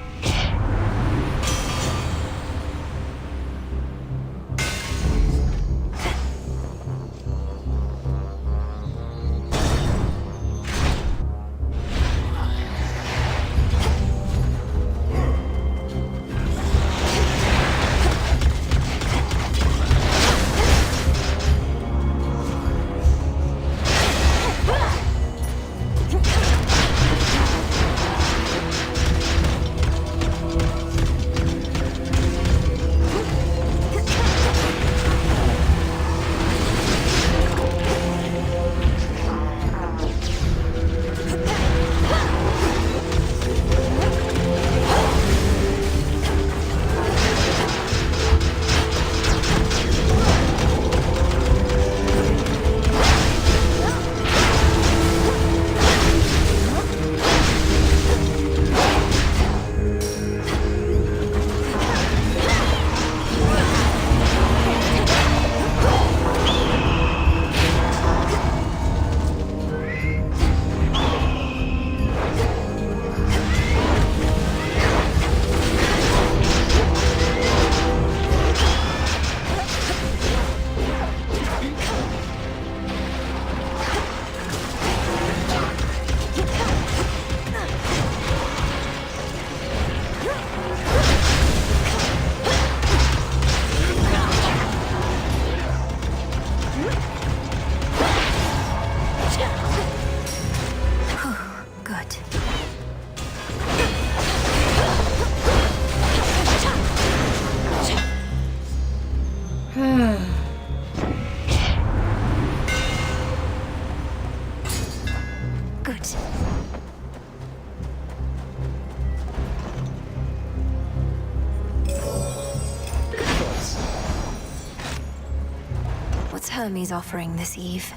Hermes offering this eve?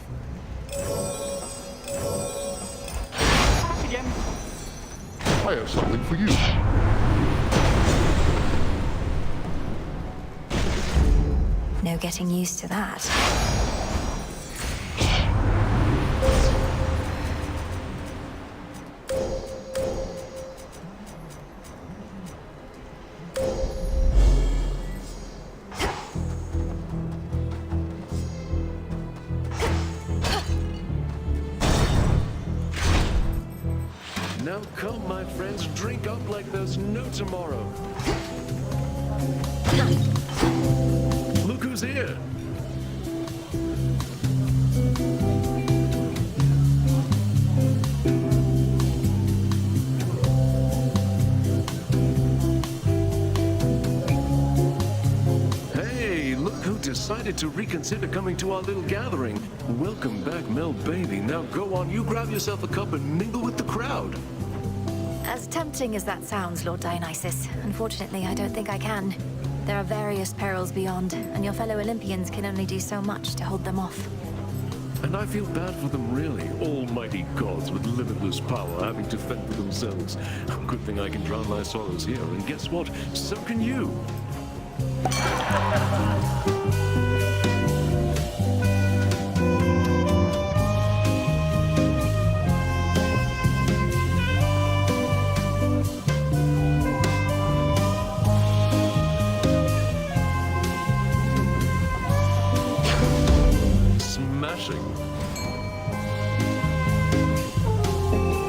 I have something for you. No getting used to that. Now come, my friends, drink up like there's no tomorrow. Look who's here. Hey, look who decided to reconsider coming to our little gathering. Welcome back, Mel baby. Now go on, you grab yourself a cup and mingle with the crowd. As tempting as that sounds, Lord Dionysus, unfortunately I don't think I can. There are various perils beyond, and your fellow Olympians can only do so much to hold them off. And I feel bad for them, really. Almighty gods with limitless power having to fend for themselves. Good thing I can drown my sorrows here, and guess what? So can you.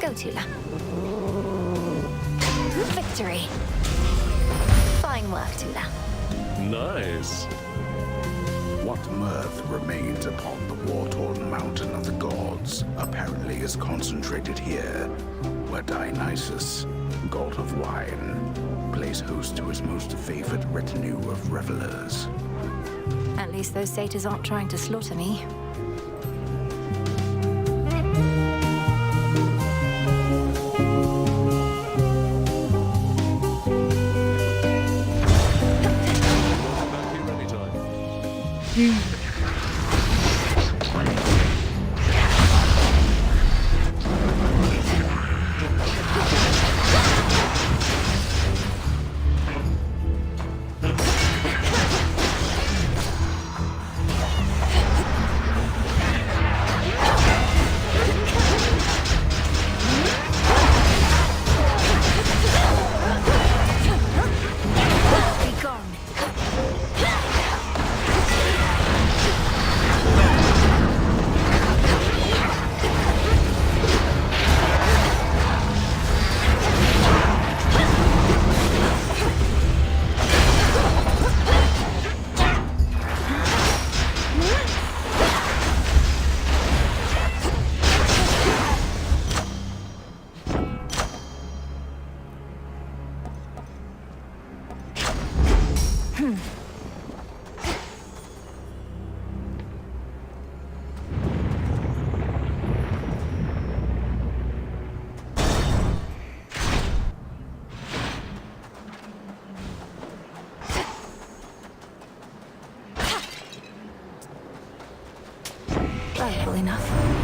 Go, Tula. Victory. Fine work, Tula. Nice. What mirth remains upon the war-torn mountain of the gods apparently is concentrated here, where Dionysus, god of wine, plays host to his most favored retinue of revelers. At least those satyrs aren't trying to slaughter me.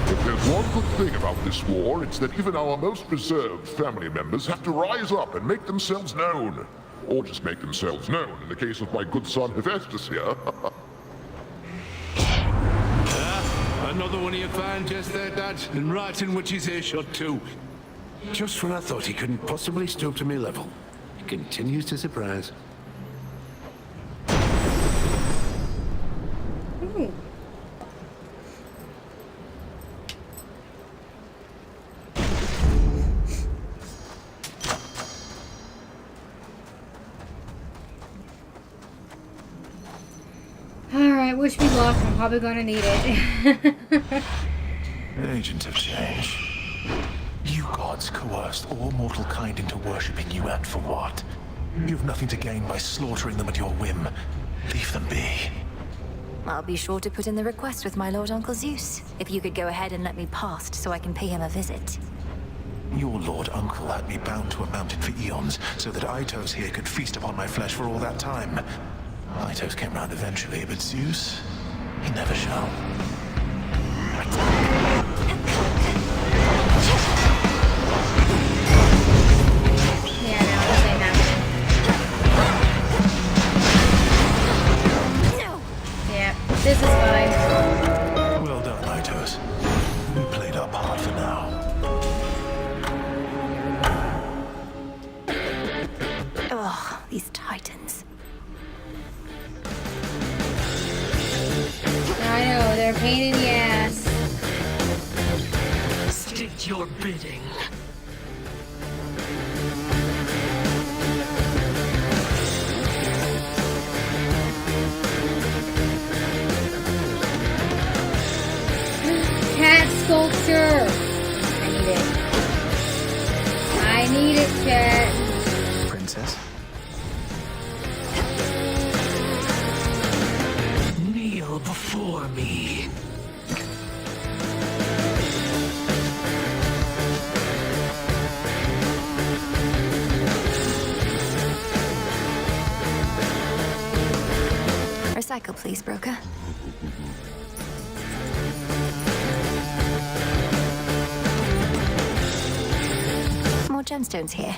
If there's one good thing about this war, it's that even our most reserved family members have to rise up and make themselves known. Or just make themselves known, in the case of my good son Hephaestus here. Another one of your fans just there, Dad, and right in which his earshot too. Just when I thought he couldn't possibly stoop to me level, he continues to surprise. Ooh. Alright, wish me luck. I'm probably gonna need it. Agent of change. You gods coerced all mortal kind into worshipping you, and for what? You've nothing to gain by slaughtering them at your whim. Leave them be. I'll be sure to put in the request with my Lord Uncle Zeus. If you could go ahead and let me past so I can pay him a visit. Your Lord Uncle had me bound to a mountain for eons, so that Itos here could feast upon my flesh for all that time. Itos came round eventually, but Zeus? He never shall. Yeah, no, this ain't happening. No! Yeah, this is fine. Well done, Itos. We played our part for now. Ugh, these titans. I know, they're a pain in the ass. State your bidding. Cat sculpture! I need it. I need it, chat. Princess? Kneel before me. Recycle, please, broker. More gemstones here.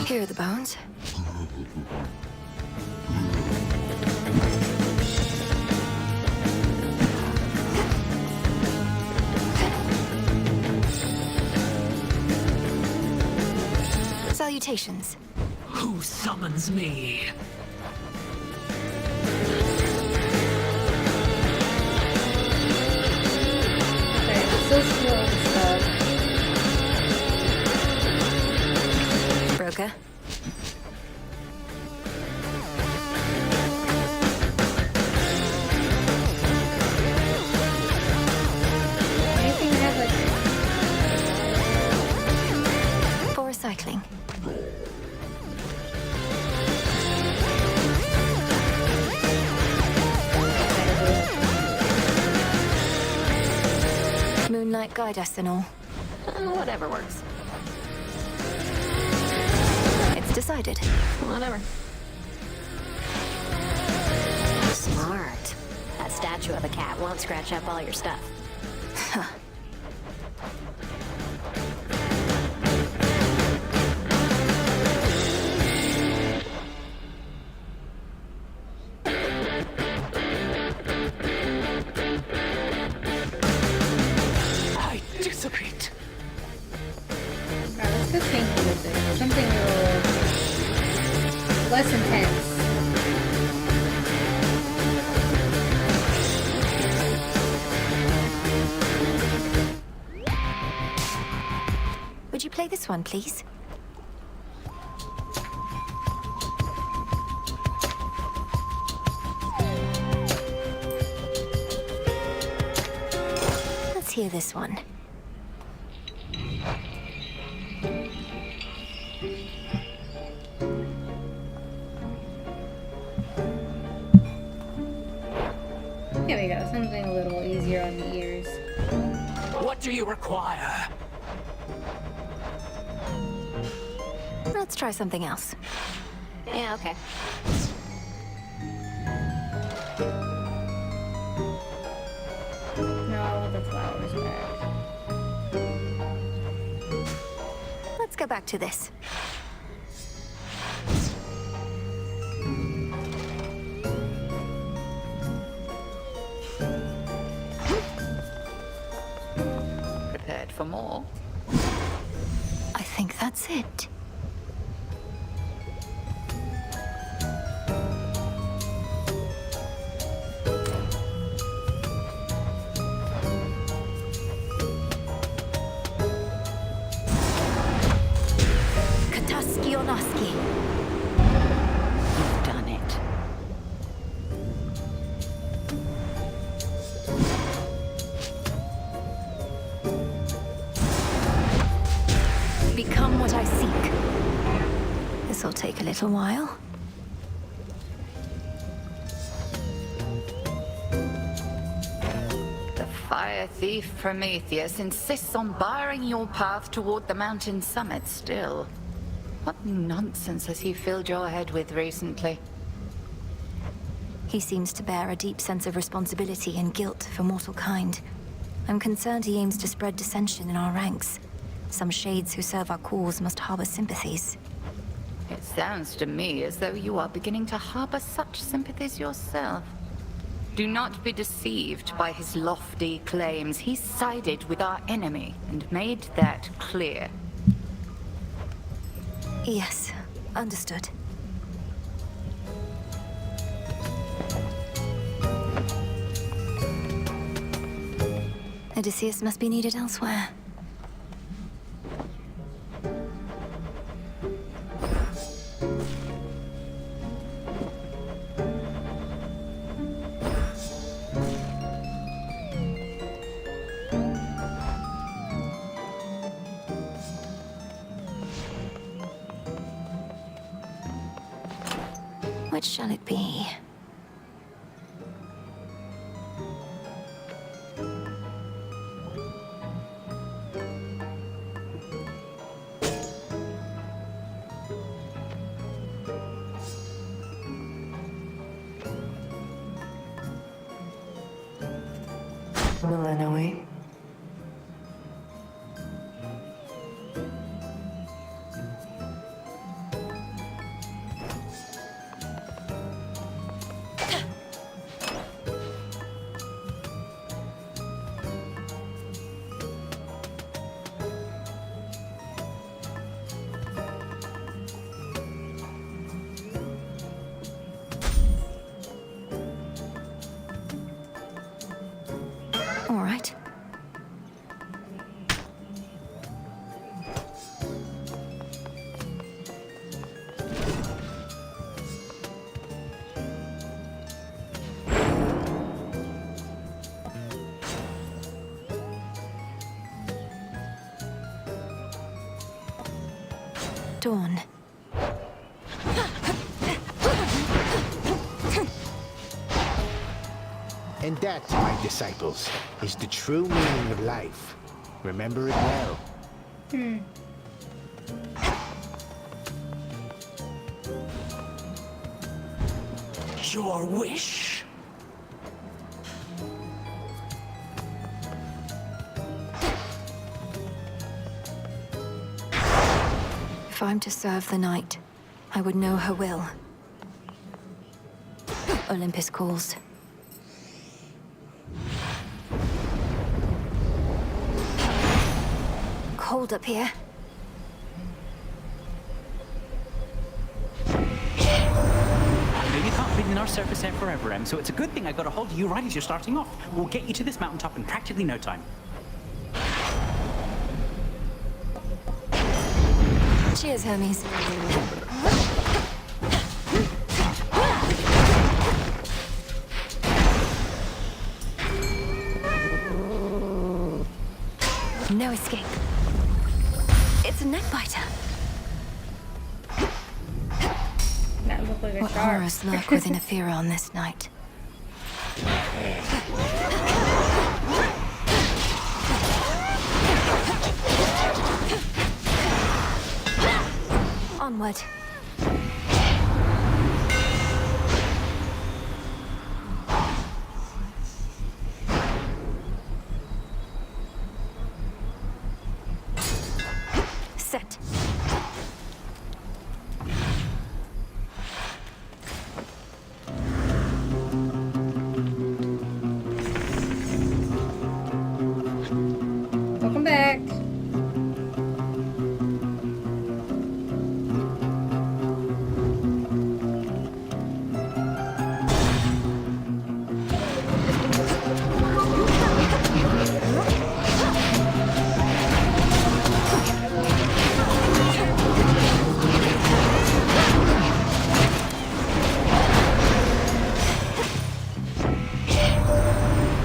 Here are the bones. Salutations. Who summons me? Okay, so slow and stuff. Broker. Anything that has like For recycling. Moonlight guide us and all. Whatever works. It's decided. Whatever. Smart. That statue of a cat won't scratch up all your stuff. Huh. I dissipate. Alright, let's go change the music. Something a little less intense. Would you play this one, please? Let's hear this one. There we go, something a little easier on the ears. What do you require? Let's try something else. Yeah, okay. No, the flowers back. Let's go back to this. Prepared for more? I think that's it. Kataski-onaski. You've done it. Become what I seek. This'll take a little while. The fire thief Prometheus insists on barring your path toward the mountain summit still. What nonsense has he filled your head with recently? He seems to bear a deep sense of responsibility and guilt for mortal kind. I'm concerned he aims to spread dissension in our ranks. Some shades who serve our cause must harbor sympathies. It sounds to me as though you are beginning to harbor such sympathies yourself. Do not be deceived by his lofty claims. He sided with our enemy and made that clear. Yes, understood. Odysseus must be needed elsewhere. Which shall it be? Millenoi. All right. Dawn. And that, my disciples, is the true meaning of life. Remember it well. Your wish? If I'm to serve the night, I would know her will. Olympus calls. Cold up here. Maybe you can't be in our surface air forever, Em, so it's a good thing I got a hold of you right as you're starting off. We'll get you to this mountaintop in practically no time. Cheers, Hermes. No escape. It's a neckbiter. That looked like a What shark. horrors lurk within Etheron this night? Onward. Set. Welcome back.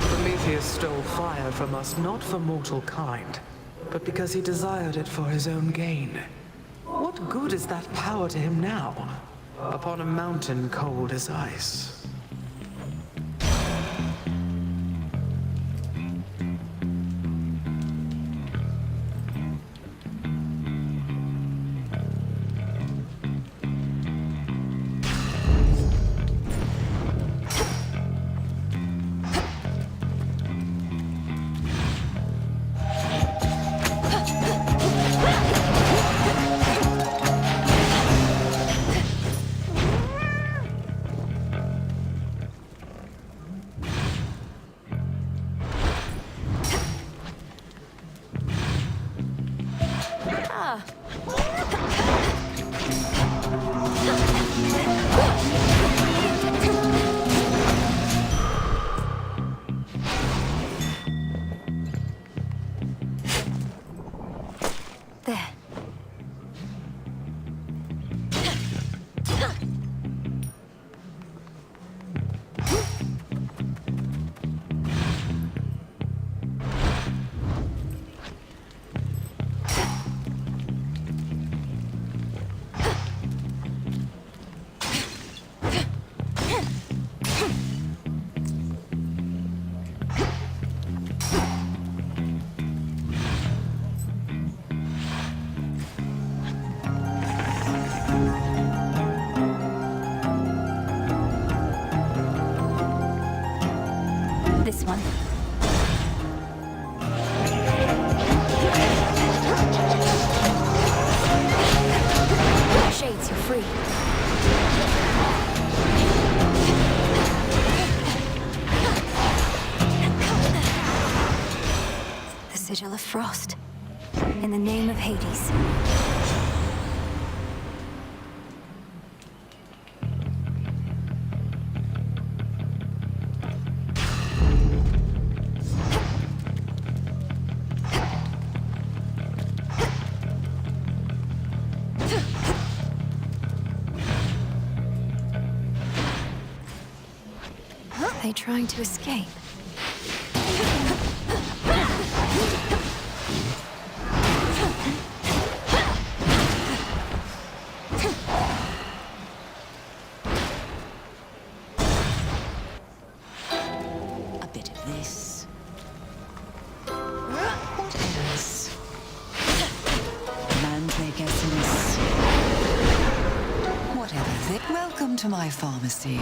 Prometheus stole fire from us not for mortal kind, but because he desired it for his own gain. What What good is that power to him now? Upon a mountain cold as ice. This one. Shades, you're free. The Sigil of Frost. In the name of Hades. They trying to escape? A bit of this. What else? Man's make essence. Whatever. Welcome to my pharmacy.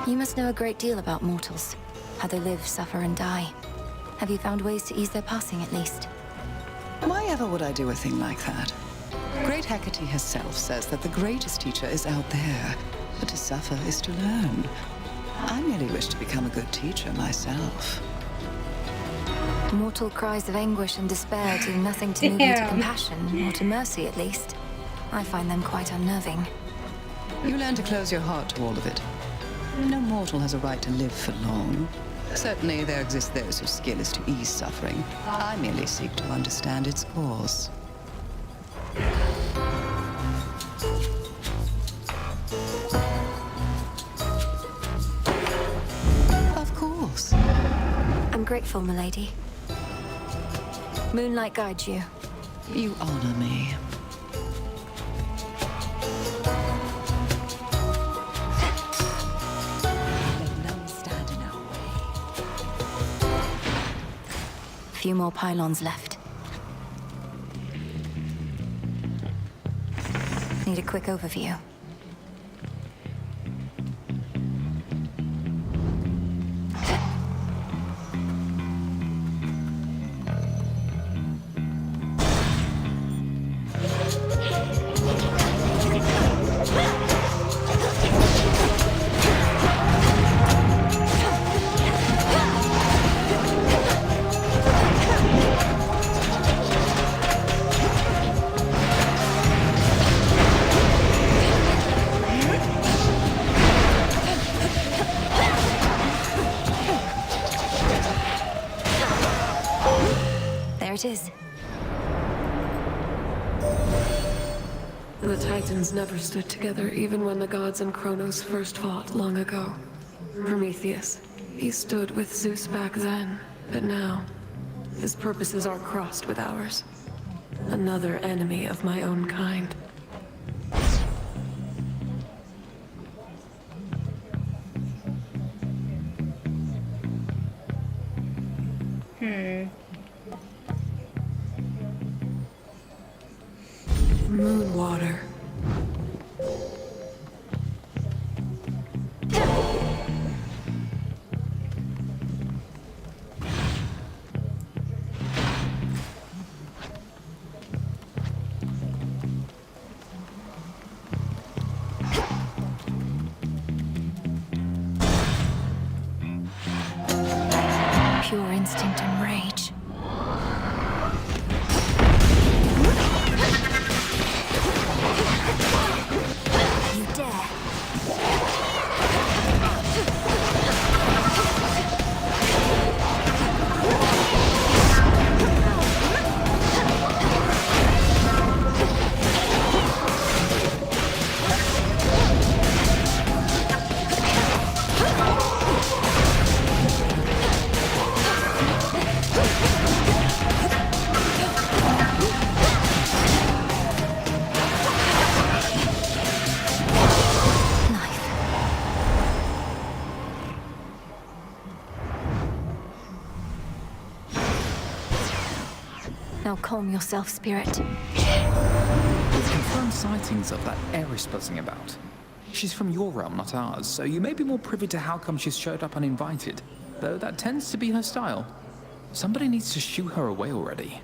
You must know a great deal about mortals. How they live, suffer, and die. Have you found ways to ease their passing, at least? Why ever would I do a thing like that? Great Hecate herself says that the greatest teacher is out there, but to suffer is to learn. I merely wish to become a good teacher myself. Mortal cries of anguish and despair do nothing to move you to compassion, or to mercy at least. I find them quite unnerving. You learn to close your heart to all of it. No mortal has a right to live for long. Certainly there exist those whose skill is to ease suffering. I merely seek to understand its cause. Of course. I'm grateful, milady. Moonlight guides you. You honor me. Few more pylons left. Need a quick overview. It is. The Titans never stood together even when the gods and Chronos first fought long ago. Prometheus, he stood with Zeus back then, but now, His purposes are crossed with ours. Another enemy of my own kind. Moon water. Pure instinct and rage. You dare. Now calm yourself, spirit. We've confirmed sightings of that heiress buzzing about. She's from your realm, not ours, so you may be more privy to how come she's showed up uninvited, though that tends to be her style. Somebody needs to shoo her away already.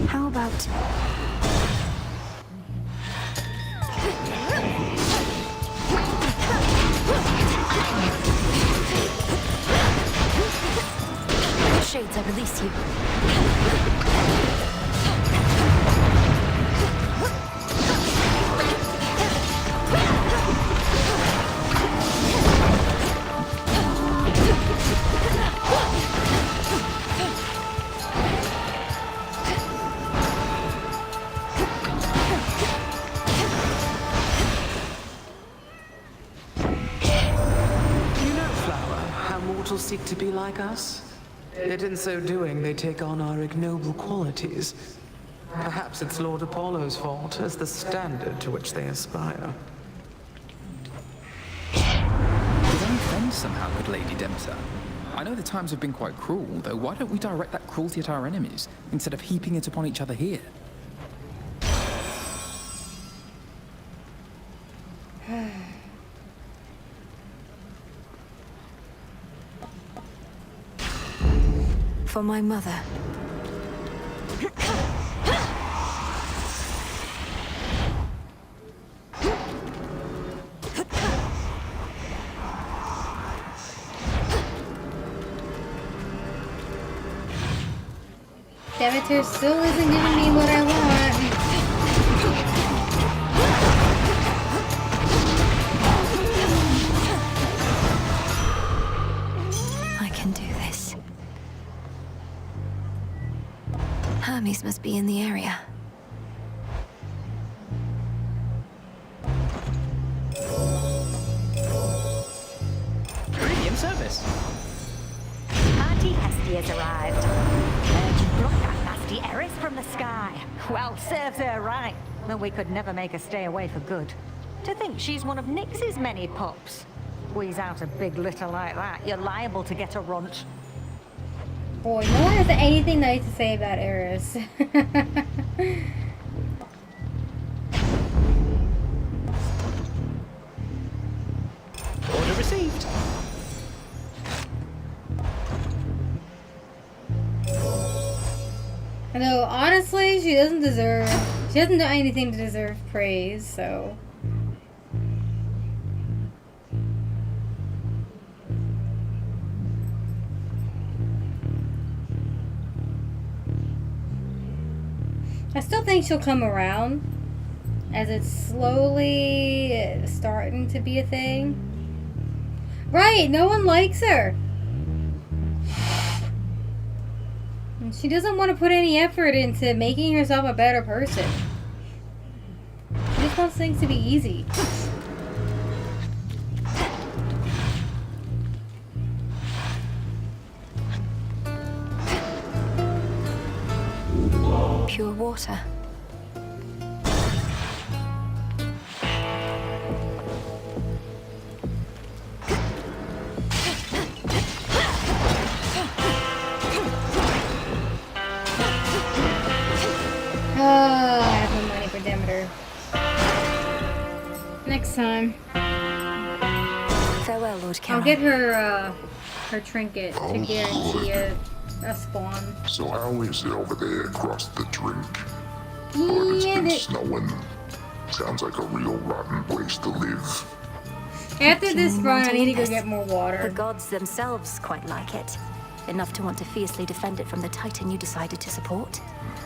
How about... Shades, I release you. Mortals seek to be like us, yet in so doing they take on our ignoble qualities. Perhaps it's Lord Apollo's fault, as the standard to which they aspire. Did I offend somehow, good Lady Demeter? I know the times have been quite cruel, though why don't we direct that cruelty at our enemies, instead of heaping it upon each other here? For my mother. Demeter still isn't giving me what I want. I can do this. Hermes must be in the area. Premium service. Auntie Hesty has arrived. Heard you brought that nasty heiress from the sky. Well, serves her right. But we could never make her stay away for good. To think she's one of Nyx's many pups. Squeeze out a big litter like that, you're liable to get a runt. Boy, no one has anything nice to say about Eris. Order received. Although, honestly, she doesn't do anything to deserve praise, so... I still think she'll come around, as it's slowly starting to be a thing. Right, no one likes her. And she doesn't want to put any effort into making herself a better person. She just wants things to be easy. Pure water. Oh, I have no money for Demeter. Next time. Farewell, Lord Kara. I'll get her her trinket to guarantee a spawn. So how is it over there across the drink? But it's been snowing. Sounds like a real rotten place to live. After this run, I need to go get more water. The gods themselves quite like it. Enough to want to fiercely defend it from the Titan you decided to support.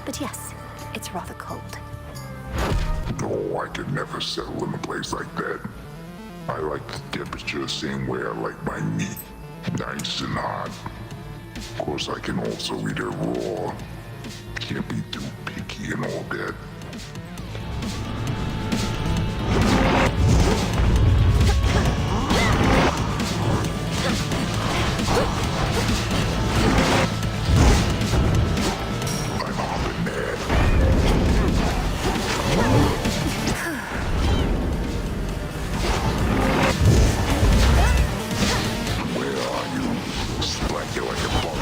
But yes, it's rather cold. No, I could never settle in a place like that. I like the temperature same way I like my meat. Nice and hot. Of course, I can also eat it raw. Can't be too picky and all that. I'm hopping there. Where are you? Splat you like a bug.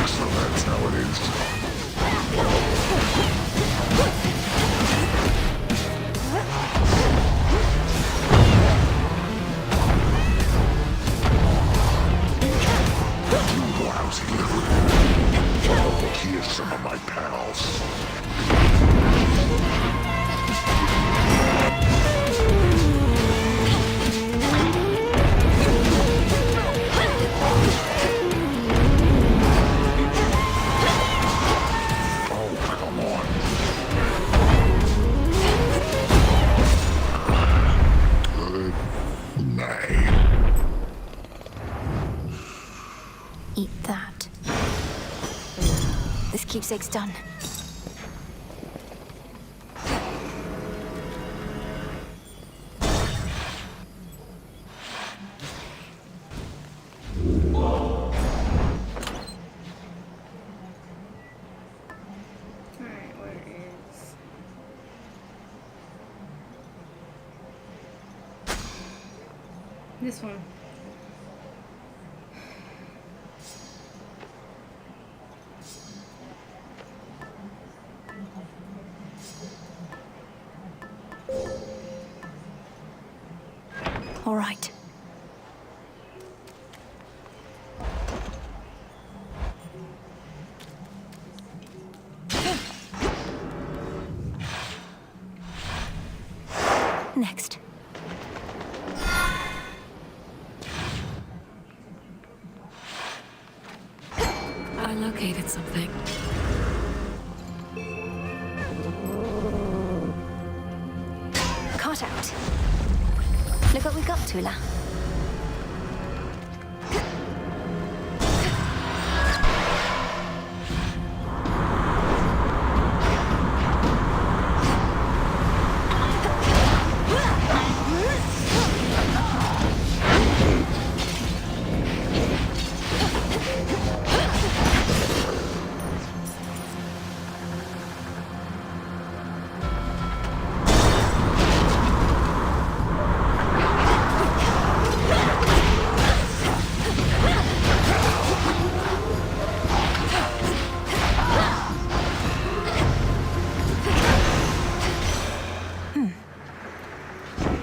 So that's how it is. You lousy little. Here's some of my pals. Oh, come on. Good night. Eat that. This keepsake's done. Alright, where is... this one. All right. Next. I located something. Cart out. Look what we got, Tula.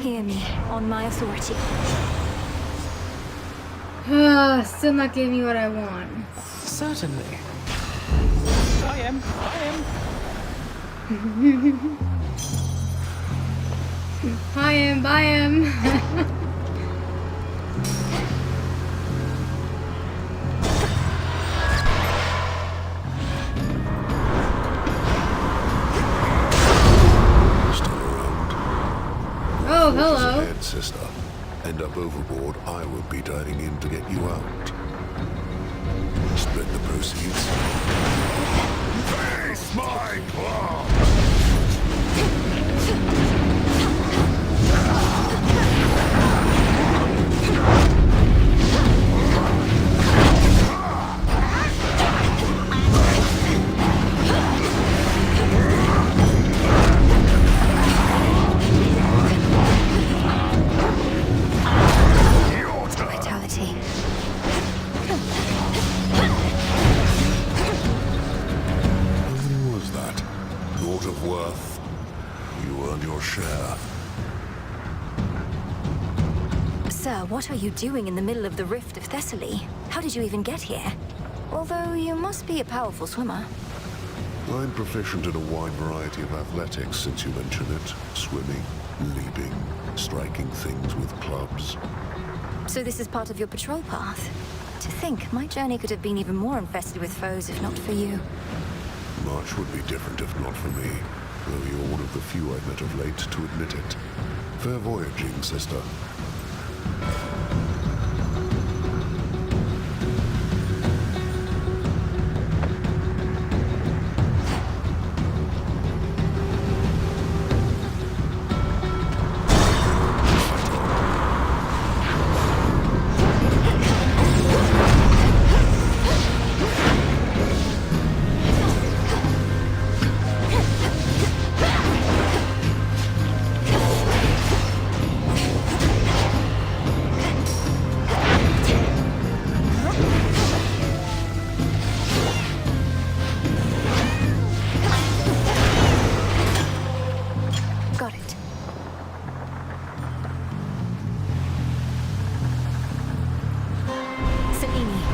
Hear me, on my authority. Still not giving me what I want. Certainly. I am. Buy him. Oh, hello. Ahead, sister. End up overboard, I will be diving in to get you out. Split the proceeds. Face my club! Vitality. Who was that? Naught of worth. You earned your share. Sir, what are you doing in the middle of the Rift of Thessaly? How did you even get here? Although you must be a powerful swimmer. I'm proficient in a wide variety of athletics since you mentioned it. Swimming, leaping, striking things with clubs. So this is part of your patrol path. To think, my journey could have been even more infested with foes if not for you. Much would be different if not for me, though you're one of the few I've met of late to admit it. Fair voyaging, sister.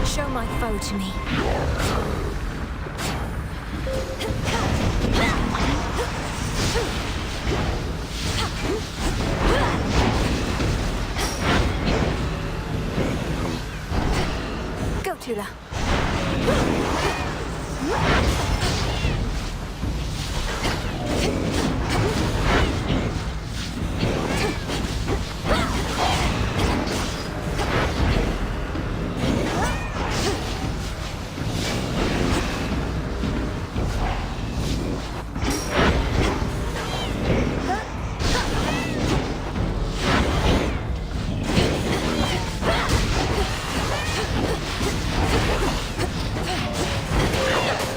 Show my foe to me. Go, Tula.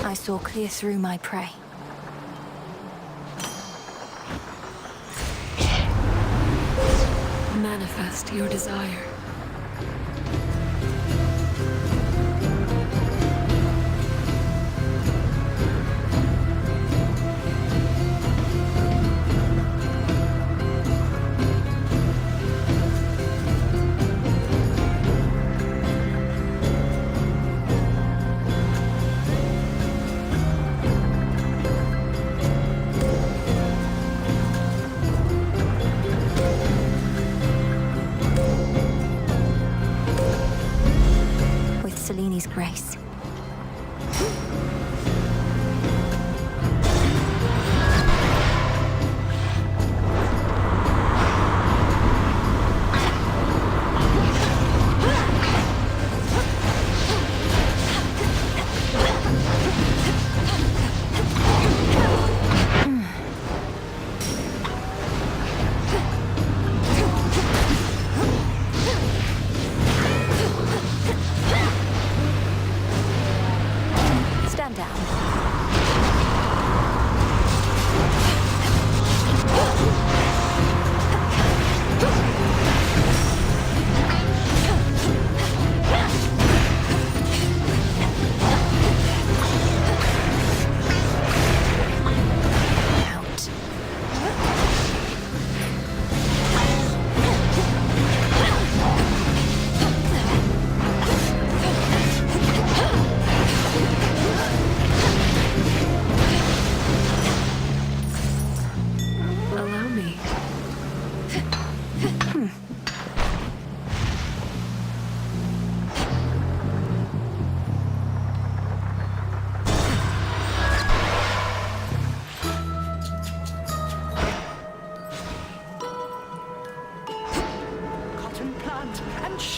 I saw clear through my prey. Manifest your desire.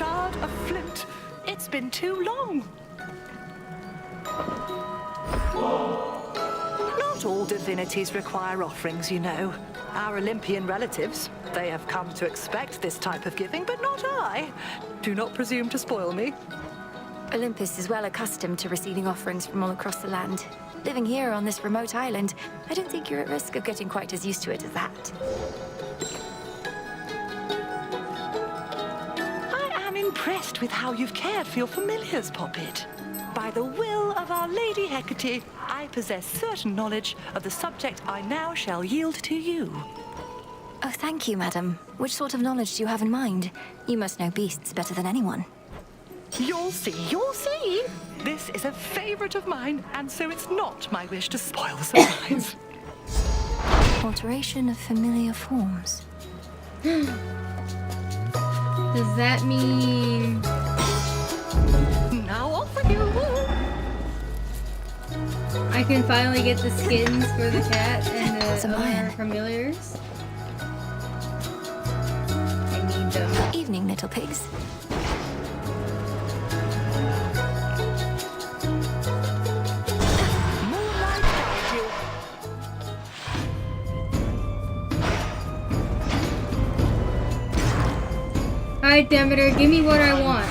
shard of flint. It's been too long. Not all divinities require offerings, you know. Our Olympian relatives, they have come to expect this type of giving, but not I. Do not presume to spoil me. Olympus is well accustomed to receiving offerings from all across the land. Living here on this remote island, I don't think you're at risk of getting quite as used to it as that. I am impressed with how you've cared for your familiars, Poppet. By the will of Our Lady Hecate, I possess certain knowledge of the subject I now shall yield to you. Oh, thank you, madam. Which sort of knowledge do you have in mind? You must know beasts better than anyone. You'll see, you'll see. This is a favorite of mine, and so it's not my wish to spoil the surprise. Alteration of familiar forms. Does that mean... Now off with you! I can finally get the skins for the cat and the other familiars? I need them. Evening, little pigs. Alright, Demeter, give me what I want.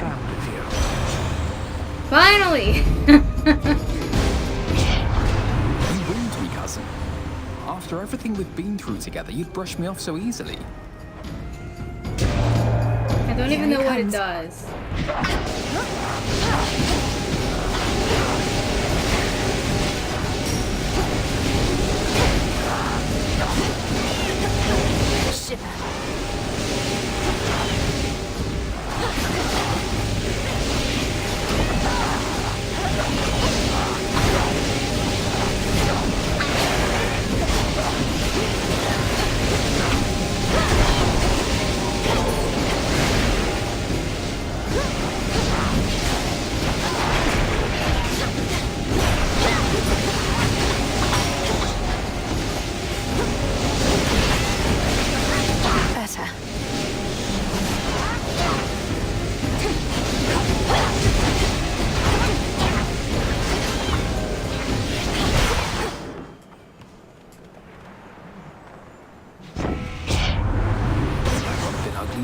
Finally! You wound me, cousin. After everything we've been through together, you'd brush me off so easily. I don't even know what it does.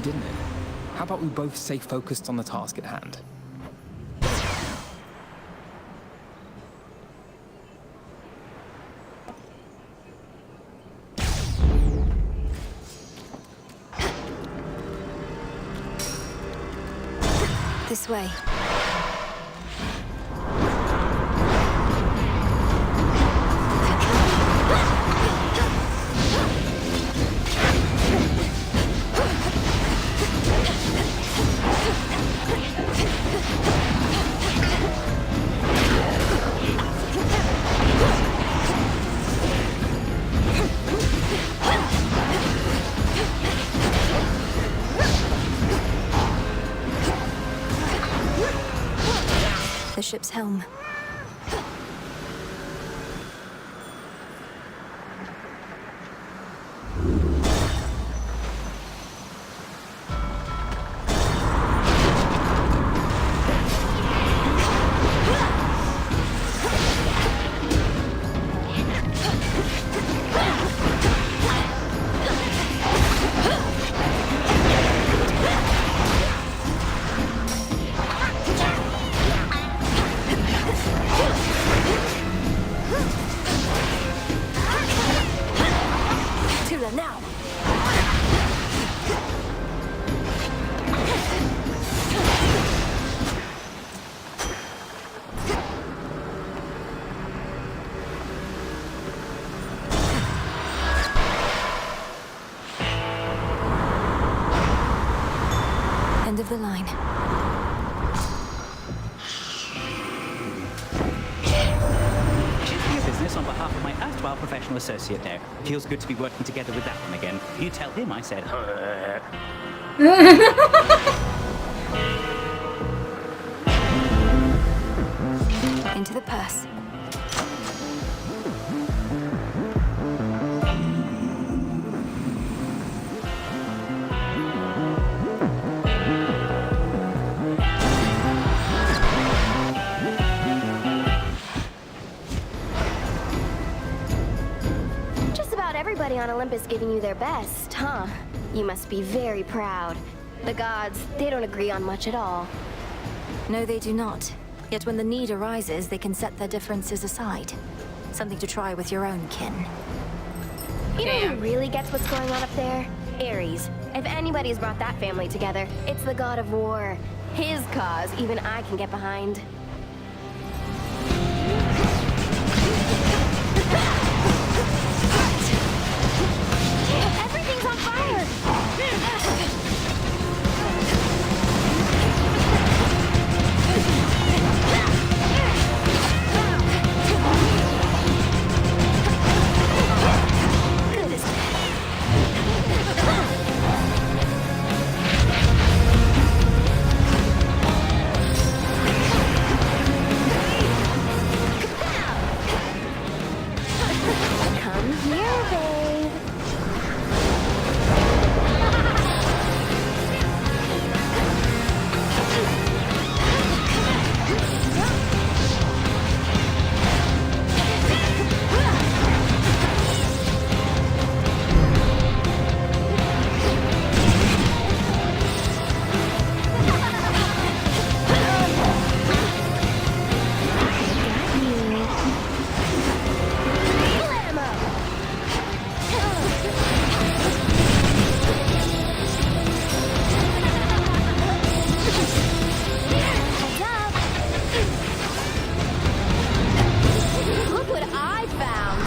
Didn't it? How about we both stay focused on the task at hand? This way. The ship's helm. End of the line. Your business on behalf of my erstwhile professional associate there. Feels good to be working together with that one again. You tell him I said. Into the purse. Not everybody on Olympus giving you their best, huh? You must be very proud. The gods, they don't agree on much at all. No, they do not. Yet when the need arises, they can set their differences aside. Something to try with your own kin. You know who really gets what's going on up there? Ares. If anybody's brought that family together, it's the god of war. His cause, even I can get behind. Everything's on fire! Come here, babe. Look what I found!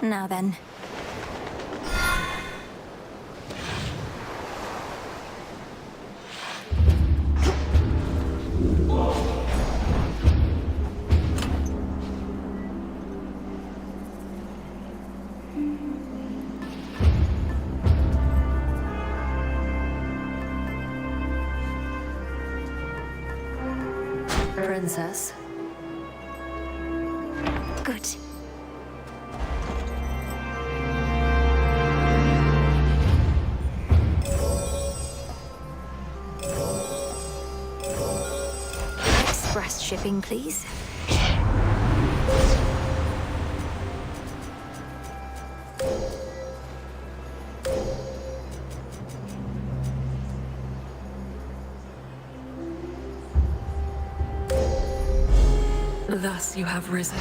Now then. Princess. Good. Express shipping, please. Thus you have risen.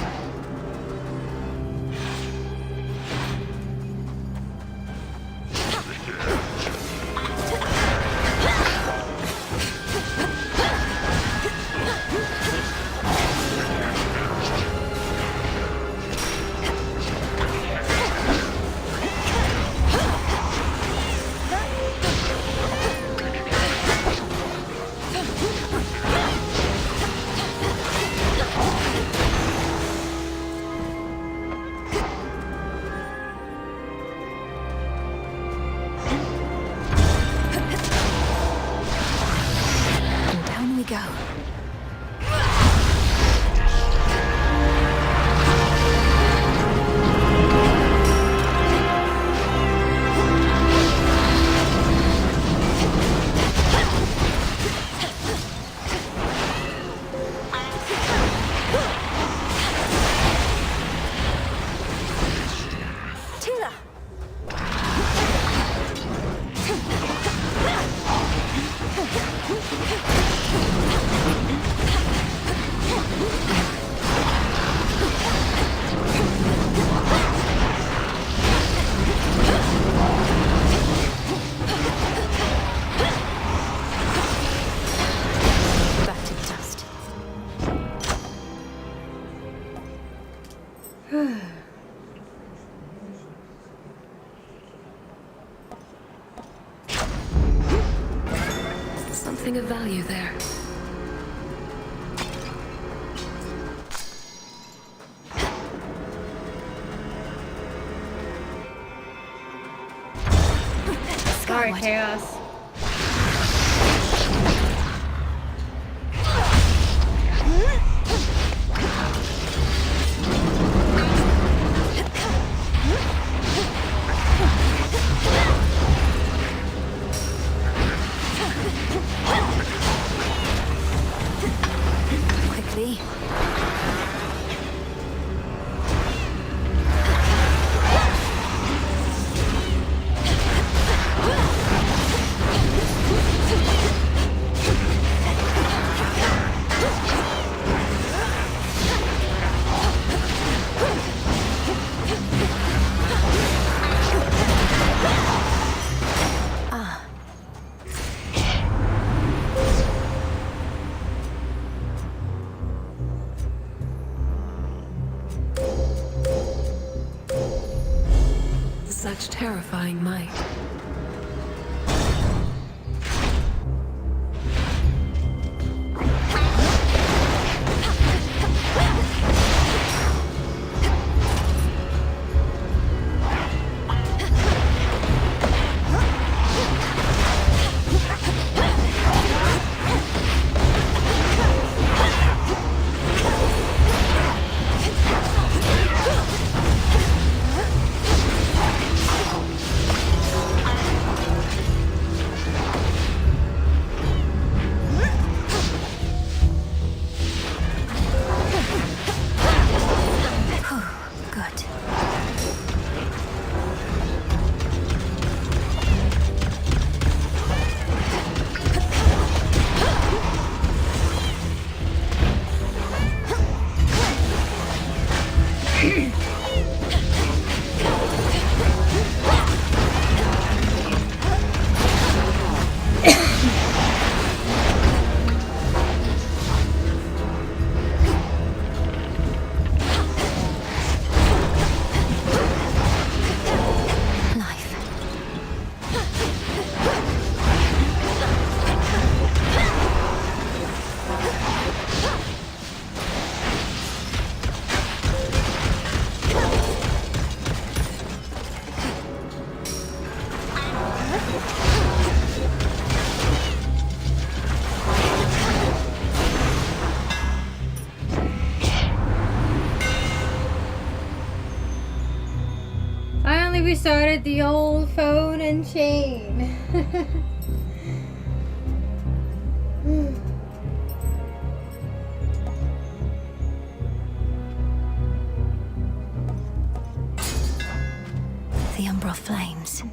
Something of value there. Sorry, Chaos. Quickly. Such terrifying might. Finally restarted the old phone and chain. The Umbra flames.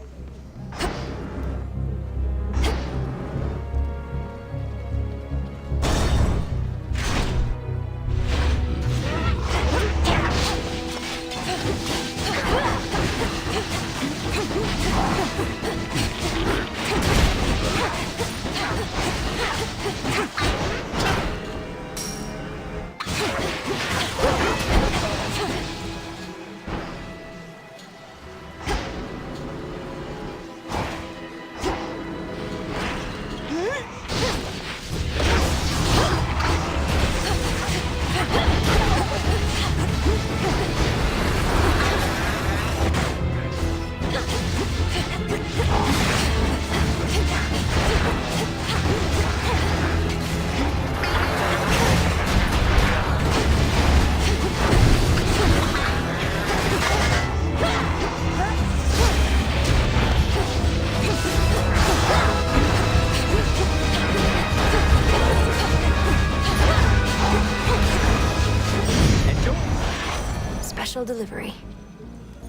special delivery.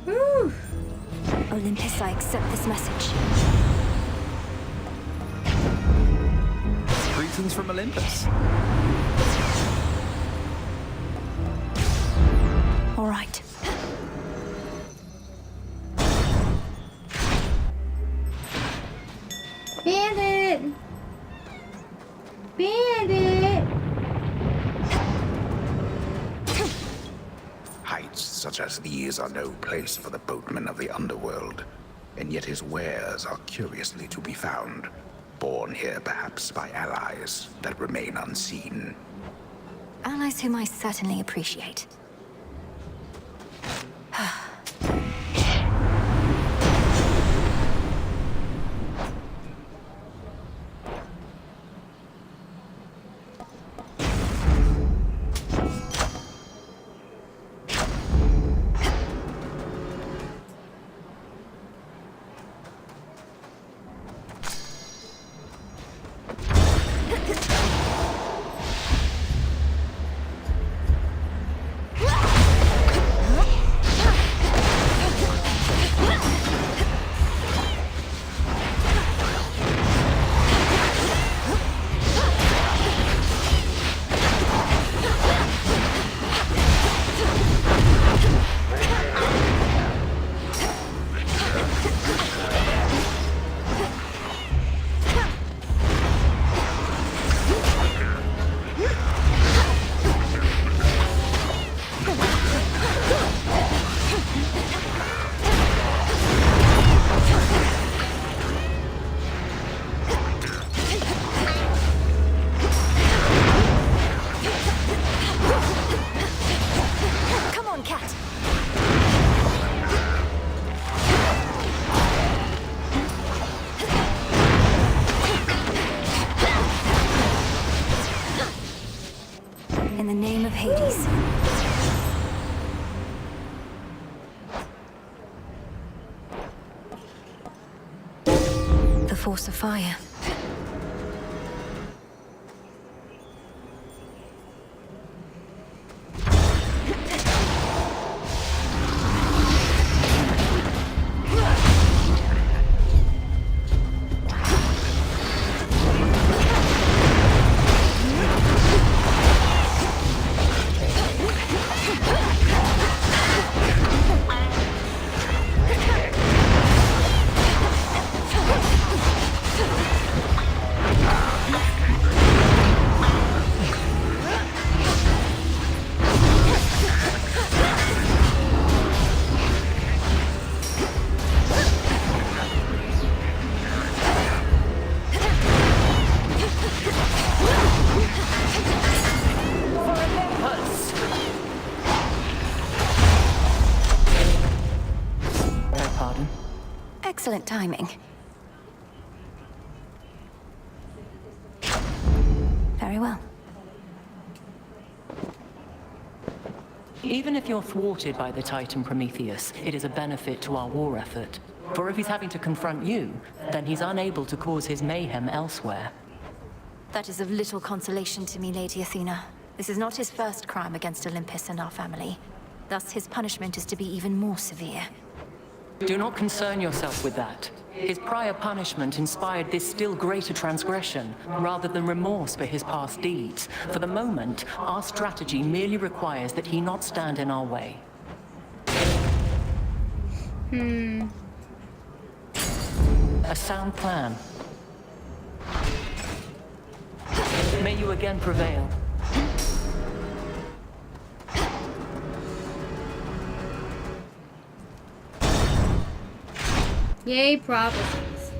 Whew. Olympus, I accept this message. Greetings from Olympus. All right. Bandit! Bandit! Heights such as these are no place for the boatmen of the underworld, and yet his wares are curiously to be found, born here perhaps by allies that remain unseen. Allies whom I certainly appreciate. In the name of Hades. The force of fire. Excellent timing. Very well. Even if you're thwarted by the Titan Prometheus, it is a benefit to our war effort. For if he's having to confront you, then he's unable to cause his mayhem elsewhere. That is of little consolation to me, Lady Athena. This is not his first crime against Olympus and our family. Thus, his punishment is to be even more severe. Do not concern yourself with that. His prior punishment inspired this still greater transgression, rather than remorse for his past deeds. For the moment, our strategy merely requires that he not stand in our way. A sound plan. May you again prevail. Yay, prophecies.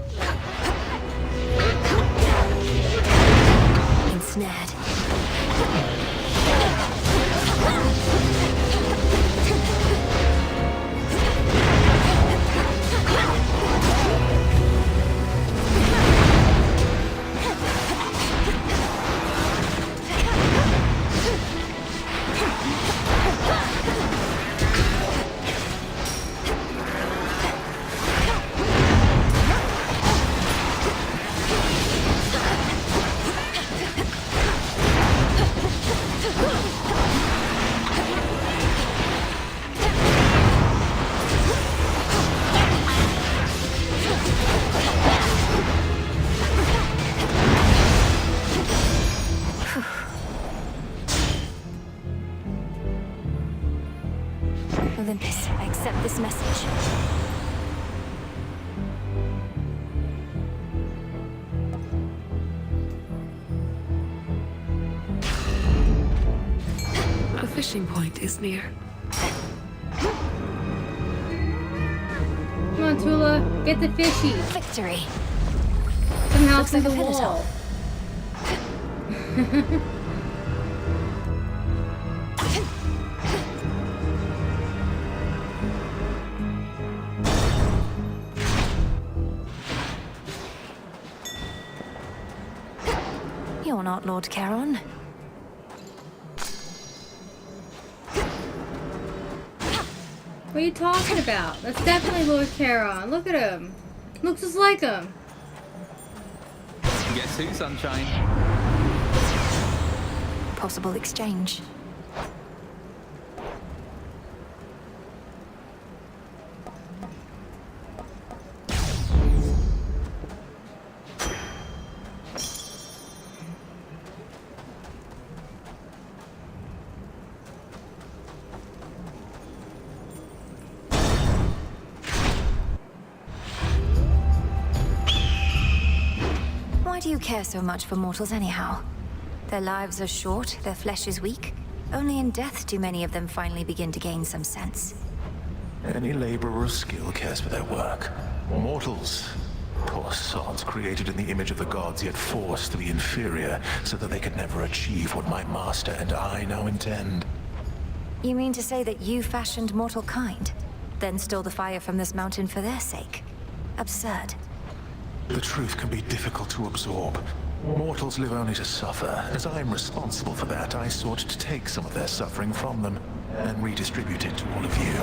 Ensnared. Olympus, I accept this message. A fishing point is near. Come on, Tula, get the fishy. Victory. Somehow Looks through like the a pillars wall. You're not Lord Charon. What are you talking about? That's definitely Lord Charon. Look at him. Looks just like him. Guess who, sunshine? Possible exchange. Why do you care so much for mortals anyhow? Their lives are short, their flesh is weak. Only in death do many of them finally begin to gain some sense. Any laborer of skill cares for their work. Mortals, poor sods created in the image of the gods, yet forced to be inferior so that they could never achieve what my master and I now intend. You mean to say that you fashioned mortal kind, then stole the fire from this mountain for their sake? Absurd. The truth can be difficult to absorb. Mortals live only to suffer. As I am responsible for that, I sought to take some of their suffering from them and redistribute it to all of you.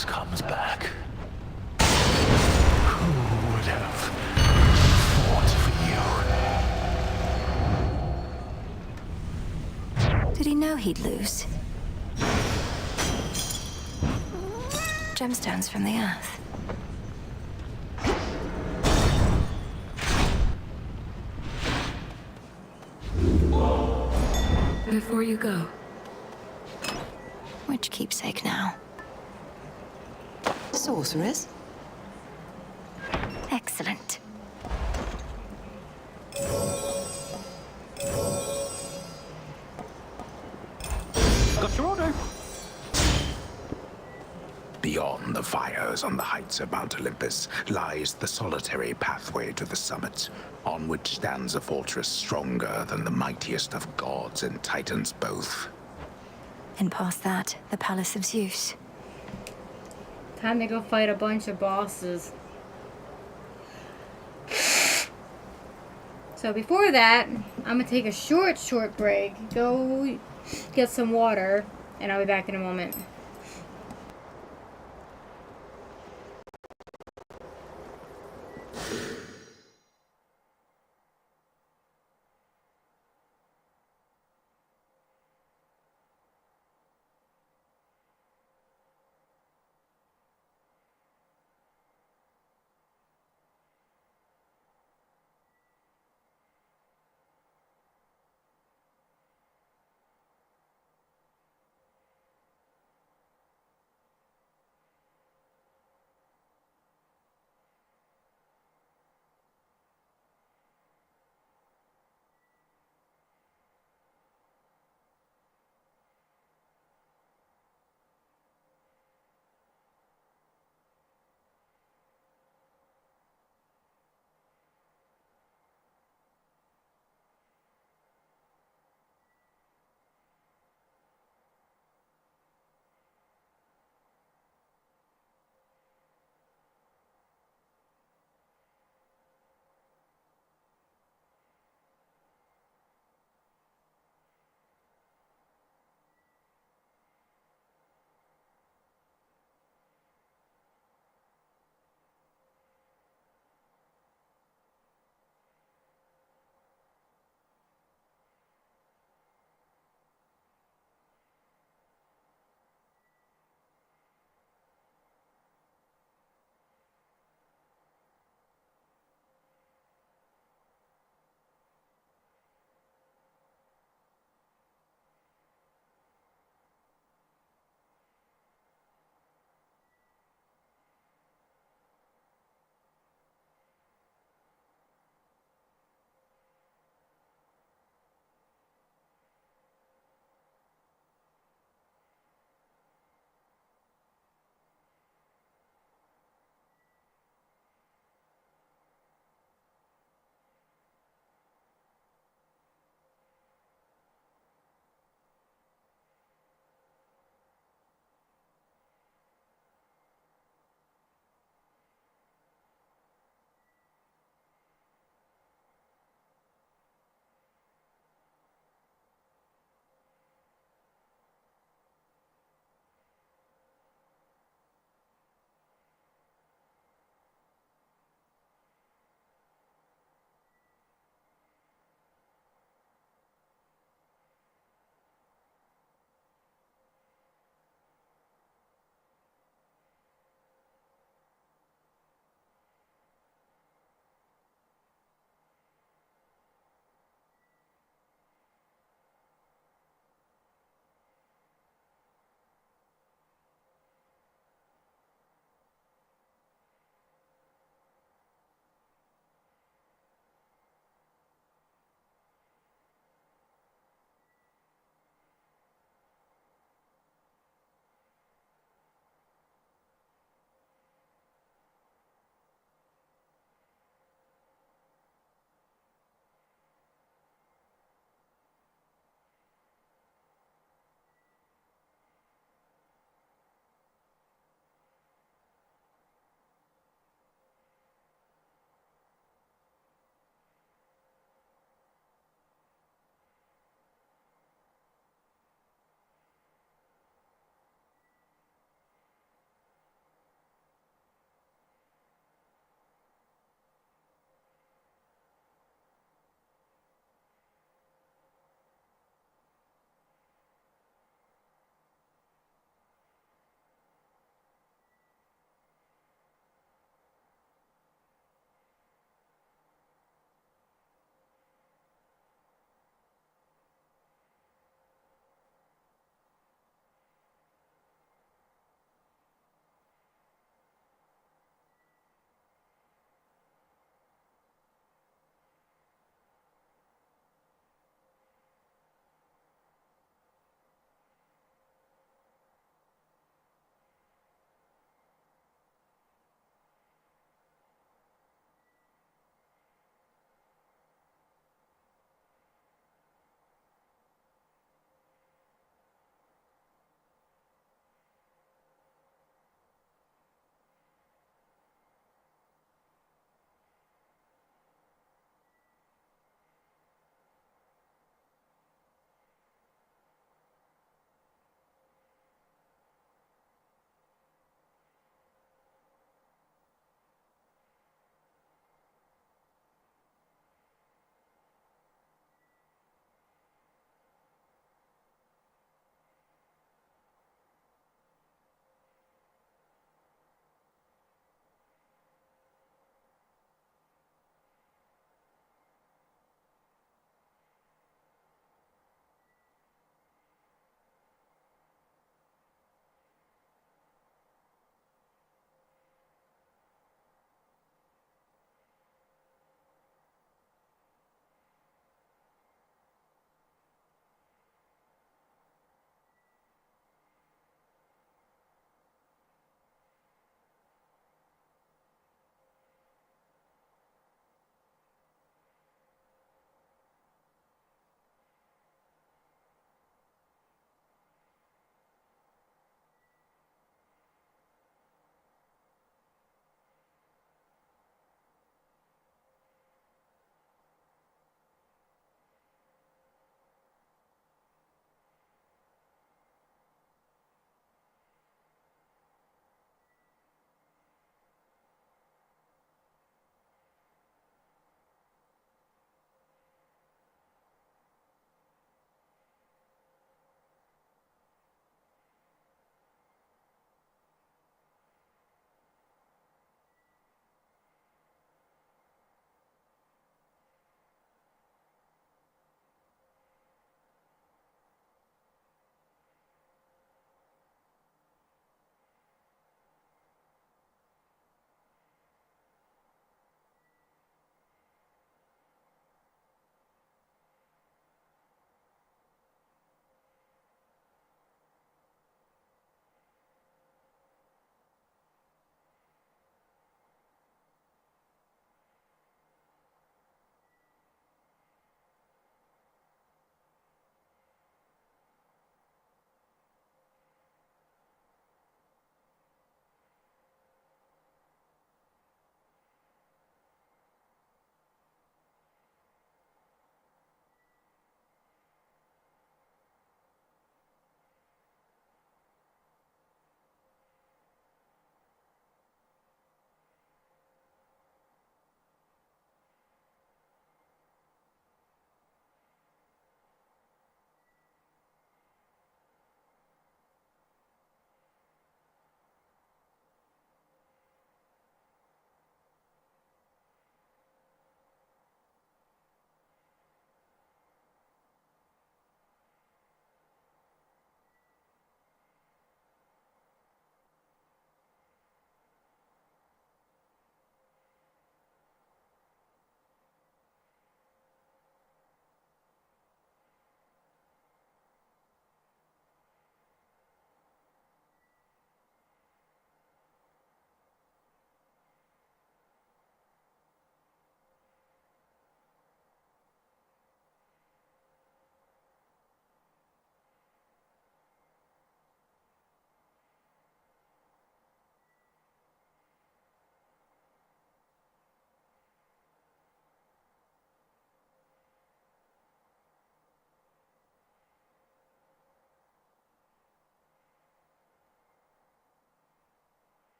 Chronos comes back, who would have fought for you? Did he know he'd lose? Gemstones from the earth. Before you go. Which keepsake now? Sorceress? Excellent. Got your order. Beyond the fires on the heights of Mount Olympus lies the solitary pathway to the summit, on which stands a fortress stronger than the mightiest of gods and titans both. And past that, the Palace of Zeus. Time to go fight a bunch of bosses. So before that, I'm gonna take a short break, go get some water, and I'll be back in a moment.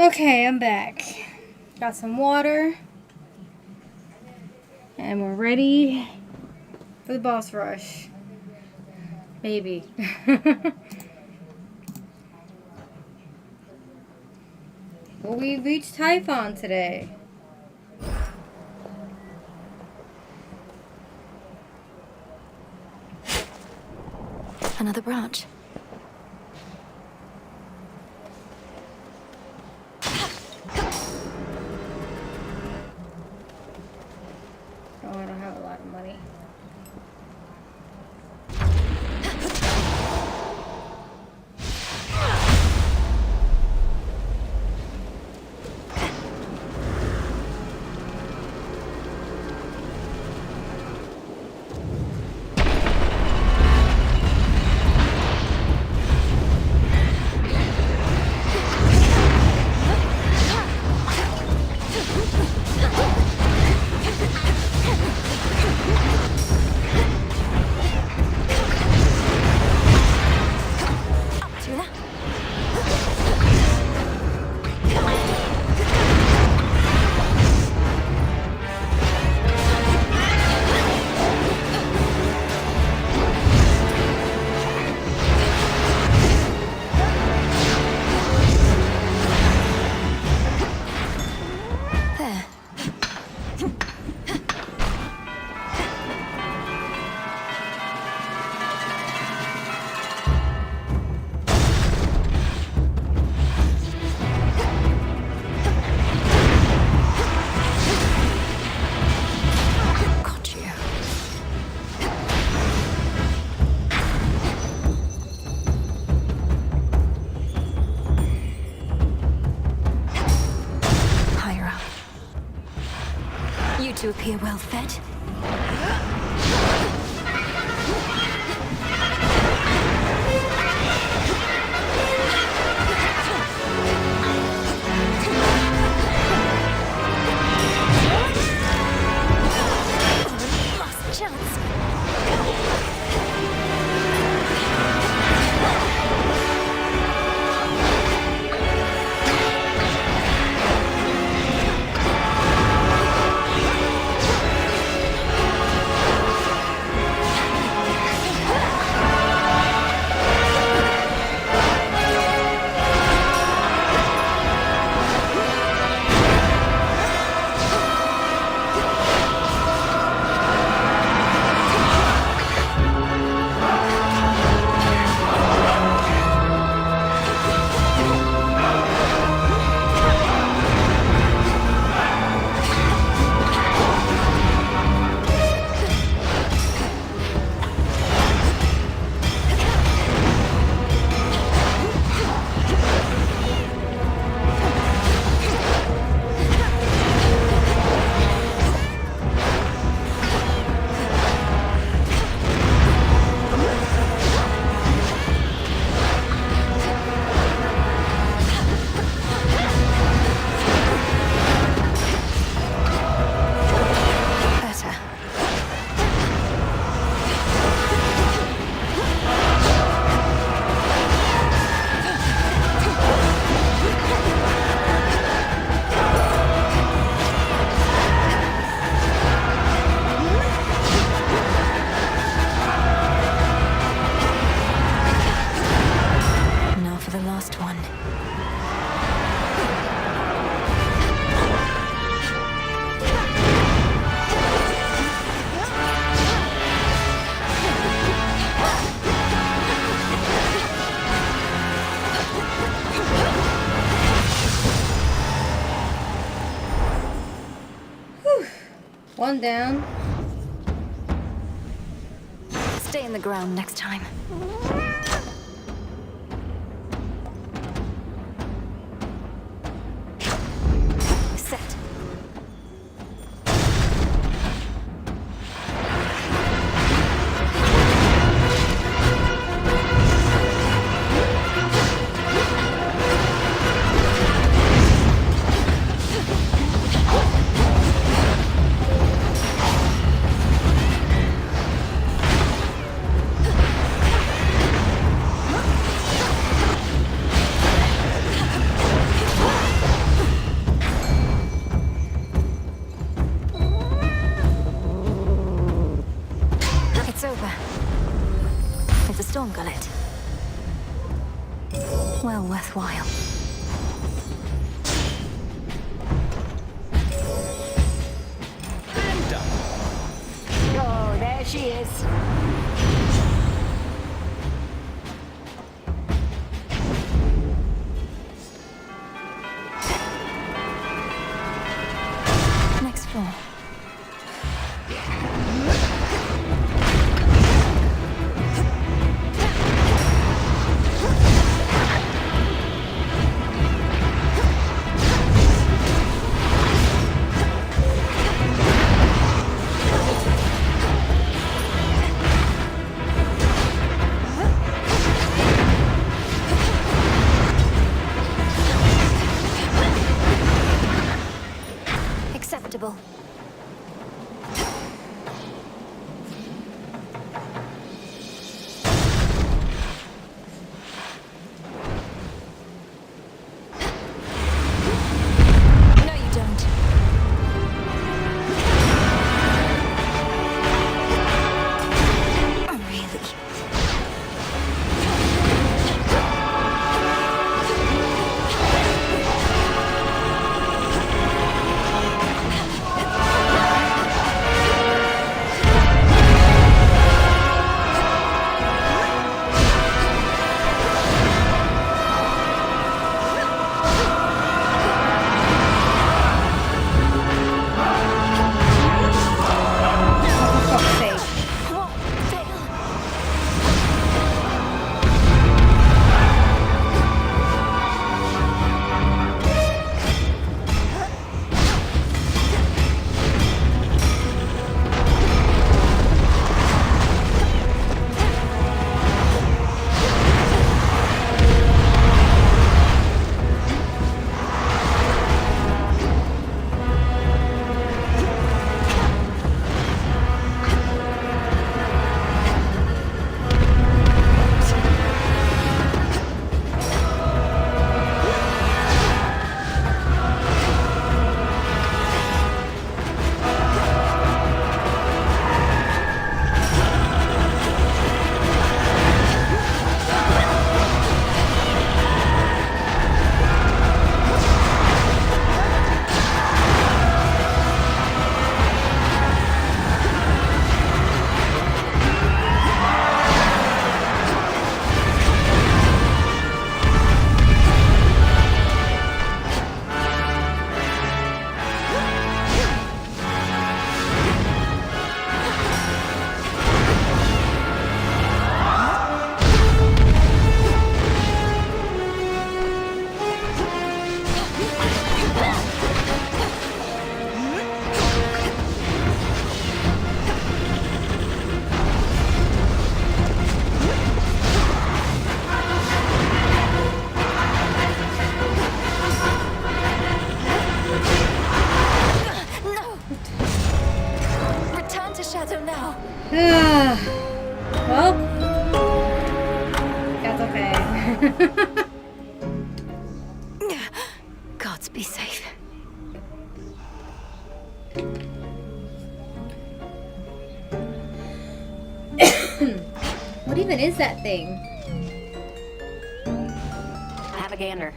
Okay, I'm back. Got some water. And we're ready for the boss rush. Maybe. Will we reach Typhon today? Another branch. Oh, I don't have a lot of money. To appear well fed. Lost chance. One down. Stay in the ground next time. Set. storm gullet. Well worthwhile. I'm done. Oh, there she is. Next floor. Acceptable. No, you don't. Oh, really? For fuck's sake. No! Return to Shadow now. Well, that's okay. Gods be safe. What even is that thing? Have a gander.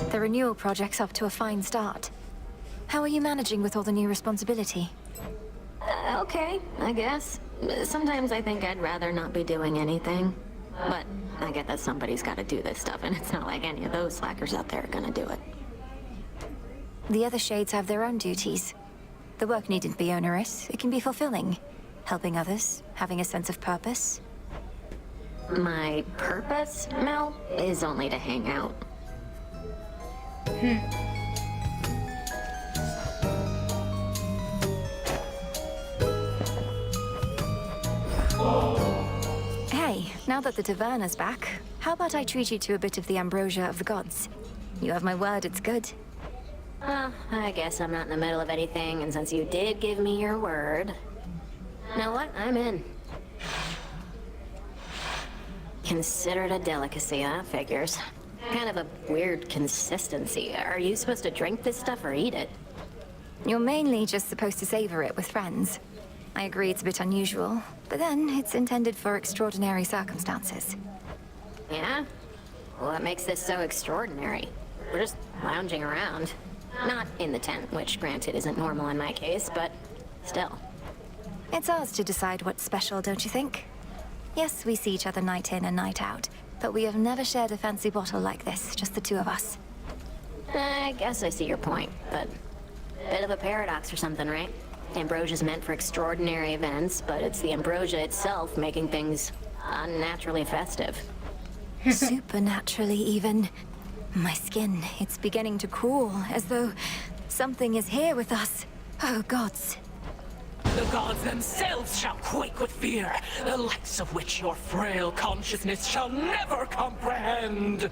The renewal project's up to a fine start. How are you managing with all the new responsibility? Okay, I guess. Sometimes I think I'd rather not be doing anything. But I get that somebody's got to do this stuff, and it's not like any of those slackers out there are gonna do it. The other shades have their own duties. The work needn't be onerous. It can be fulfilling. Helping others, having a sense of purpose. My purpose, Mel, is only to hang out. Hey, now that the taverna's back, how about I treat you to a bit of the ambrosia of the gods? You have my word, it's good. I guess I'm not in the middle of anything, and since you did give me your word... You know what? I'm in. Considered a delicacy, huh? Figures. Kind of a weird consistency. Are you supposed to drink this stuff or eat it? You're mainly just supposed to savor it with friends. I agree it's a bit unusual, but then it's intended for extraordinary circumstances. Yeah? Well, what makes this so extraordinary? We're just lounging around. Not in the tent, which granted isn't normal in my case, but still. It's ours to decide what's special, don't you think? Yes, we see each other night in and night out, but we have never shared a fancy bottle like this, just the two of us. I guess I see your point, but bit of a paradox or something, right? Ambrosia's meant for extraordinary events, but it's the ambrosia itself making things unnaturally festive. Supernaturally, even. My skin, it's beginning to crawl, as though something is here with us. Oh, gods. The gods themselves shall quake with fear, the likes of which your frail consciousness shall never comprehend.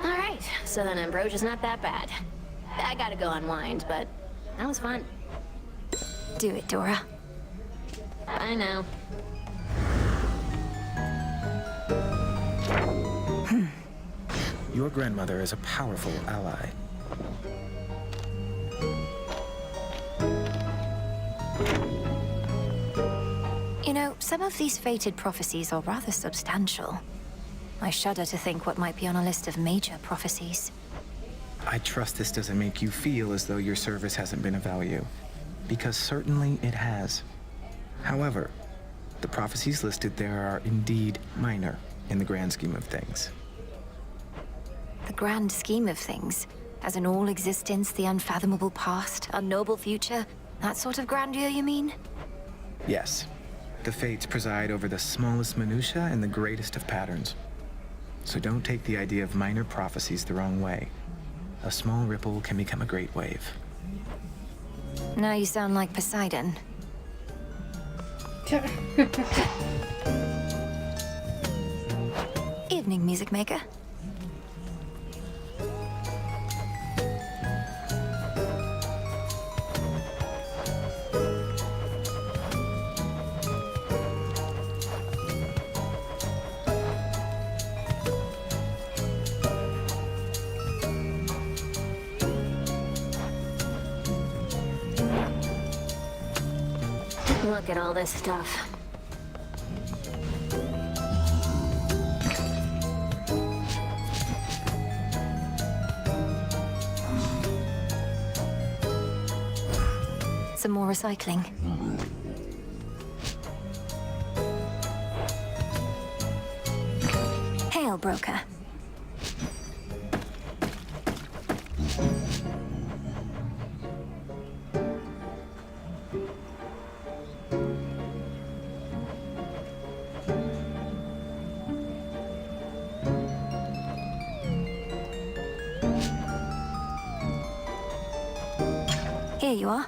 Alright, so then Ambrosia's not that bad. I gotta go unwind, but that was fun. Do it, Dora. I know. Your grandmother is a powerful ally. You know, some of these fated prophecies are rather substantial. I shudder to think what might be on a list of major prophecies. I trust this doesn't make you feel as though your service hasn't been of value, because certainly it has. However, the prophecies listed there are indeed minor in the grand scheme of things. The grand scheme of things, as in all existence, the unfathomable past, a noble future, that sort of grandeur, you mean? Yes, the fates preside over the smallest minutiae and the greatest of patterns. So don't take the idea of minor prophecies the wrong way. A small ripple can become a great wave. Now you sound like Poseidon. Evening, music maker. Look at all this stuff. Some more recycling. Hail, broker. Here you are.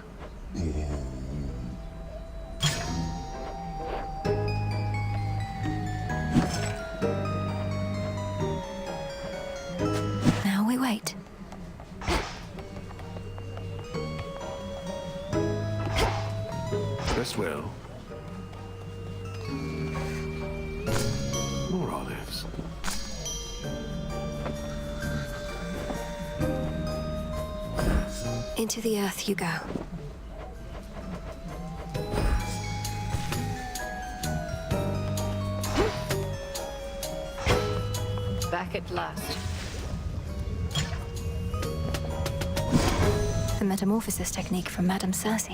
Now we wait. Rest well. More olives. Into the earth you go. Back at last. The metamorphosis technique from Madame Circe.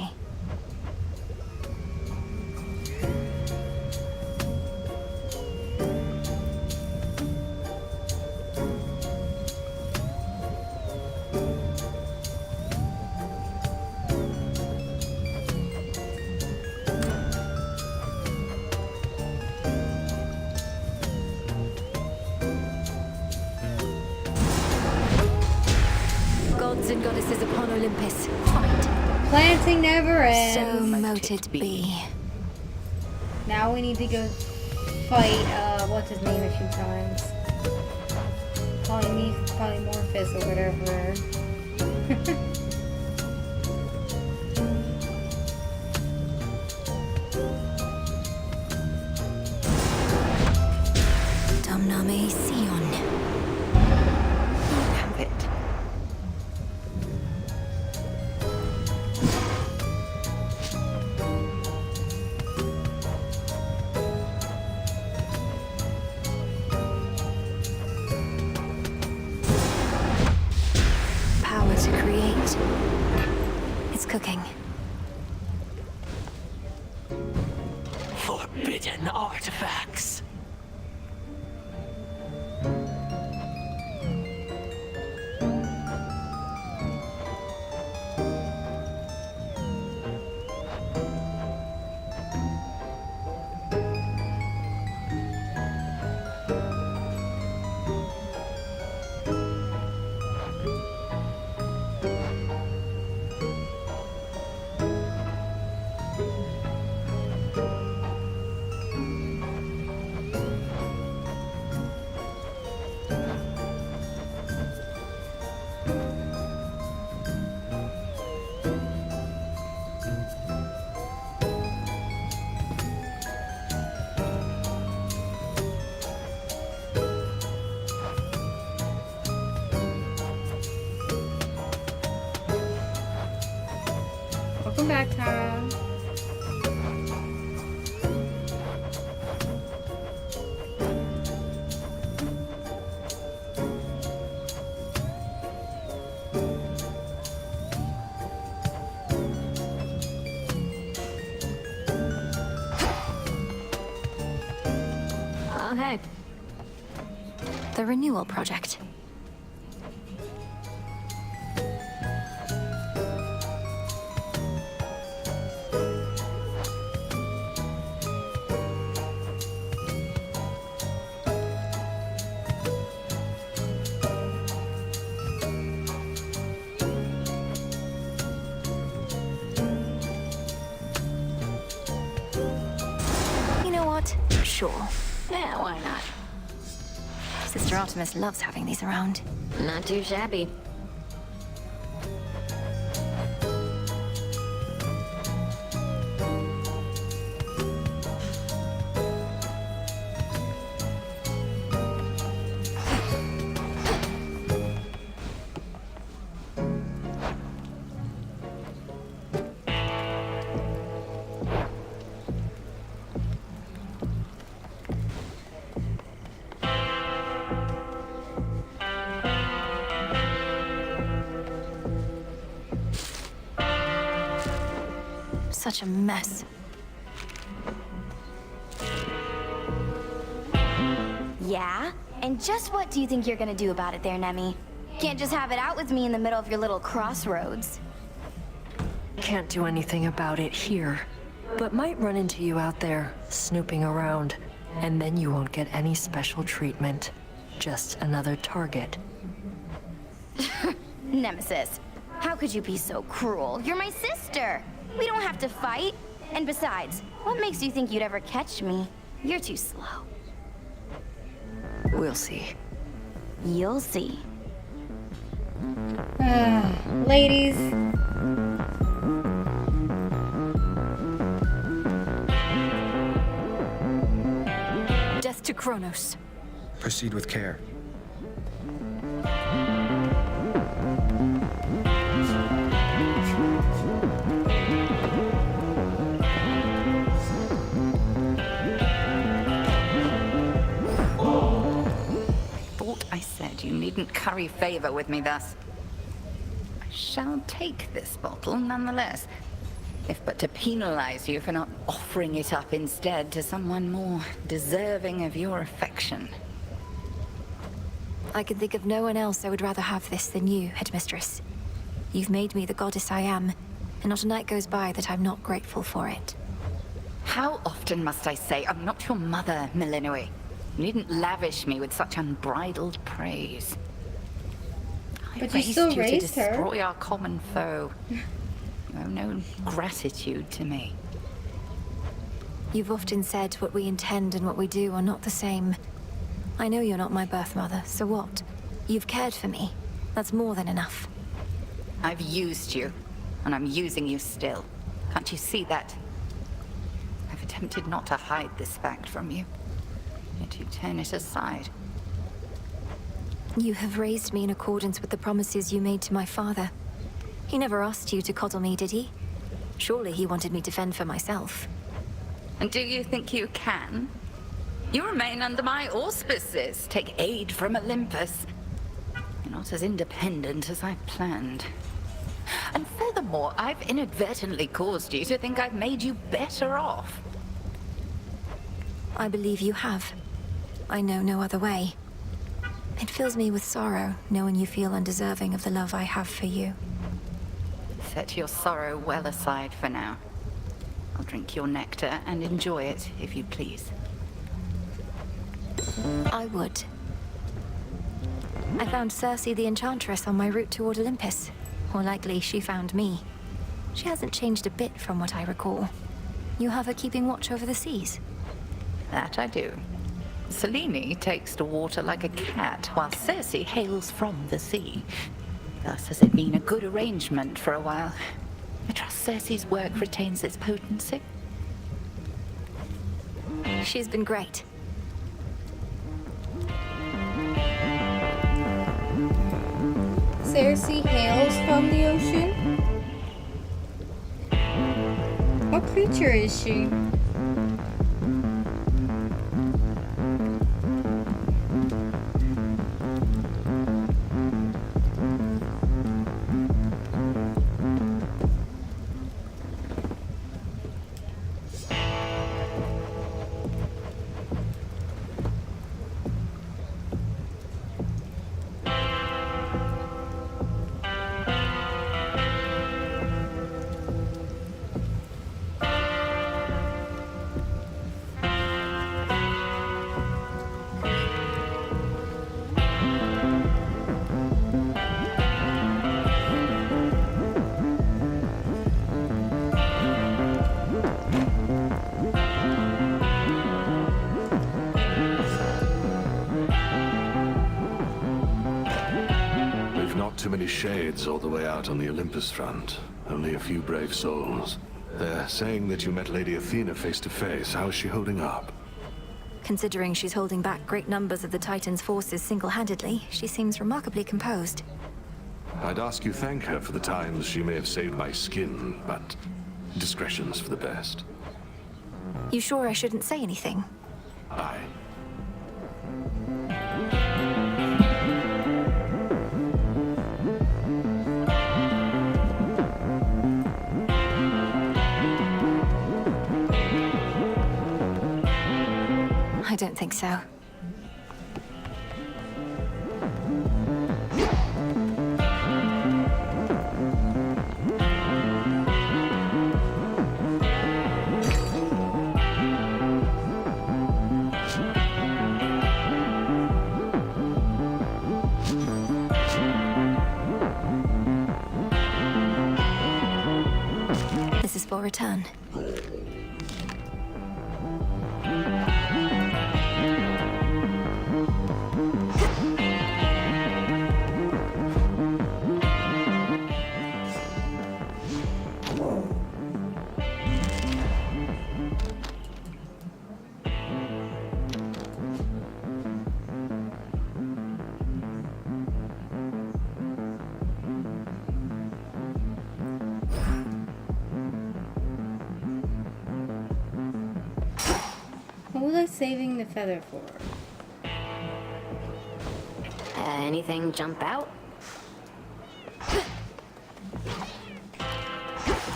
Gods and goddesses upon Olympus, fight. Planting never ends. So mote it be. Now we need to go fight, what's his name a few times. Polymorphous or whatever. Dumb nummy. that? It's cooking. Forbidden artifacts. Welcome back, Tara. Okay. The renewal project. You know what? Sure. Yeah, why not? Sister Artemis loves having these around. Not too shabby. Such a mess. Yeah? And just what do you think you're gonna do about it there, Nemi? Can't just have it out with me in the middle of your little crossroads. Can't do anything about it here, but might run into you out there, snooping around. And then you won't get any special treatment. Just another target. Nemesis, how could you be so cruel? You're my sister! We don't have to fight. And besides, what makes you think you'd ever catch me? You're too slow. We'll see. You'll see. Ladies. Death to Chronos. Proceed with care. I said you needn't curry favor with me thus. I shall take this bottle nonetheless, if but to penalize you for not offering it up instead to someone more deserving of your affection. I can think of no one else I would rather have this than you, Headmistress. You've made me the goddess I am, and not a night goes by that I'm not grateful for it. How often must I say I'm not your mother, Milinui? You needn't lavish me with such unbridled praise. But you still you raised to her. destroy our common foe. You have no gratitude to me. You've often said what we intend and what we do are not the same. I know you're not my birth mother, so what? You've cared for me. That's more than enough. I've used you, and I'm using you still. Can't you see that? I've attempted not to hide this fact from you, yet you turn it aside. You have raised me in accordance with the promises you made to my father. He never asked you to coddle me, did he? Surely he wanted me to fend for myself. And do you think you can? You remain under my auspices, take aid from Olympus. You're not as independent as I planned. And furthermore, I've inadvertently caused you to think I've made you better off. I believe you have. I know no other way. It fills me with sorrow, knowing you feel undeserving of the love I have for you. Set your sorrow well aside for now. I'll drink your nectar and enjoy it, if you please. I would. I found Circe the Enchantress on my route toward Olympus. Or likely, she found me. She hasn't changed a bit from what I recall. You have her keeping watch over the seas? That I do. Selene takes to water like a cat, while Circe hails from the sea. Thus has it been a good arrangement for a while. I trust Circe's work retains its potency. She's been great. Circe hails from the ocean? What creature is she? Too many shades all the way out on the Olympus front. Only a few brave souls. They're saying that you met Lady Athena face to face. How's she holding up? Considering she's holding back great numbers of the Titan's forces single-handedly, she seems remarkably composed. I'd ask you thank her for the times she may have saved my skin, but discretion's for the best. You sure I shouldn't say anything? Aye. I don't think so. This is for return. What was I saving the feather for? Anything jump out?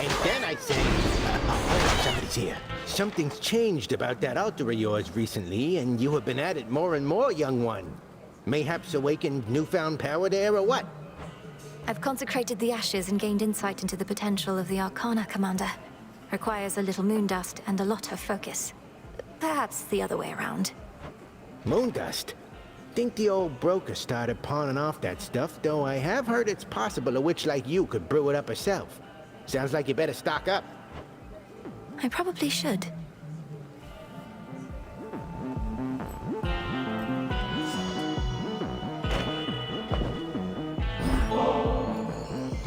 And then I say, oh, somebody's here. Something's changed about that altar of yours recently, and you have been at it more and more, young one. Mayhaps awakened newfound power there, or what? I've consecrated the ashes and gained insight into the potential of the Arcana, Commander. Requires a little moon dust and a lot of focus. Perhaps the other way around. Moon dust? Think the old broker started pawning off that stuff, though I have heard it's possible a witch like you could brew it up herself. Sounds like you better stock up. I probably should.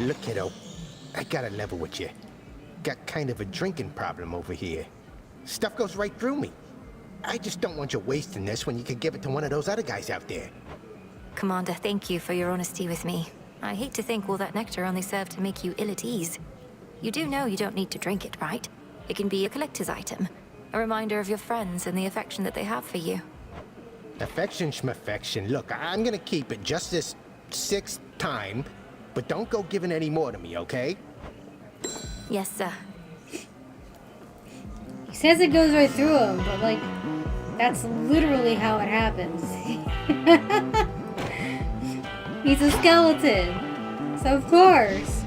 Look, kiddo, I gotta level with you. Got kind of a drinking problem over here. Stuff goes right through me. I just don't want you wasting this when you could give it to one of those other guys out there. Commander, thank you for your honesty with me. I hate to think all that nectar only served to make you ill at ease. You do know you don't need to drink it, right? It can be a collector's item. A reminder of your friends and the affection that they have for you. Affection schmaffection. Look, I'm gonna keep it just this 6th time. But don't go giving any more to me, okay? Yes, sir. He says it goes right through him, but like, that's literally how it happens. He's a skeleton, so of course.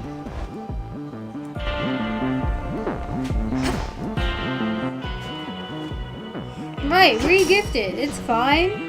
Right, re-gift it. It's fine.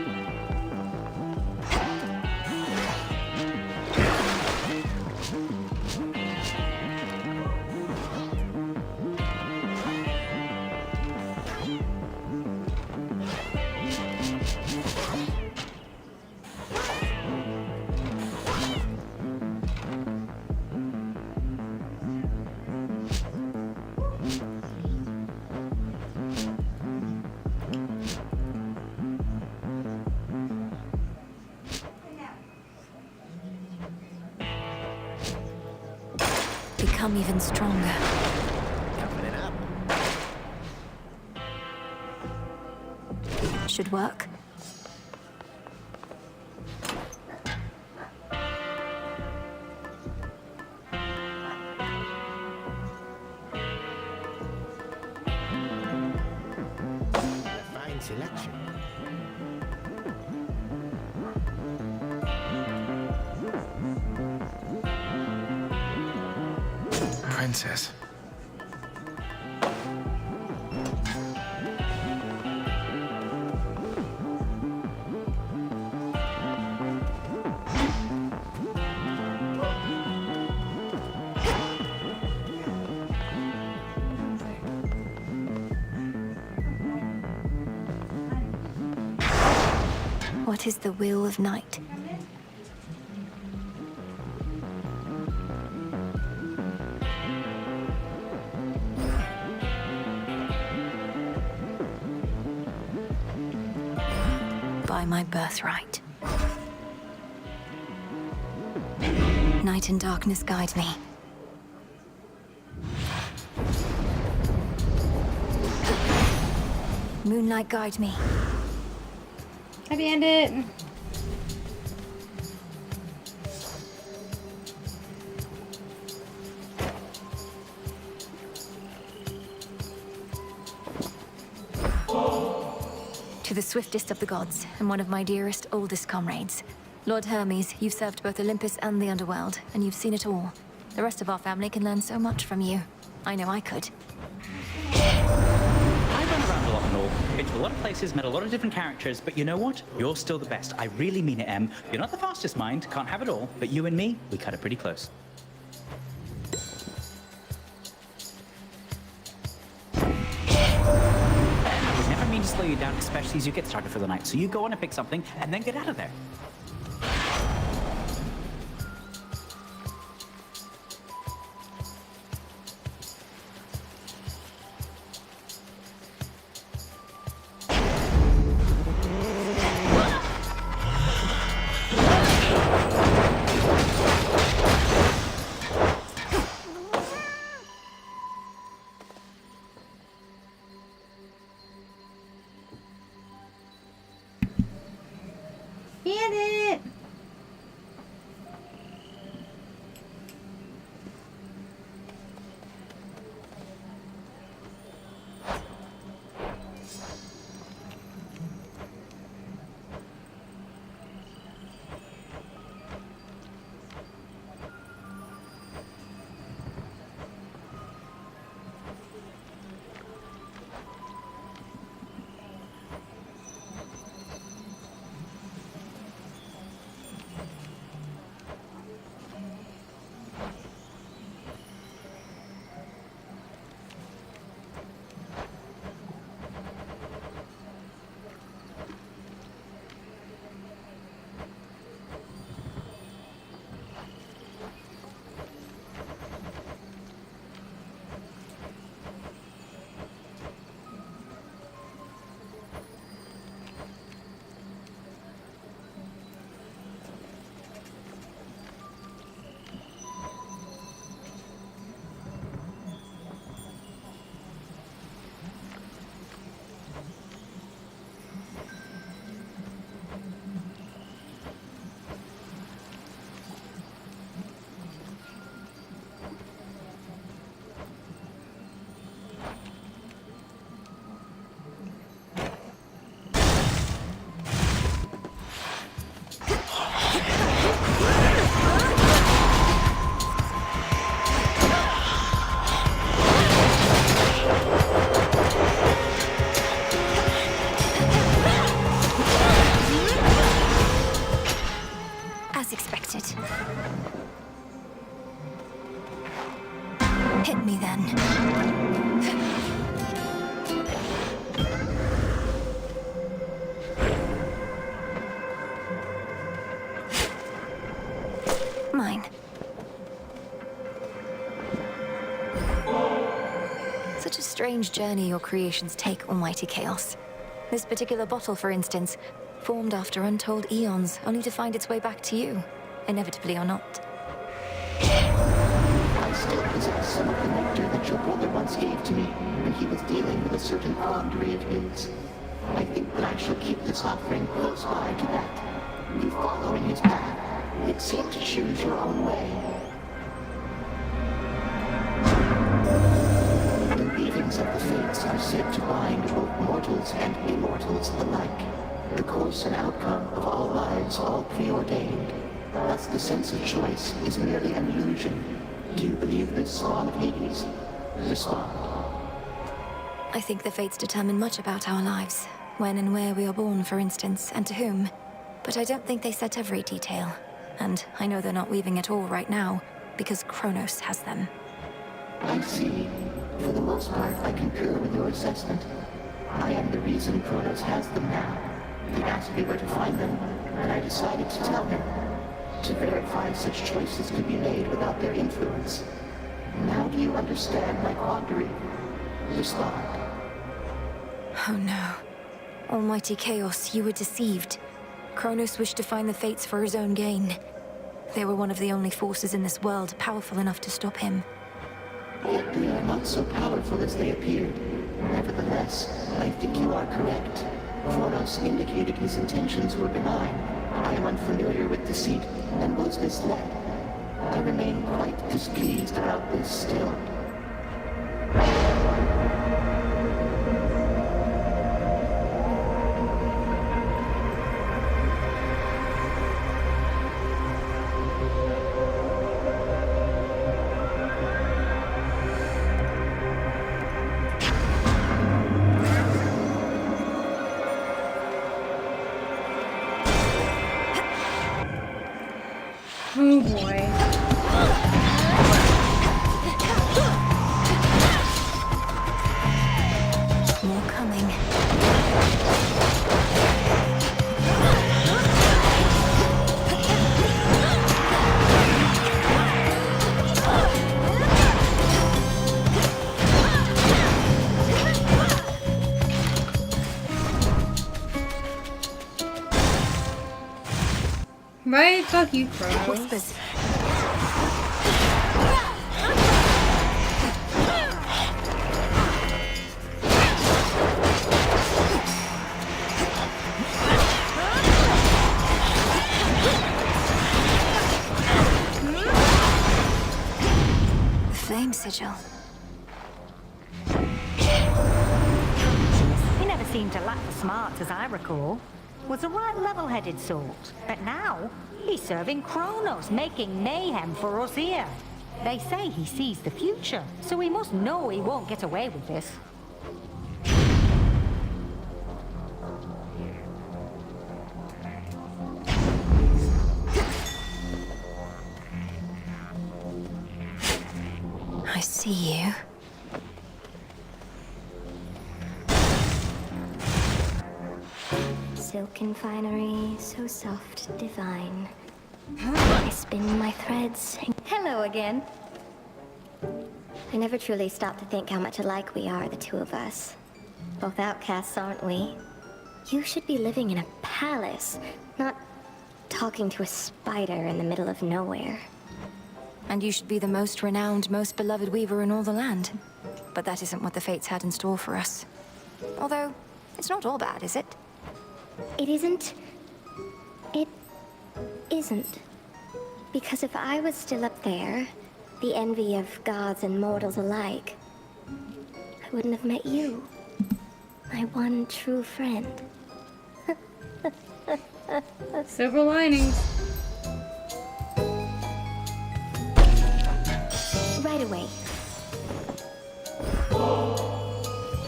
Become even stronger. Toughen up. Should work. A fine selection. Princess. What is the will of night? By my birthright. Night and darkness guide me. Moonlight guide me. Happy end it. To the swiftest of the gods, and one of my dearest, oldest comrades. Lord Hermes, you've served both Olympus and the underworld, and you've seen it all. The rest of our family can learn so much from you. I know I could. I've run around a lot and all. Been to a lot of places, met a lot of different characters, but you know what? You're still the best. I really mean it, Em. You're not the fastest mind, can't have it all, but you and me, we cut it pretty close. I would never mean to slow you down, especially as you get started for the night. So you go on and pick something, and then get out of there. Get Hit me then. Mine. Such a strange journey your creations take, Almighty Chaos. This particular bottle, for instance, formed after untold eons, only to find its way back to you, inevitably or not. I still possess some of the nectar that your brother once gave to me when he was dealing with a certain quandary of his. I think that I shall keep this offering close by to that. You follow in his path. It seemed to choose your own way. The weavings of the fates are said to bind both mortals and immortals alike. The course and outcome of all lives all preordained. Thus the sense of choice is merely an illusion. Do you believe this, Spawn of Hades? Respond. I think the fates determine much about our lives. When and where we are born, for instance, and to whom. But I don't think they set every detail. And I know they're not weaving it all right now, because Chronos has them. I see. For the most part, I concur with your assessment. I am the reason Chronos has them now. He asked me where to find them, and I decided to tell him. To verify such choices could be made without their influence. Now do you understand my quandary? Respond. Oh no. Almighty Chaos, you were deceived. Chronos wished to find the fates for his own gain. They were one of the only forces in this world powerful enough to stop him. Yet they are not so powerful as they appeared. Nevertheless, I think you are correct. Chronos indicated his intentions were benign. I am unfamiliar with deceit and was misled. I remain quite displeased about this still. Oh boy. More coming. Right? Fuck you, Chronos. Whispers. Flame sigil. He never seemed to lack the smarts, as I recall. Was a right level-headed sort. But now, he's serving Chronos, making mayhem for us here. They say he sees the future, so we must know he won't get away with this. I see you. Silken finery, so soft, divine. I spin my threads. Hello again. I never truly stopped to think how much alike we are, the two of us. Both outcasts, aren't we? You should be living in a palace, not talking to a spider in the middle of nowhere. And you should be the most renowned, most beloved weaver in all the land. But that isn't what the fates had in store for us. Although, it's not all bad, is it? It isn't. It isn't. Because if I was still up there, the envy of gods and mortals alike, I wouldn't have met you. My one true friend. Silver linings. Right away.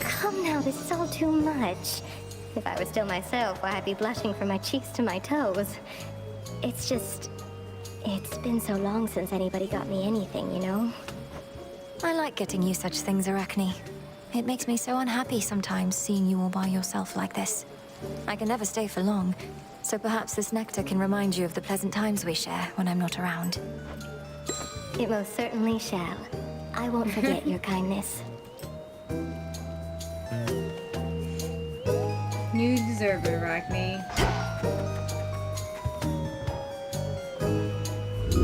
Come now, this is all too much. If I was still myself, why, I'd be blushing from my cheeks to my toes. It's just... It's been so long since anybody got me anything, you know? I like getting you such things, Arachne. It makes me so unhappy sometimes seeing you all by yourself like this. I can never stay for long, so perhaps this nectar can remind you of the pleasant times we share when I'm not around. It most certainly shall. I won't forget your kindness. You deserve it, Arachne.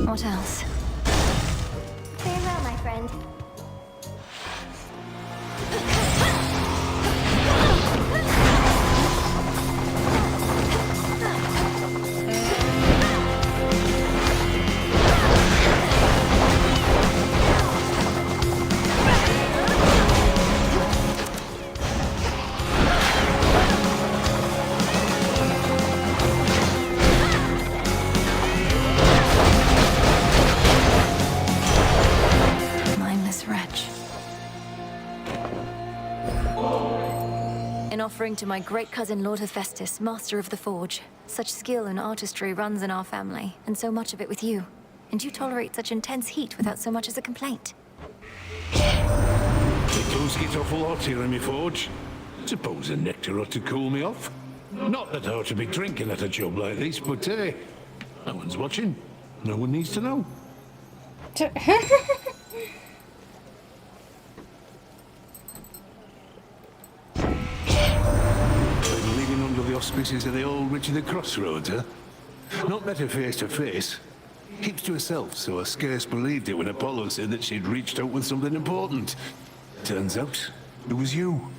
What else? Farewell, my friend. Offering to my great cousin Lord Hephaestus, master of the forge. Such skill and artistry runs in our family, and so much of it with you. And you tolerate such intense heat without so much as a complaint. It does get awful hot here in my forge. Suppose the nectar ought to cool me off. Not that I ought to be drinking at a job like this, but hey, no one's watching. No one needs to know. The auspices of the old witch of the crossroads, huh? Not met her face to face. Keeps to herself, so I scarce believed it when Apollo said that she'd reached out with something important. Turns out, it was you.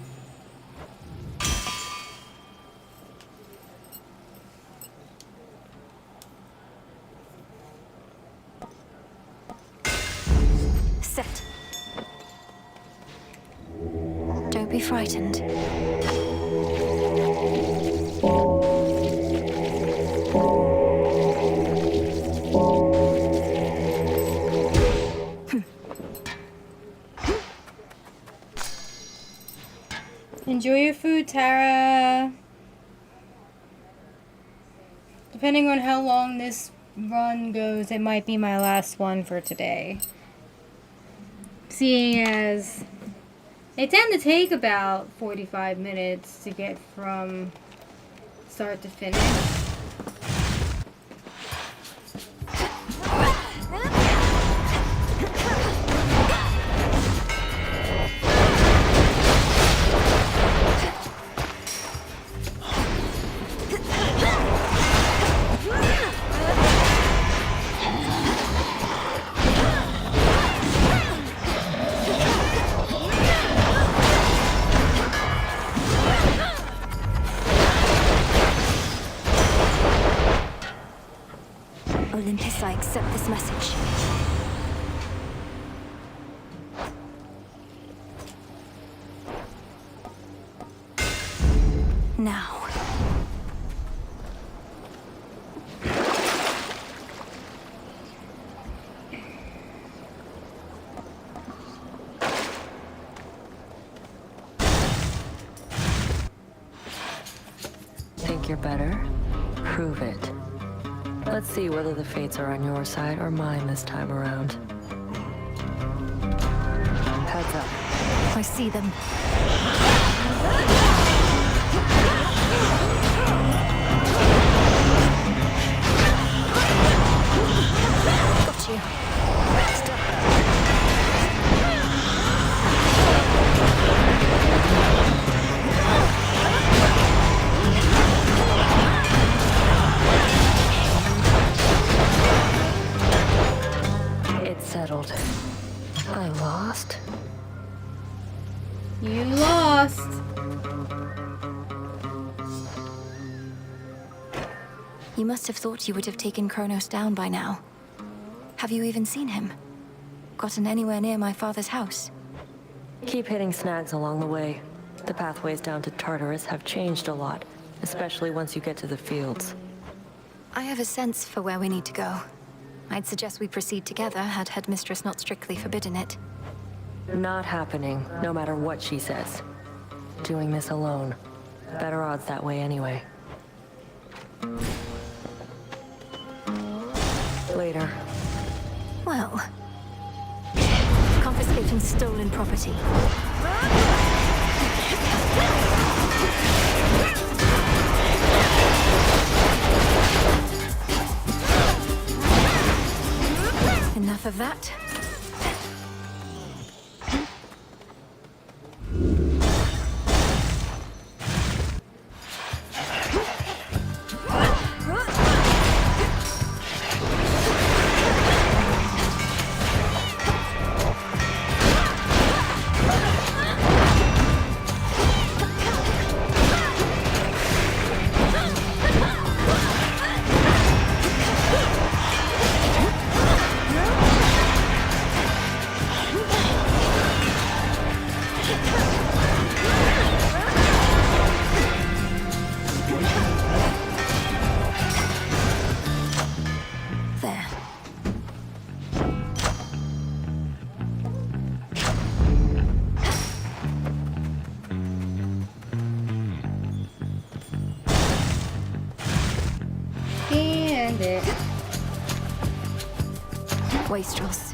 Set. Don't be frightened. Enjoy your food, Tara. Depending on how long this run goes, it might be my last one for today. Seeing as they tend to take about 45 minutes to get from start to finish. Olympus, I accept this message. Now. Think you're better? Prove it. Let's see whether the fates are on your side or mine this time around. Heads up. I see them. Got you. Step back. Settled. I lost. You lost. You must have thought you would have taken Chronos down by now. Have you even seen him? Gotten anywhere near my father's house? Keep hitting snags along the way. The pathways down to Tartarus have changed a lot, especially once you get to the fields. I have a sense for where we need to go. I'd suggest we proceed together, had Headmistress not strictly forbidden it. Not happening, no matter what she says. Doing this alone. Better odds that way anyway. later. Well, confiscating stolen property. Enough of that. Wastrels.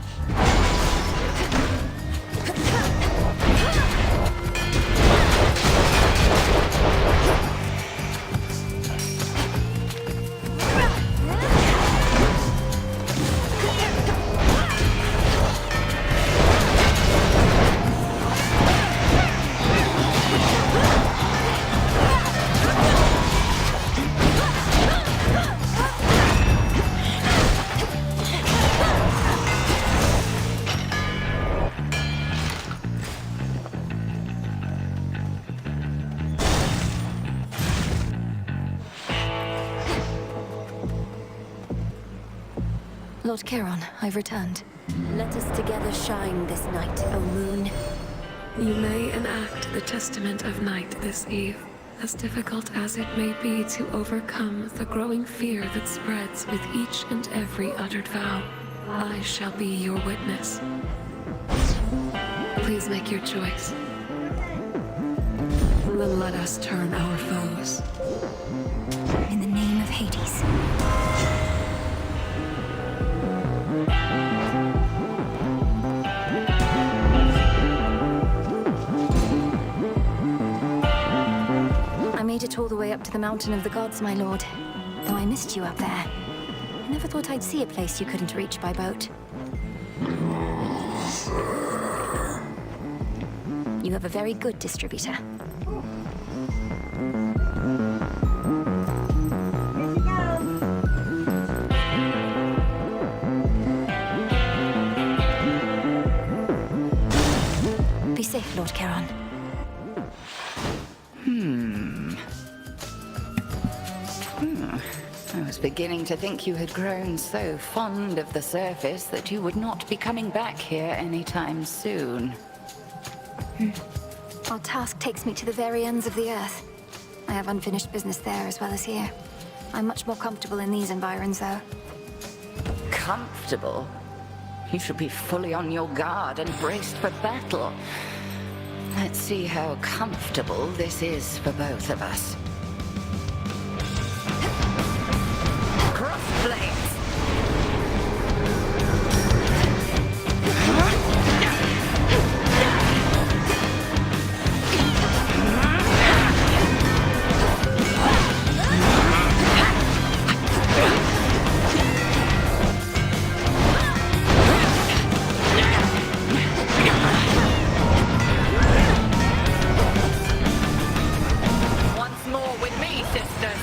Lord Charon, I've returned. Let us together shine this night, O moon. You may enact the testament of night this eve, as difficult as it may be to overcome the growing fear that spreads with each and every uttered vow. I shall be your witness. Please make your choice. Then let us turn our foes. In the name of Hades. I made it all the way up to the Mountain of the Gods, my lord. Though I missed you up there. I never thought I'd see a place you couldn't reach by boat. You have a very good distributor. Be safe, Lord Charon. I was beginning to think you had grown so fond of the surface that you would not be coming back here anytime soon. Our task takes me to the very ends of the earth. I have unfinished business there as well as here. I'm much more comfortable in these environs, though. Comfortable? You should be fully on your guard and braced for battle. Let's see how comfortable this is for both of us. Crossblades! Once more with me, sisters!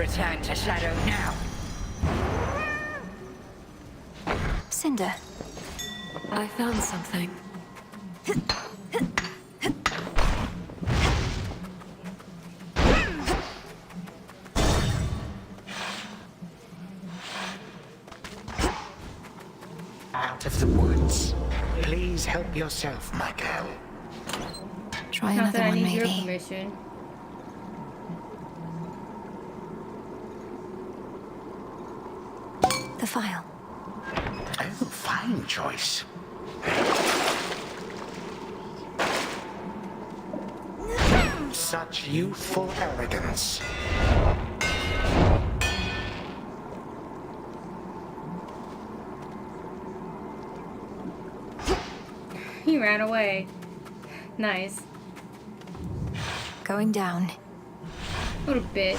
return to Shadow now. Cinder. I found something. Out of the woods. Please help yourself, my girl. Try Not another that I one, need your maybe. permission. The file. Oh, fine choice. Such youthful arrogance. He ran away. Nice. Going down. What a bitch.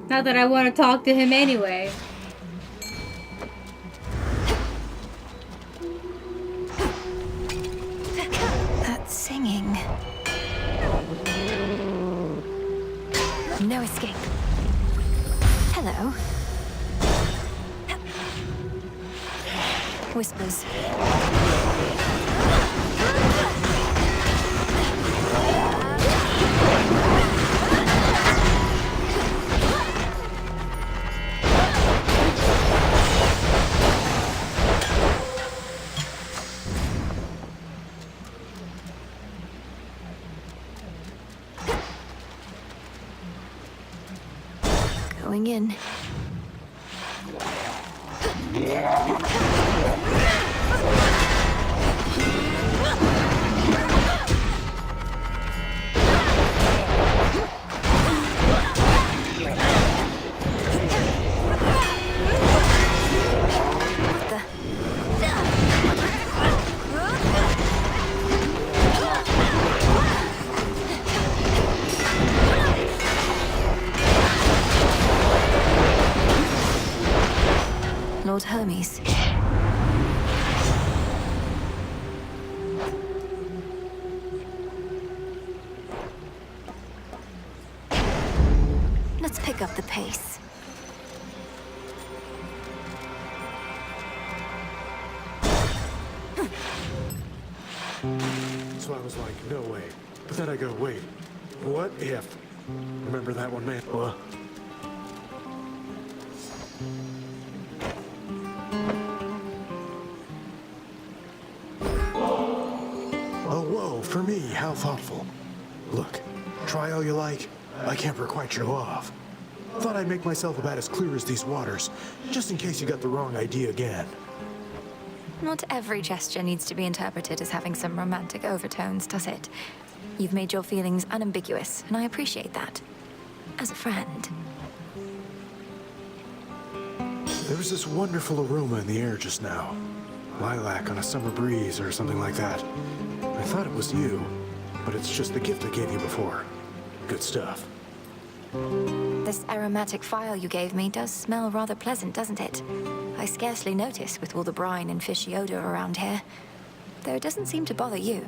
Not that I want to talk to him anyway. That singing. No escape. Hello. Whispers. Going in. Lord Hermes. Let's pick up the pace. So I was like, no way. But then I go, wait, what if? Remember that one, man? What? Oh, whoa, for me, how thoughtful. Look, try all you like. I can't requite show off. Thought I'd make myself about as clear as these waters, just in case you got the wrong idea again. Not every gesture needs to be interpreted as having some romantic overtones, does it? You've made your feelings unambiguous, and I appreciate that. As a friend. There was this wonderful aroma in the air just now. Lilac on a summer breeze or something like that. I thought it was you, but it's just the gift I gave you before. Good stuff. This aromatic file you gave me does smell rather pleasant, doesn't it? I scarcely notice with all the brine and fishy odor around here. Though it doesn't seem to bother you.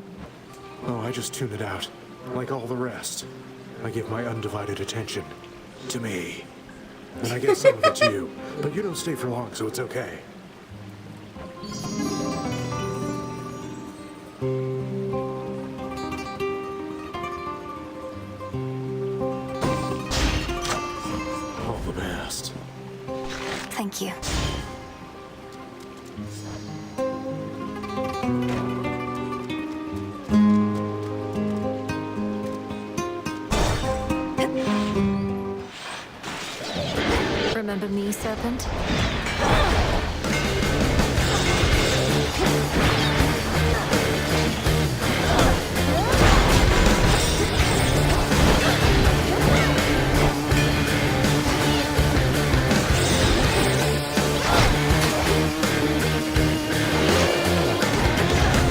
Oh, I just tune it out. Like all the rest. I give my undivided attention to me. And I get some of it to you. But you don't stay for long, so it's okay. All the best. Thank you. Remember me, Serpent?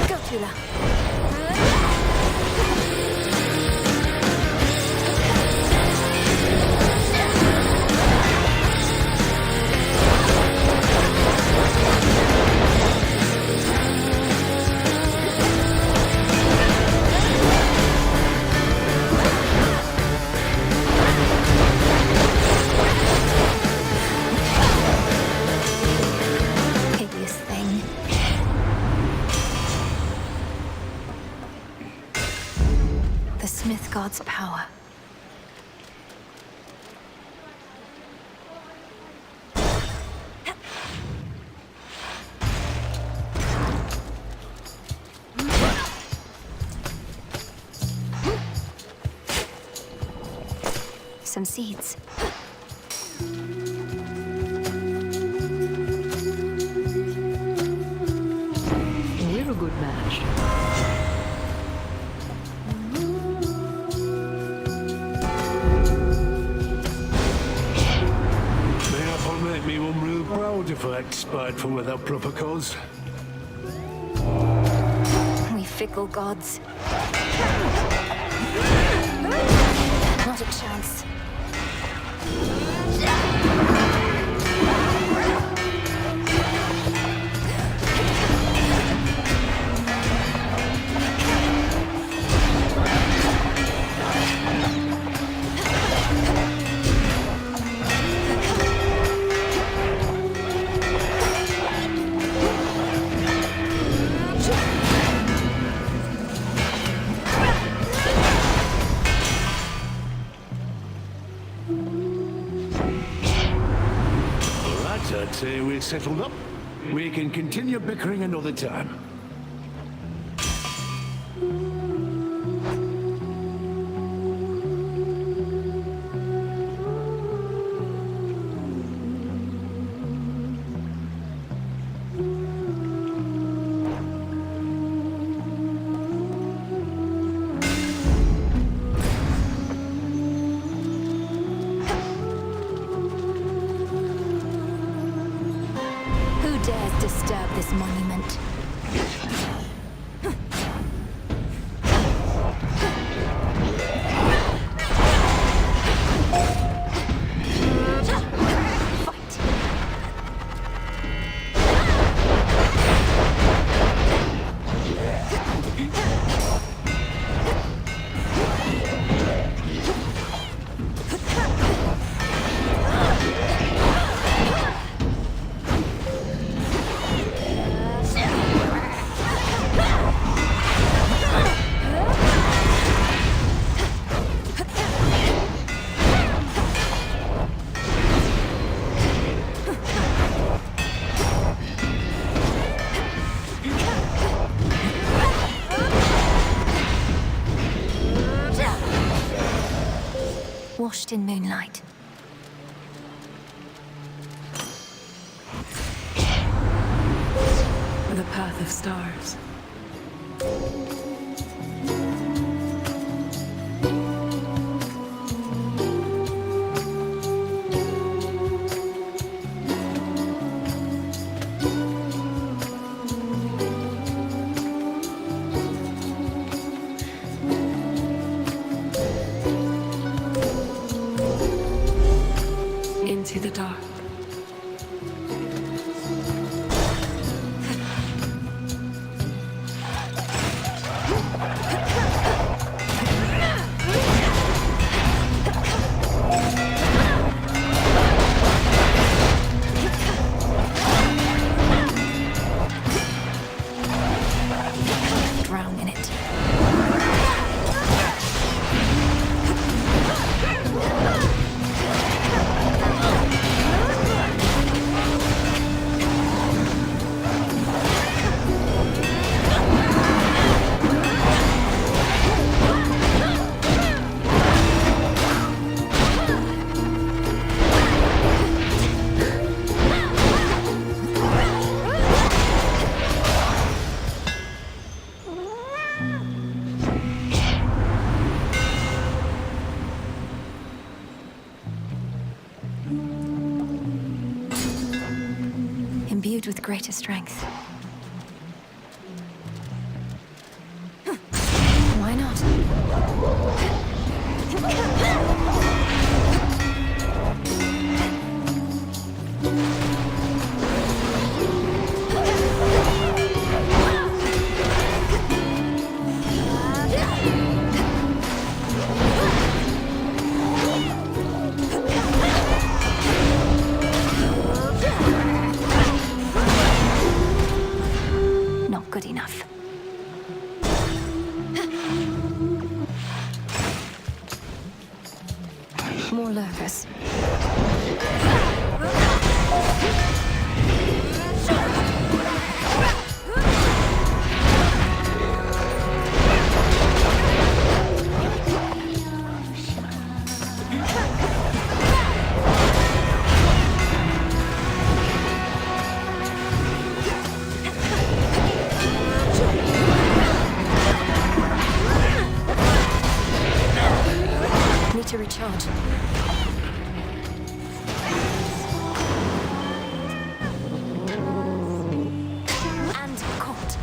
Go, Tula. the Smith God's power. Some seeds. We're a good match. Therefore make me one real proud if I act spiteful without proper cause. We fickle gods. Not a chance. I'd say we're settled up. We can continue bickering another time. Disturb this monument. Washed in moonlight. The path of stars. Into the dark. Drown in it. Imbued with greater strength. Why not? Not good enough. more lurkers. Need to recharge. And caught.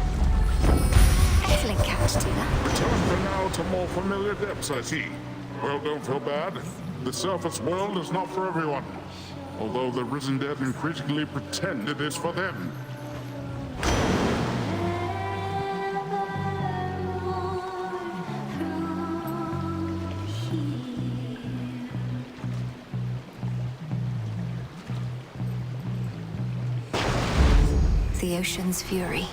Excellent catch, Tina. Return for now to more familiar depths, I see. Well, don't feel bad. The surface world is not for everyone. Although the risen dead increasingly pretend it is for them. The ocean's fury.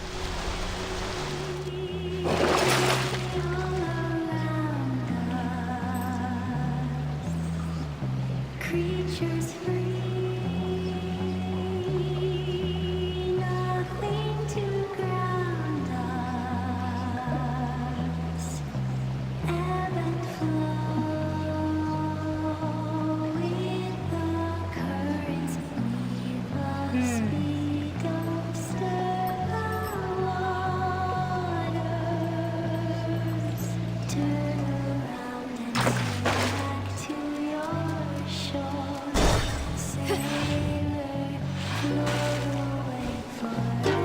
Creatures free, nothing to ground us. Ebb and flow with the currents. Leave us be, don't stir the waters. Turn around and swim back to your shore. Sailor, float away forevermore.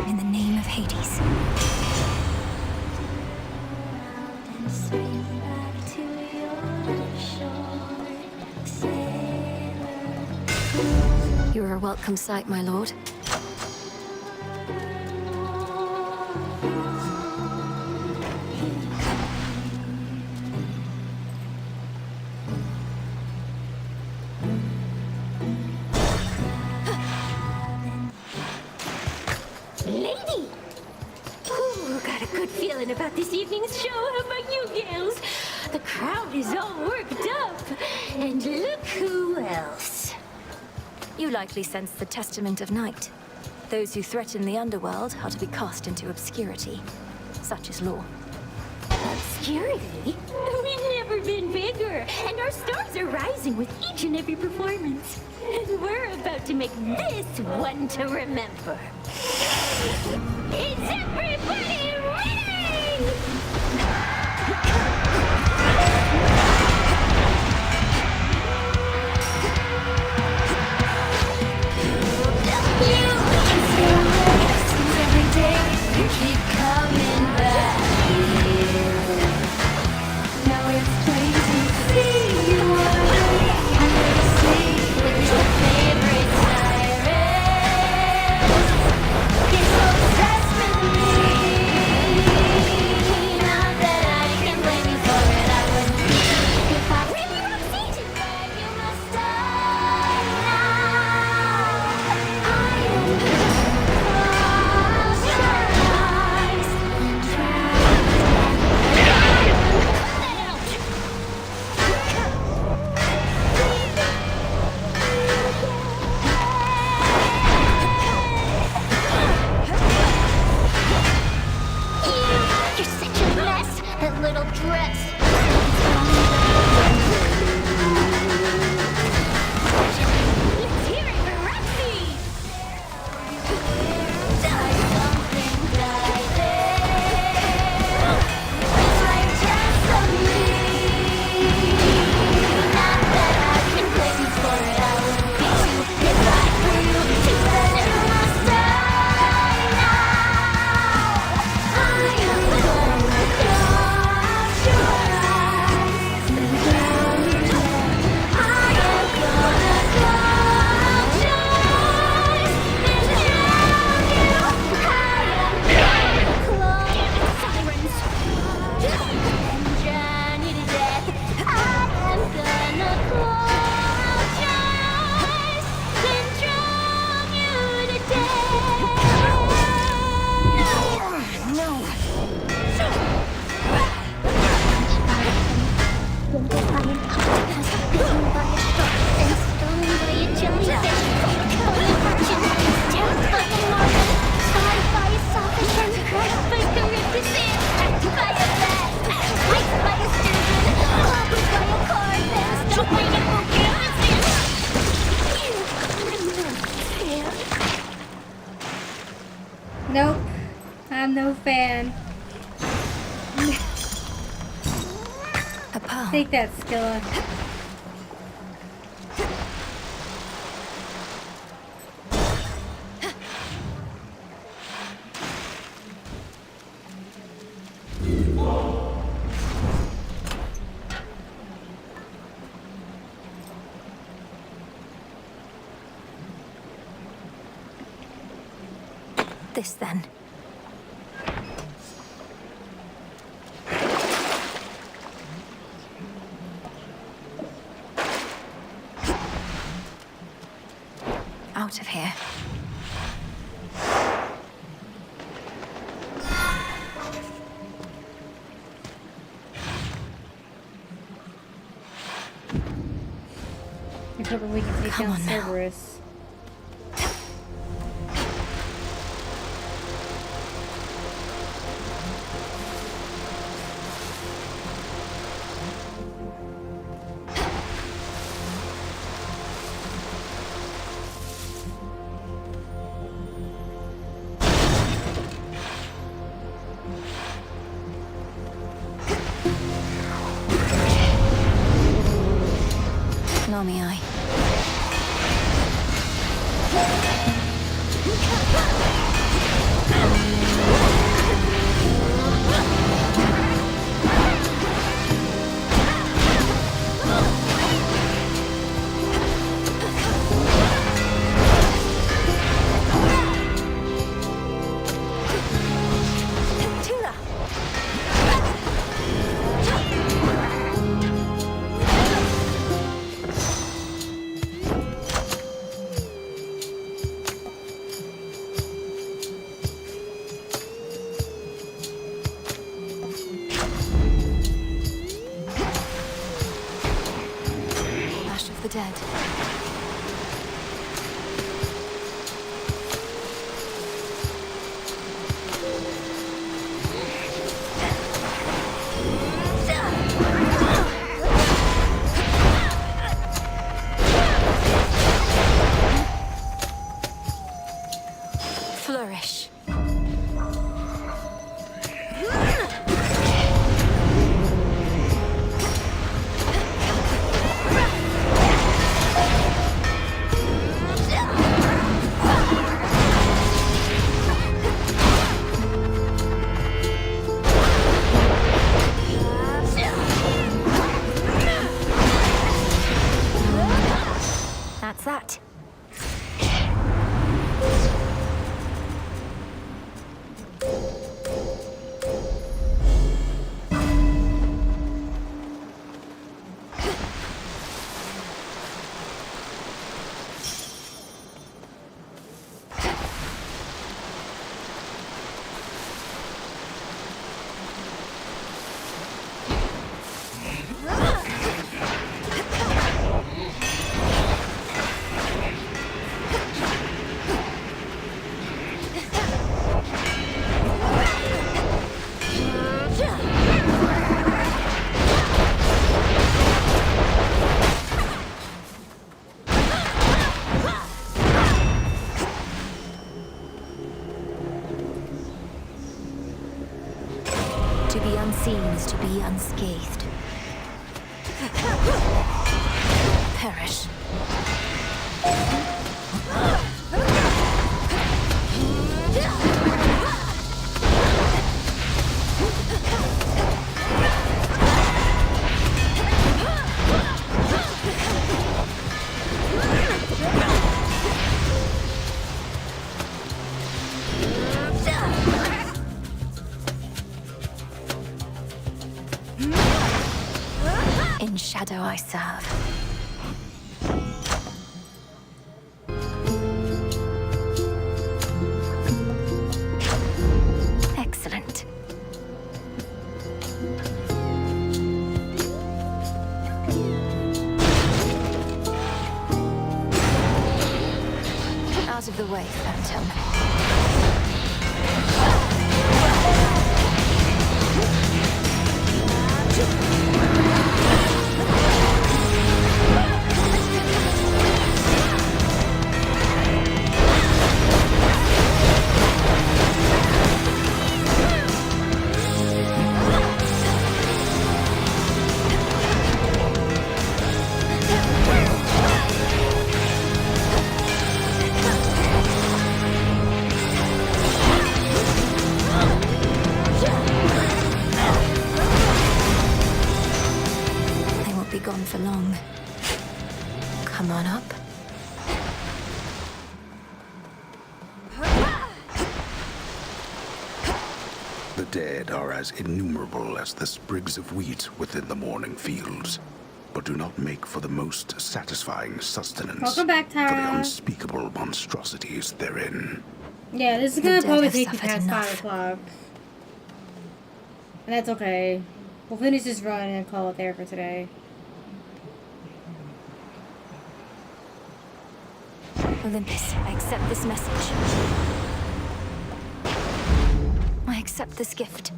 In the name of Hades. And swim back to your shore. Sailor, You're a welcome sight, my lord. Lady! Ooh, got a good feeling about this evening's show. How about you, gals? The crowd is all worked up. And look who else. You likely sense the testament of night. Those who threaten the underworld are to be cast into obscurity. Such is law. Obscurity? We've never been bigger. And our stars are rising with each and every performance. And we're about to make this one to remember. Is everybody ready? Every day you keep coming back here. Now it's plain to see you are under the sea with your favorite siren. You're so obsessed with me. fan. Take that, Skilla. This then. Out of here. I'm hoping we can take Come down on now. Cerberus. Nami eye. The dead. Flourish. That's that. To be unseen is to be unscathed. Perish. In shadow I serve. Excellent. Out of the way, Phantom. for long. Come on up. The dead are as innumerable as the sprigs of wheat within the morning fields, but do not make for the most satisfying sustenance Welcome back, for the Tara. unspeakable monstrosities therein. Yeah, this is The gonna dead probably have take you suffered past enough. 5 o'clock. And that's okay. We'll finish this run and call it there for today. Olympus, I accept this message. I accept this gift.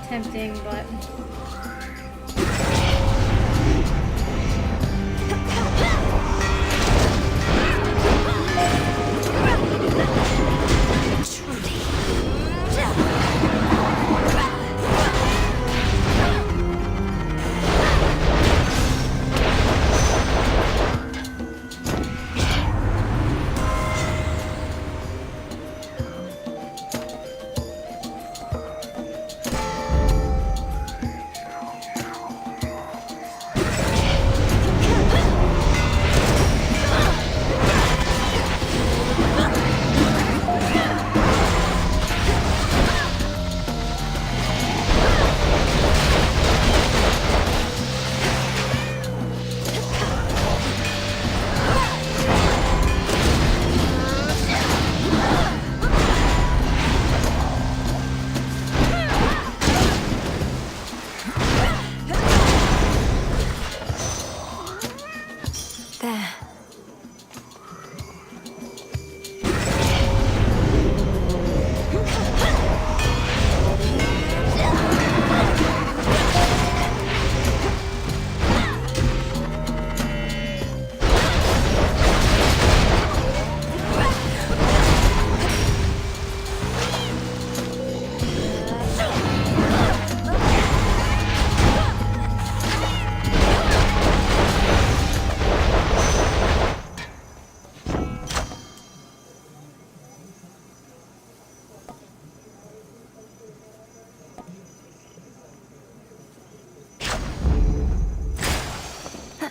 Tempting, but...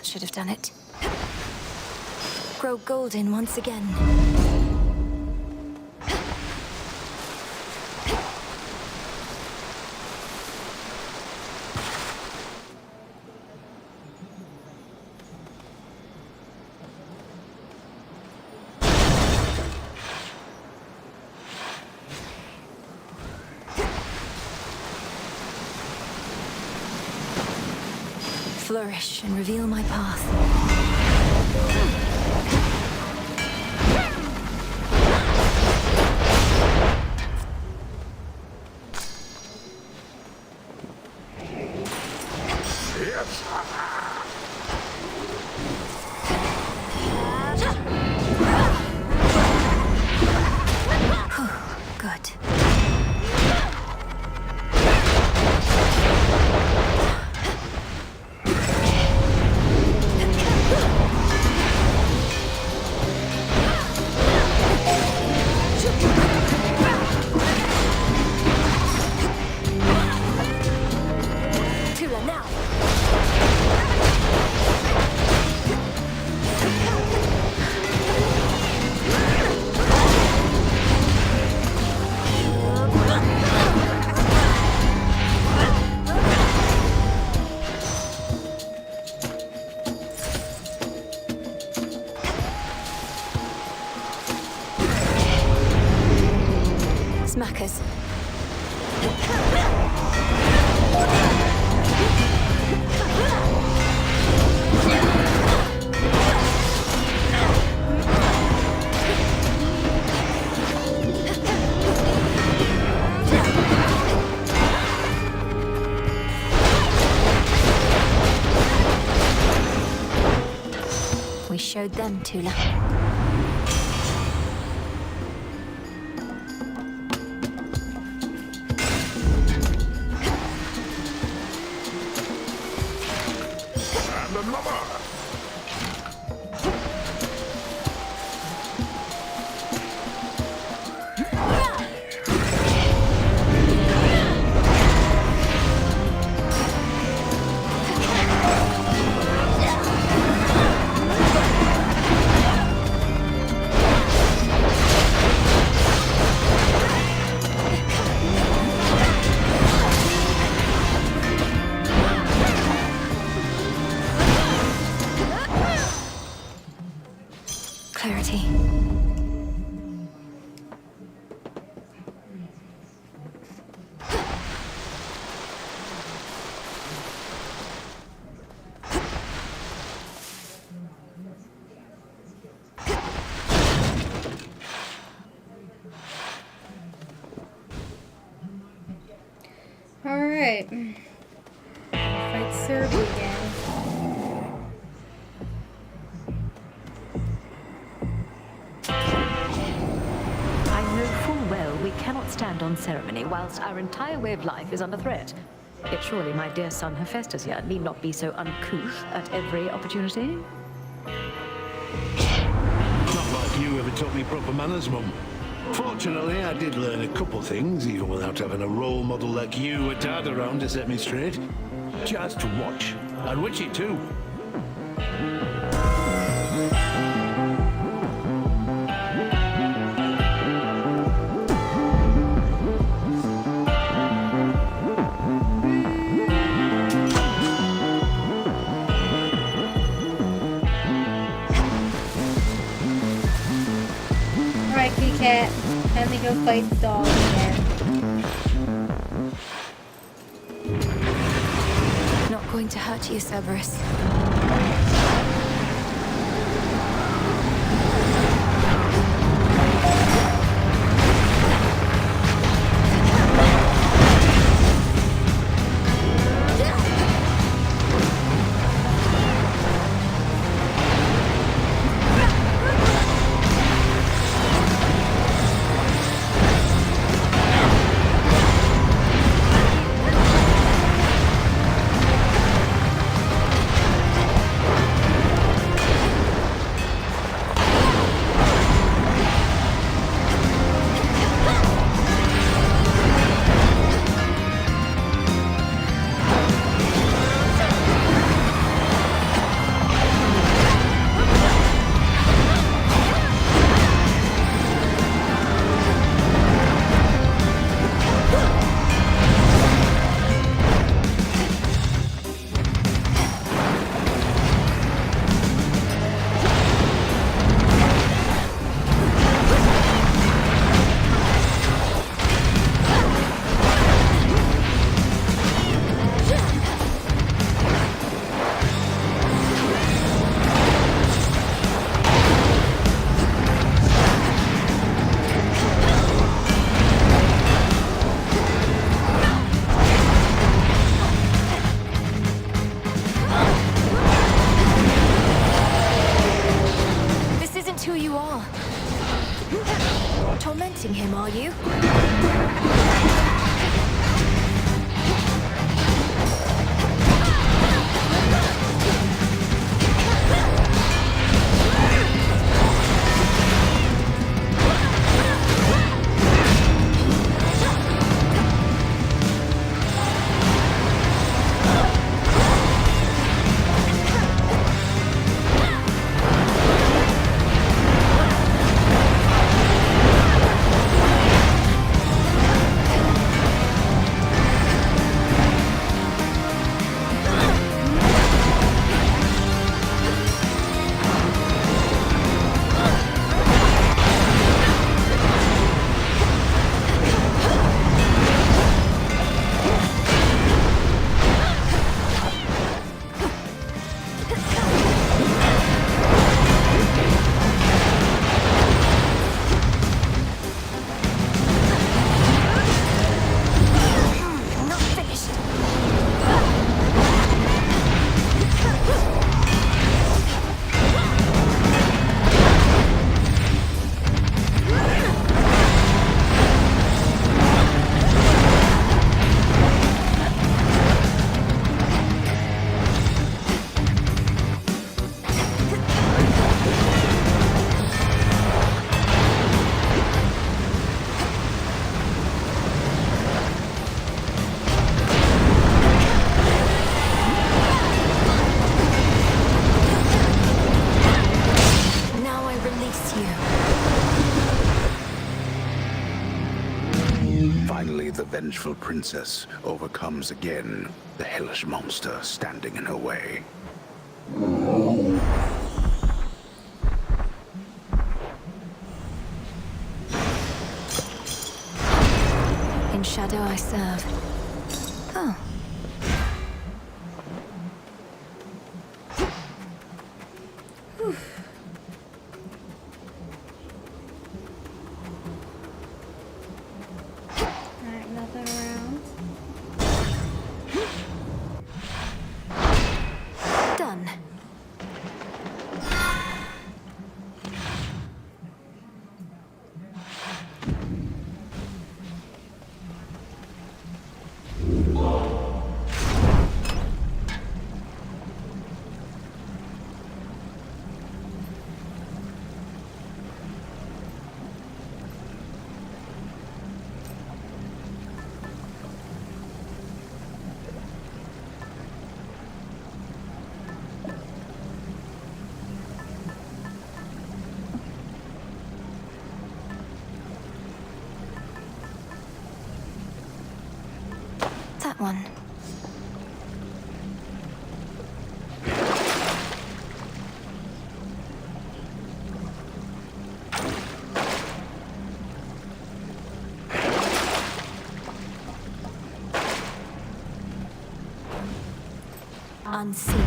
Should have done it. Grow golden once again. Flourish and reveal my path. Good. Smackers. We showed them, Tula. Hecate. Alright. Fight Serby again. I know full well we cannot stand on ceremony whilst our entire way of life is under threat. Yet surely my dear son Hephaestus here need not be so uncouth at every opportunity. Not like you ever taught me proper manners, Mum. Fortunately, I did learn a couple things, even without having a role model like you or Dad around to set me straight. Just to watch, and witchy too. Alright, kitty cat. Time to go fight the dog again. Not going to hurt you, Cerberus. Tormenting him, are you? Finally, the vengeful princess overcomes again the hellish monster standing in her way. shadow I serve. Oh. Alright, nothing around. Done. That one. Unseen.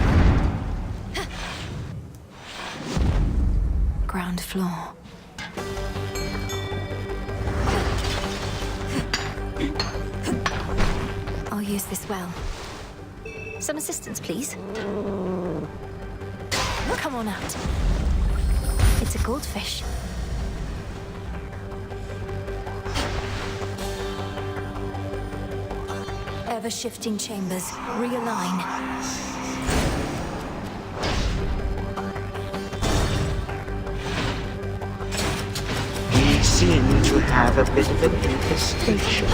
Ground floor. I'll use this well. Some assistance, please. Come on out. It's a goldfish. Ever-shifting chambers. Realign. We seem to have a bit of an infestation.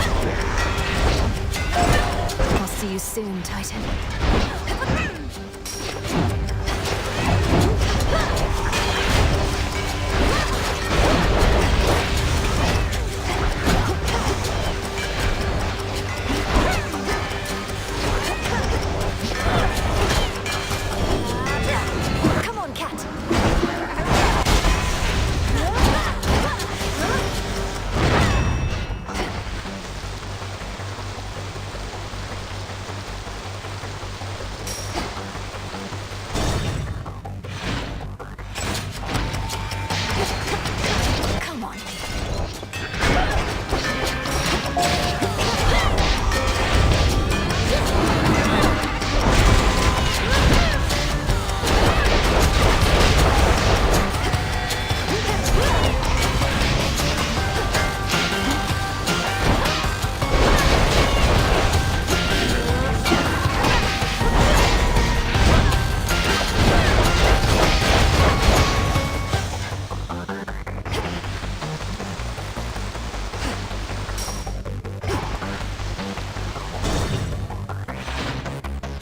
I'll see you soon, Titan. Come on, cat. Come on.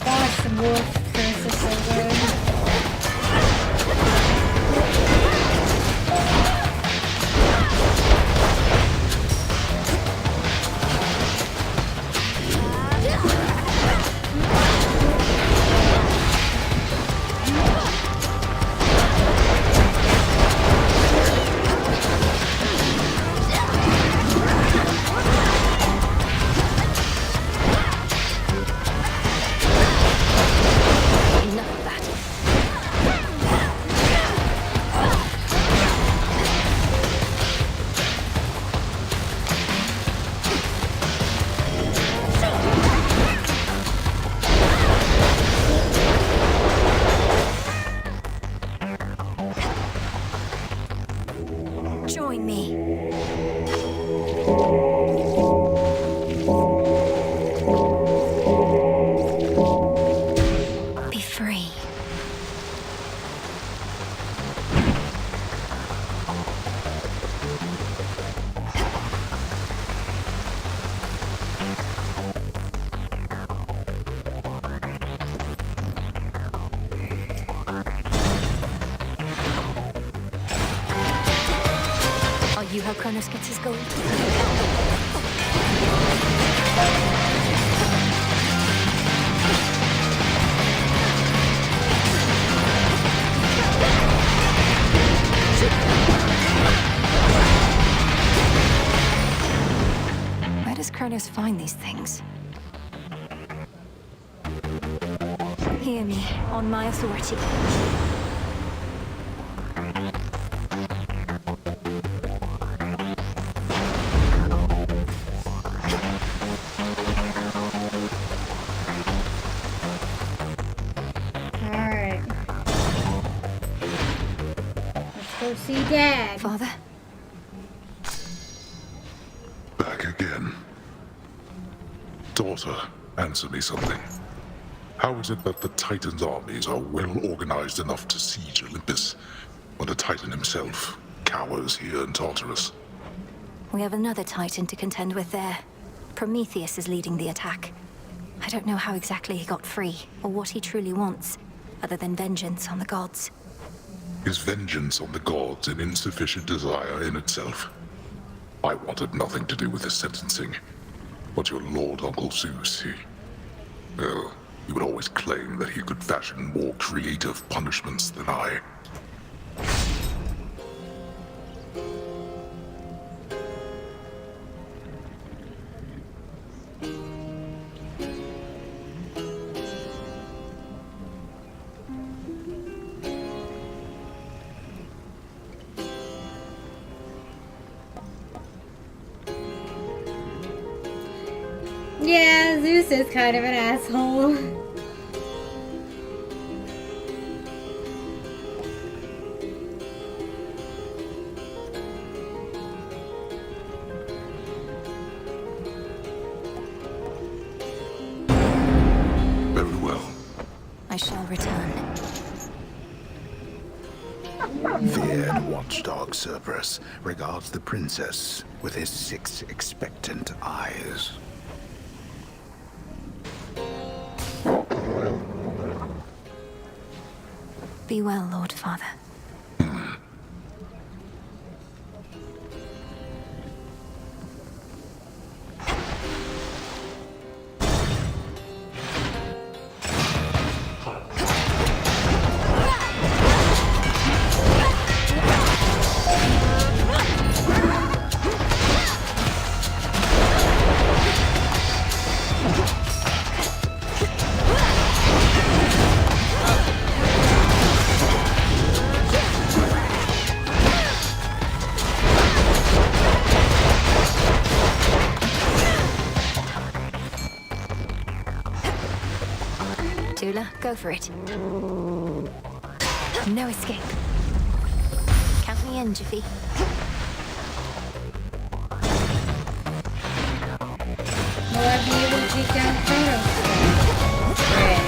Gosh, the wolf curse is so good. Enough of that. Join me. Be free. Are you how Chronos gets his gold? Where does Chronos miners find these things? Hear me, on my authority. Alright. Let's go see Dad. Father? Back again. Daughter, answer me something. How is it that the Titan's armies are well organized enough to siege Olympus, when the Titan himself cowers here in Tartarus? We have another Titan to contend with there. Prometheus is leading the attack. I don't know how exactly he got free, or what he truly wants, other than vengeance on the gods. Is vengeance on the gods an insufficient desire in itself? I wanted nothing to do with his sentencing, but your Lord Uncle Zeus, well, he would always claim that he could fashion more creative punishments than I. Yeah, Zeus is kind of an asshole. Very well. I shall return. Feared watchdog Cerberus regards the princess with his 6 expectant eyes. Be well, Lord Father. Go for it. No escape. Count me in, Jiffy. Will I be able to take down Chronos? Great.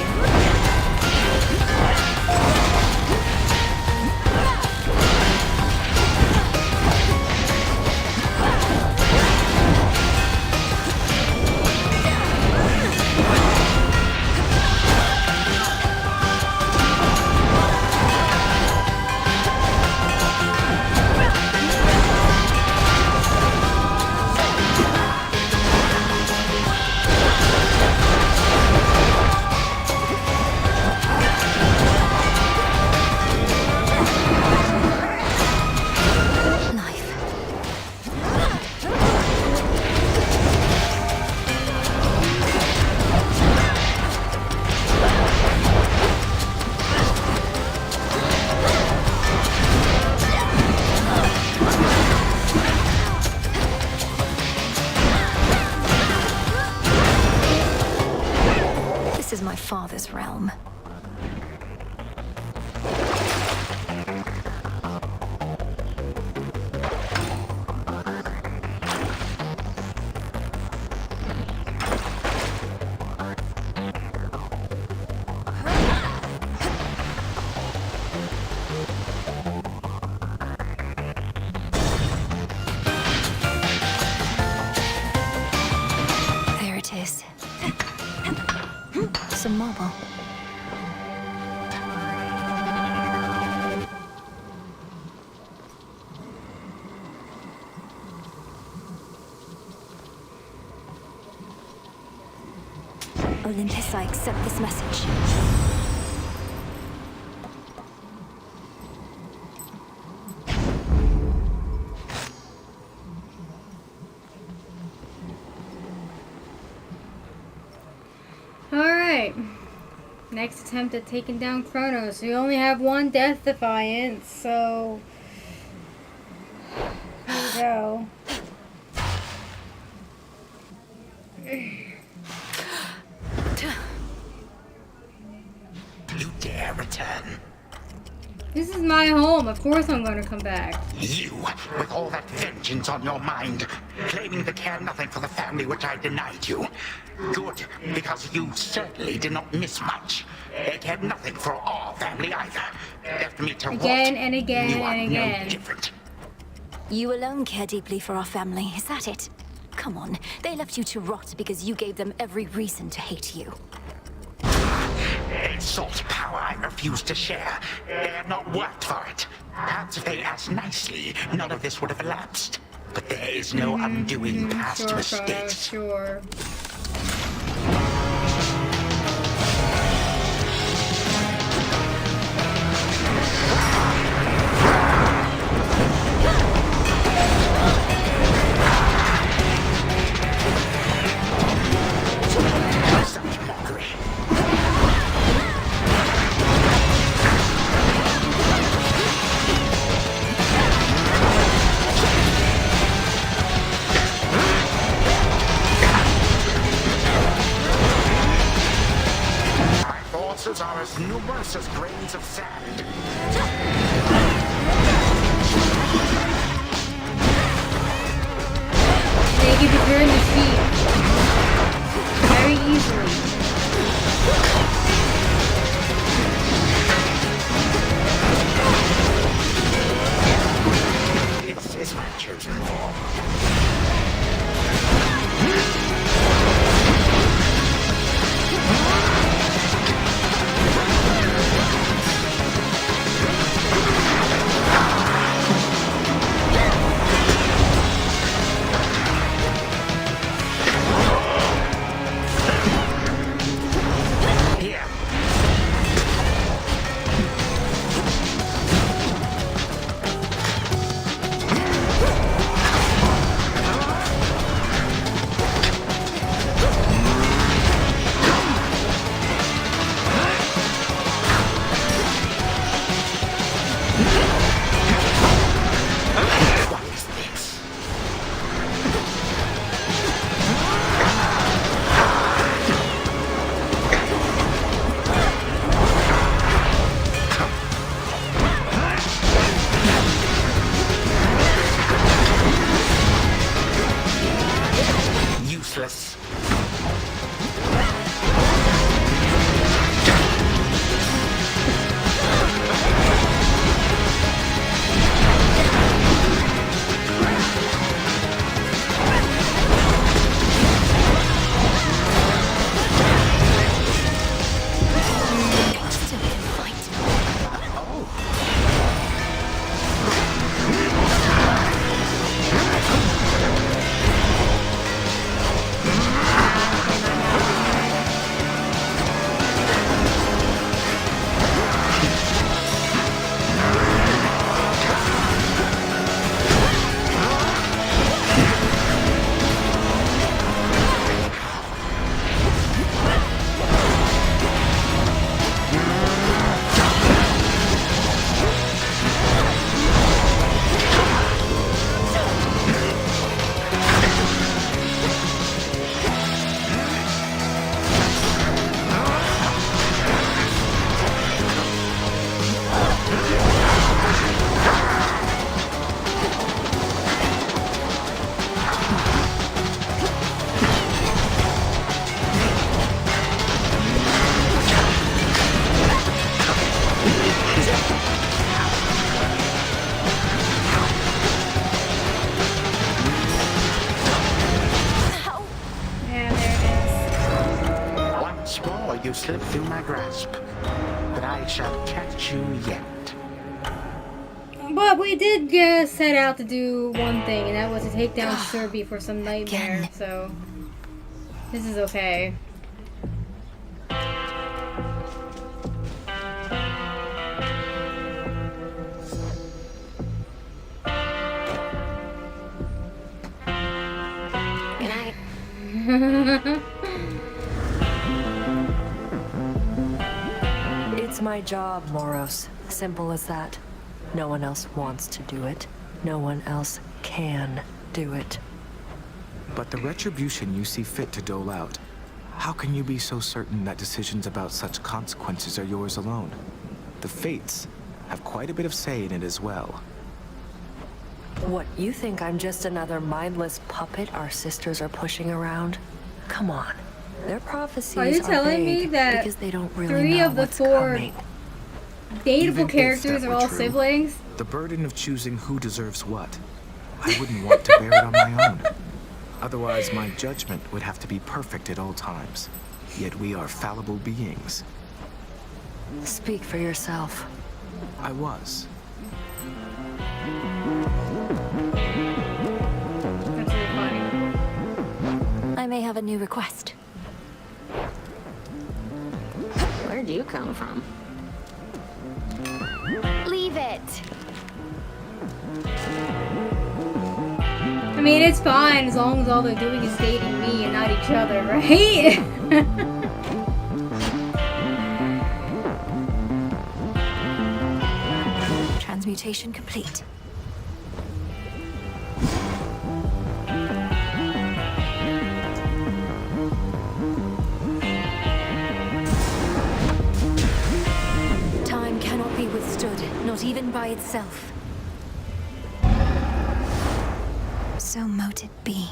Father's realm. There it is. Some marble. Olympus, I accept this message. Next attempt at taking down Chronos. We only have one Death Defiance, so here we go. You dare return? This is my home. Of course I'm going to come back. You, with all that vengeance on your mind, claiming to care nothing for the family which I denied you. Good, because you certainly did not miss much. They cared nothing for our family either. Left me to again rot. and again you and are again. No different. You alone care deeply for our family, is that it? Come on, they left you to rot because you gave them every reason to hate you. A salt power I refuse to share. They have not worked for it. Perhaps if they asked nicely, none of this would have elapsed. But there is no undoing past Sure, mistakes. sure. Are as numerous as grains of sand. They can be turned to sheep very easily. This is my chosen form. You slip through my grasp, but I shall catch you yet. But we did set out to do one thing, and that was to take down Serby for some nightmare, so this is okay. Good night. It's my job, Moros. Simple as that. No one else wants to do it. No one else can do it. But the retribution you see fit to dole out, how can you be so certain that decisions about such consequences are yours alone? The Fates have quite a bit of say in it as well. What, you think I'm just another mindless puppet our sisters are pushing around? Come on. Their prophecies Are you telling me vague that because they don't really 3 know of the what's 4 coming. dateable Even if characters that are were all true, siblings? The burden of choosing who deserves what, I wouldn't want to bear it on my own. Otherwise, my judgment would have to be perfect at all times. Yet we are fallible beings. Speak for yourself. I was. That's really funny. I may have a new request. Where'd you come from? Leave it! I mean, it's fine as long as all they're doing is dating me and not each other, right? Transmutation complete. Time cannot be withstood, not even by itself. So mote it be.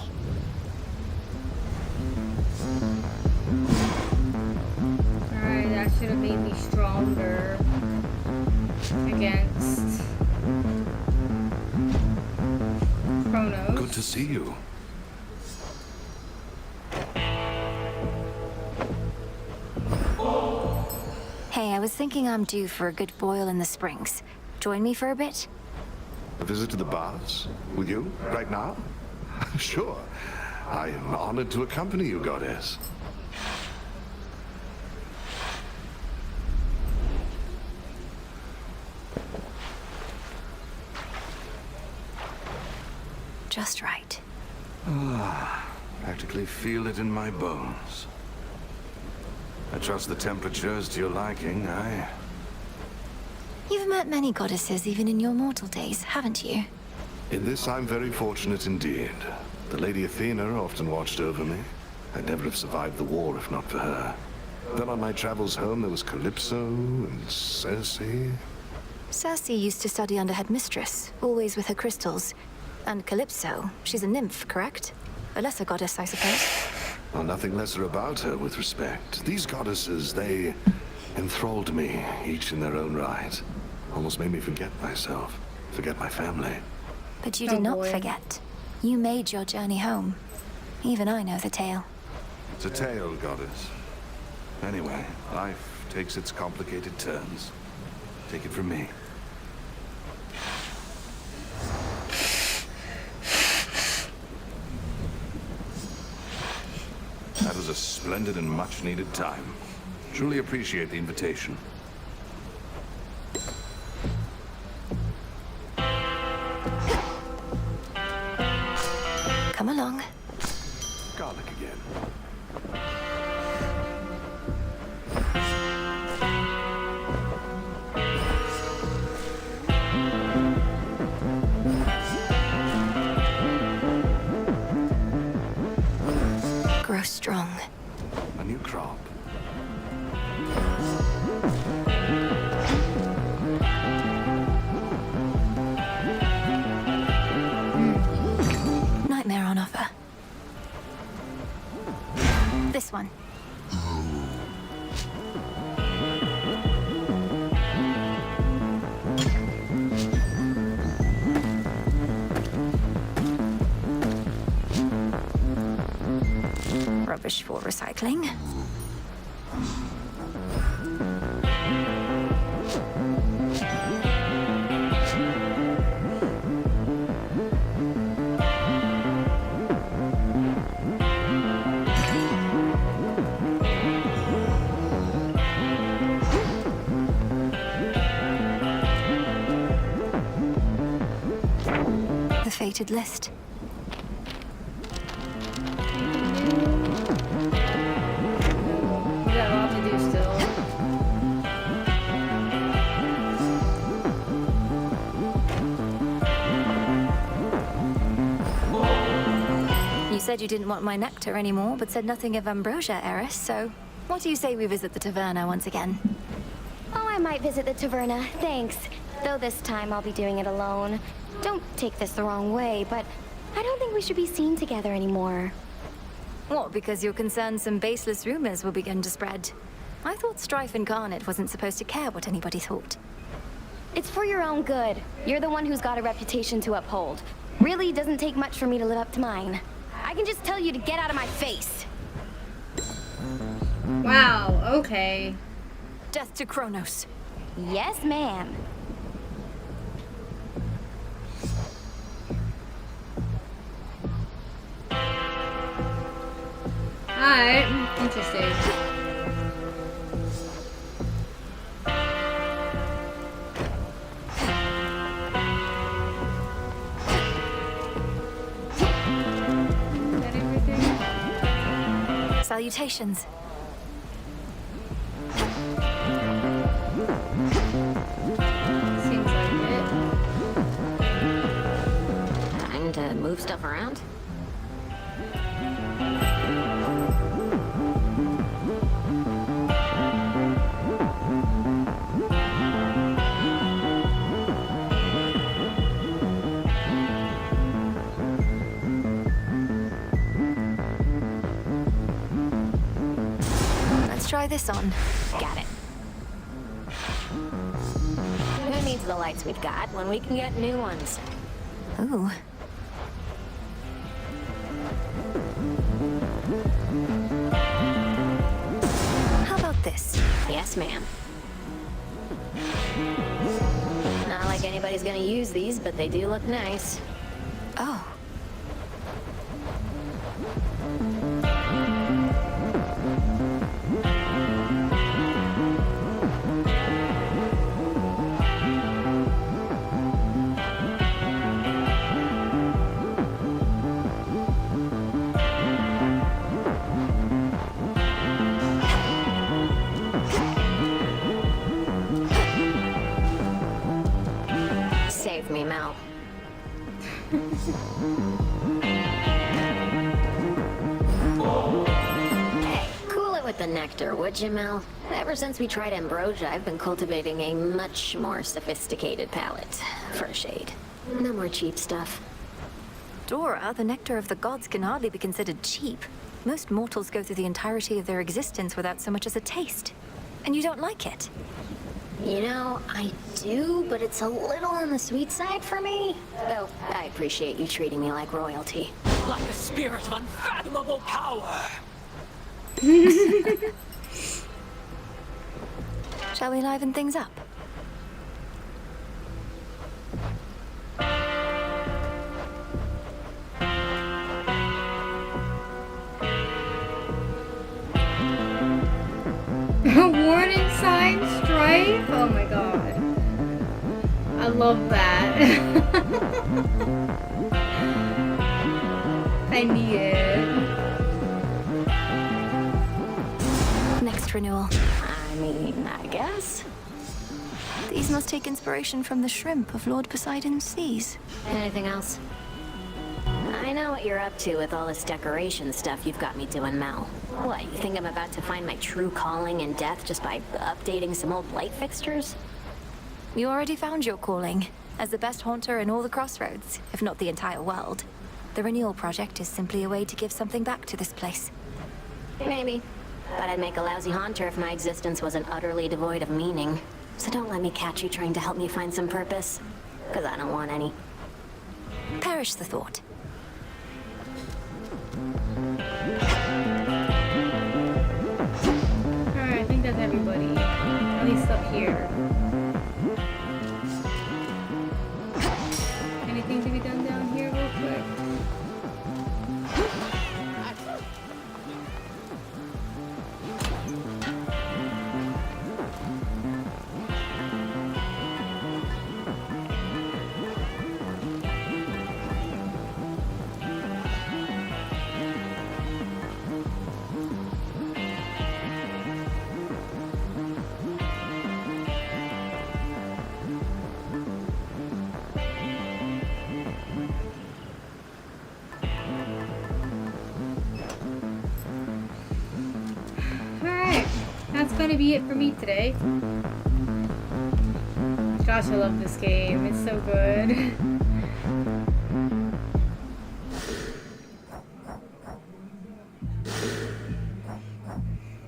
Alright, that should have made me stronger against Chronos. Good to see you. Hey, I was thinking I'm due for a good boil in the springs. Join me for a bit? A visit to the baths? With you? Right now? Sure. I am honored to accompany you, Goddess. Just right. Ah, practically feel it in my bones. I trust the temperature is to your liking. You've met many goddesses even in your mortal days, haven't you? In this, I'm very fortunate indeed. The Lady Athena often watched over me. I'd never have survived the war if not for her. Then on my travels home, there was Calypso and Circe. Circe used to study under headmistress, always with her crystals. And Calypso, she's a nymph, correct? A lesser goddess, I suppose. Well, nothing lesser about her with respect. These goddesses, they enthralled me, each in their own right. Almost made me forget myself, forget my family. But you did not forget. You made your journey home. Even I know the tale. It's a tale, goddess. Anyway, life takes its complicated turns. Take it from me. That was a splendid and much-needed time. Truly appreciate the invitation. Come along. Garlic again. Grow strong. A new crop. Nightmare on offer. This one. Rubbish for recycling. The fated list. We got a lot to do still. said you didn't want my nectar anymore, but said nothing of ambrosia, Eris, so what do you say we visit the taverna once again? Oh, I might visit the taverna, thanks. Though this time I'll be doing it alone. Don't take this the wrong way, but I don't think we should be seen together anymore. What, because you're concerned some baseless rumors will begin to spread? I thought Strife Incarnate wasn't supposed to care what anybody thought. It's for your own good. You're the one who's got a reputation to uphold. Really doesn't take much for me to live up to mine. I can just tell you to get out of my face. Wow, okay. Death to Chronos. Yes, ma'am. Alright, interesting. Salutations. Seems like it. Time to move stuff around? Try this on. Got it. Who needs the lights we've got when we can get new ones? Ooh. How about this? Yes, ma'am. Not like anybody's gonna use these, but they do look nice. Oh. Save me, Mel. Hey, cool it with the nectar, would you, Mel? Ever since we tried ambrosia, I've been cultivating a much more sophisticated palate. For a shade. No more cheap stuff. Dora, the nectar of the gods can hardly be considered cheap. Most mortals go through the entirety of their existence without so much as a taste. And you don't like it? You know, I do, but it's a little on the sweet side for me. Though, I appreciate you treating me like royalty. Like a spirit of unfathomable power. Shall we liven things up? Warning sign, Strife? Oh my god. I love that. I need it. Next renewal. I mean, I guess. These must take inspiration from the shrimp of Lord Poseidon's seas. Anything else? I know what you're up to with all this decoration stuff you've got me doing, Mel. What, you think I'm about to find my true calling in death just by updating some old light fixtures? You already found your calling, as the best haunter in all the crossroads, if not the entire world. The renewal project is simply a way to give something back to this place. Maybe. But I'd make a lousy haunter if my existence wasn't utterly devoid of meaning. So don't let me catch you trying to help me find some purpose. Because I don't want any. Perish the thought. Alright, I think that's everybody. At least up here. Anything to be done down here real quick? to be it for me today. Gosh, I love this game. It's so good.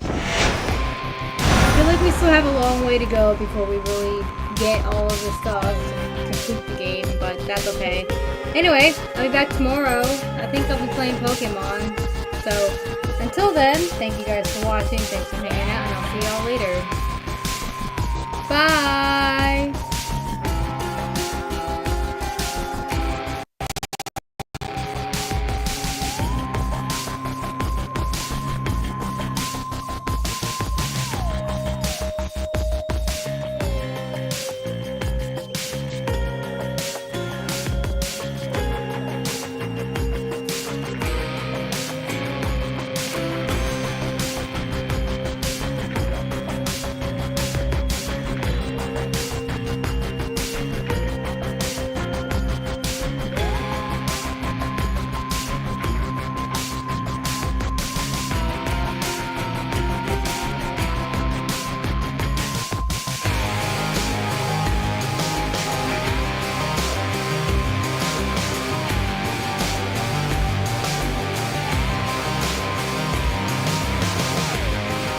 I feel like we still have a long way to go before we really get all of the stuff to complete the game, but that's okay. Anyway, I'll be back tomorrow. I think I'll be playing Pokemon. So, until then, thank you guys for watching, thanks for hanging out, and I'll see y'all later.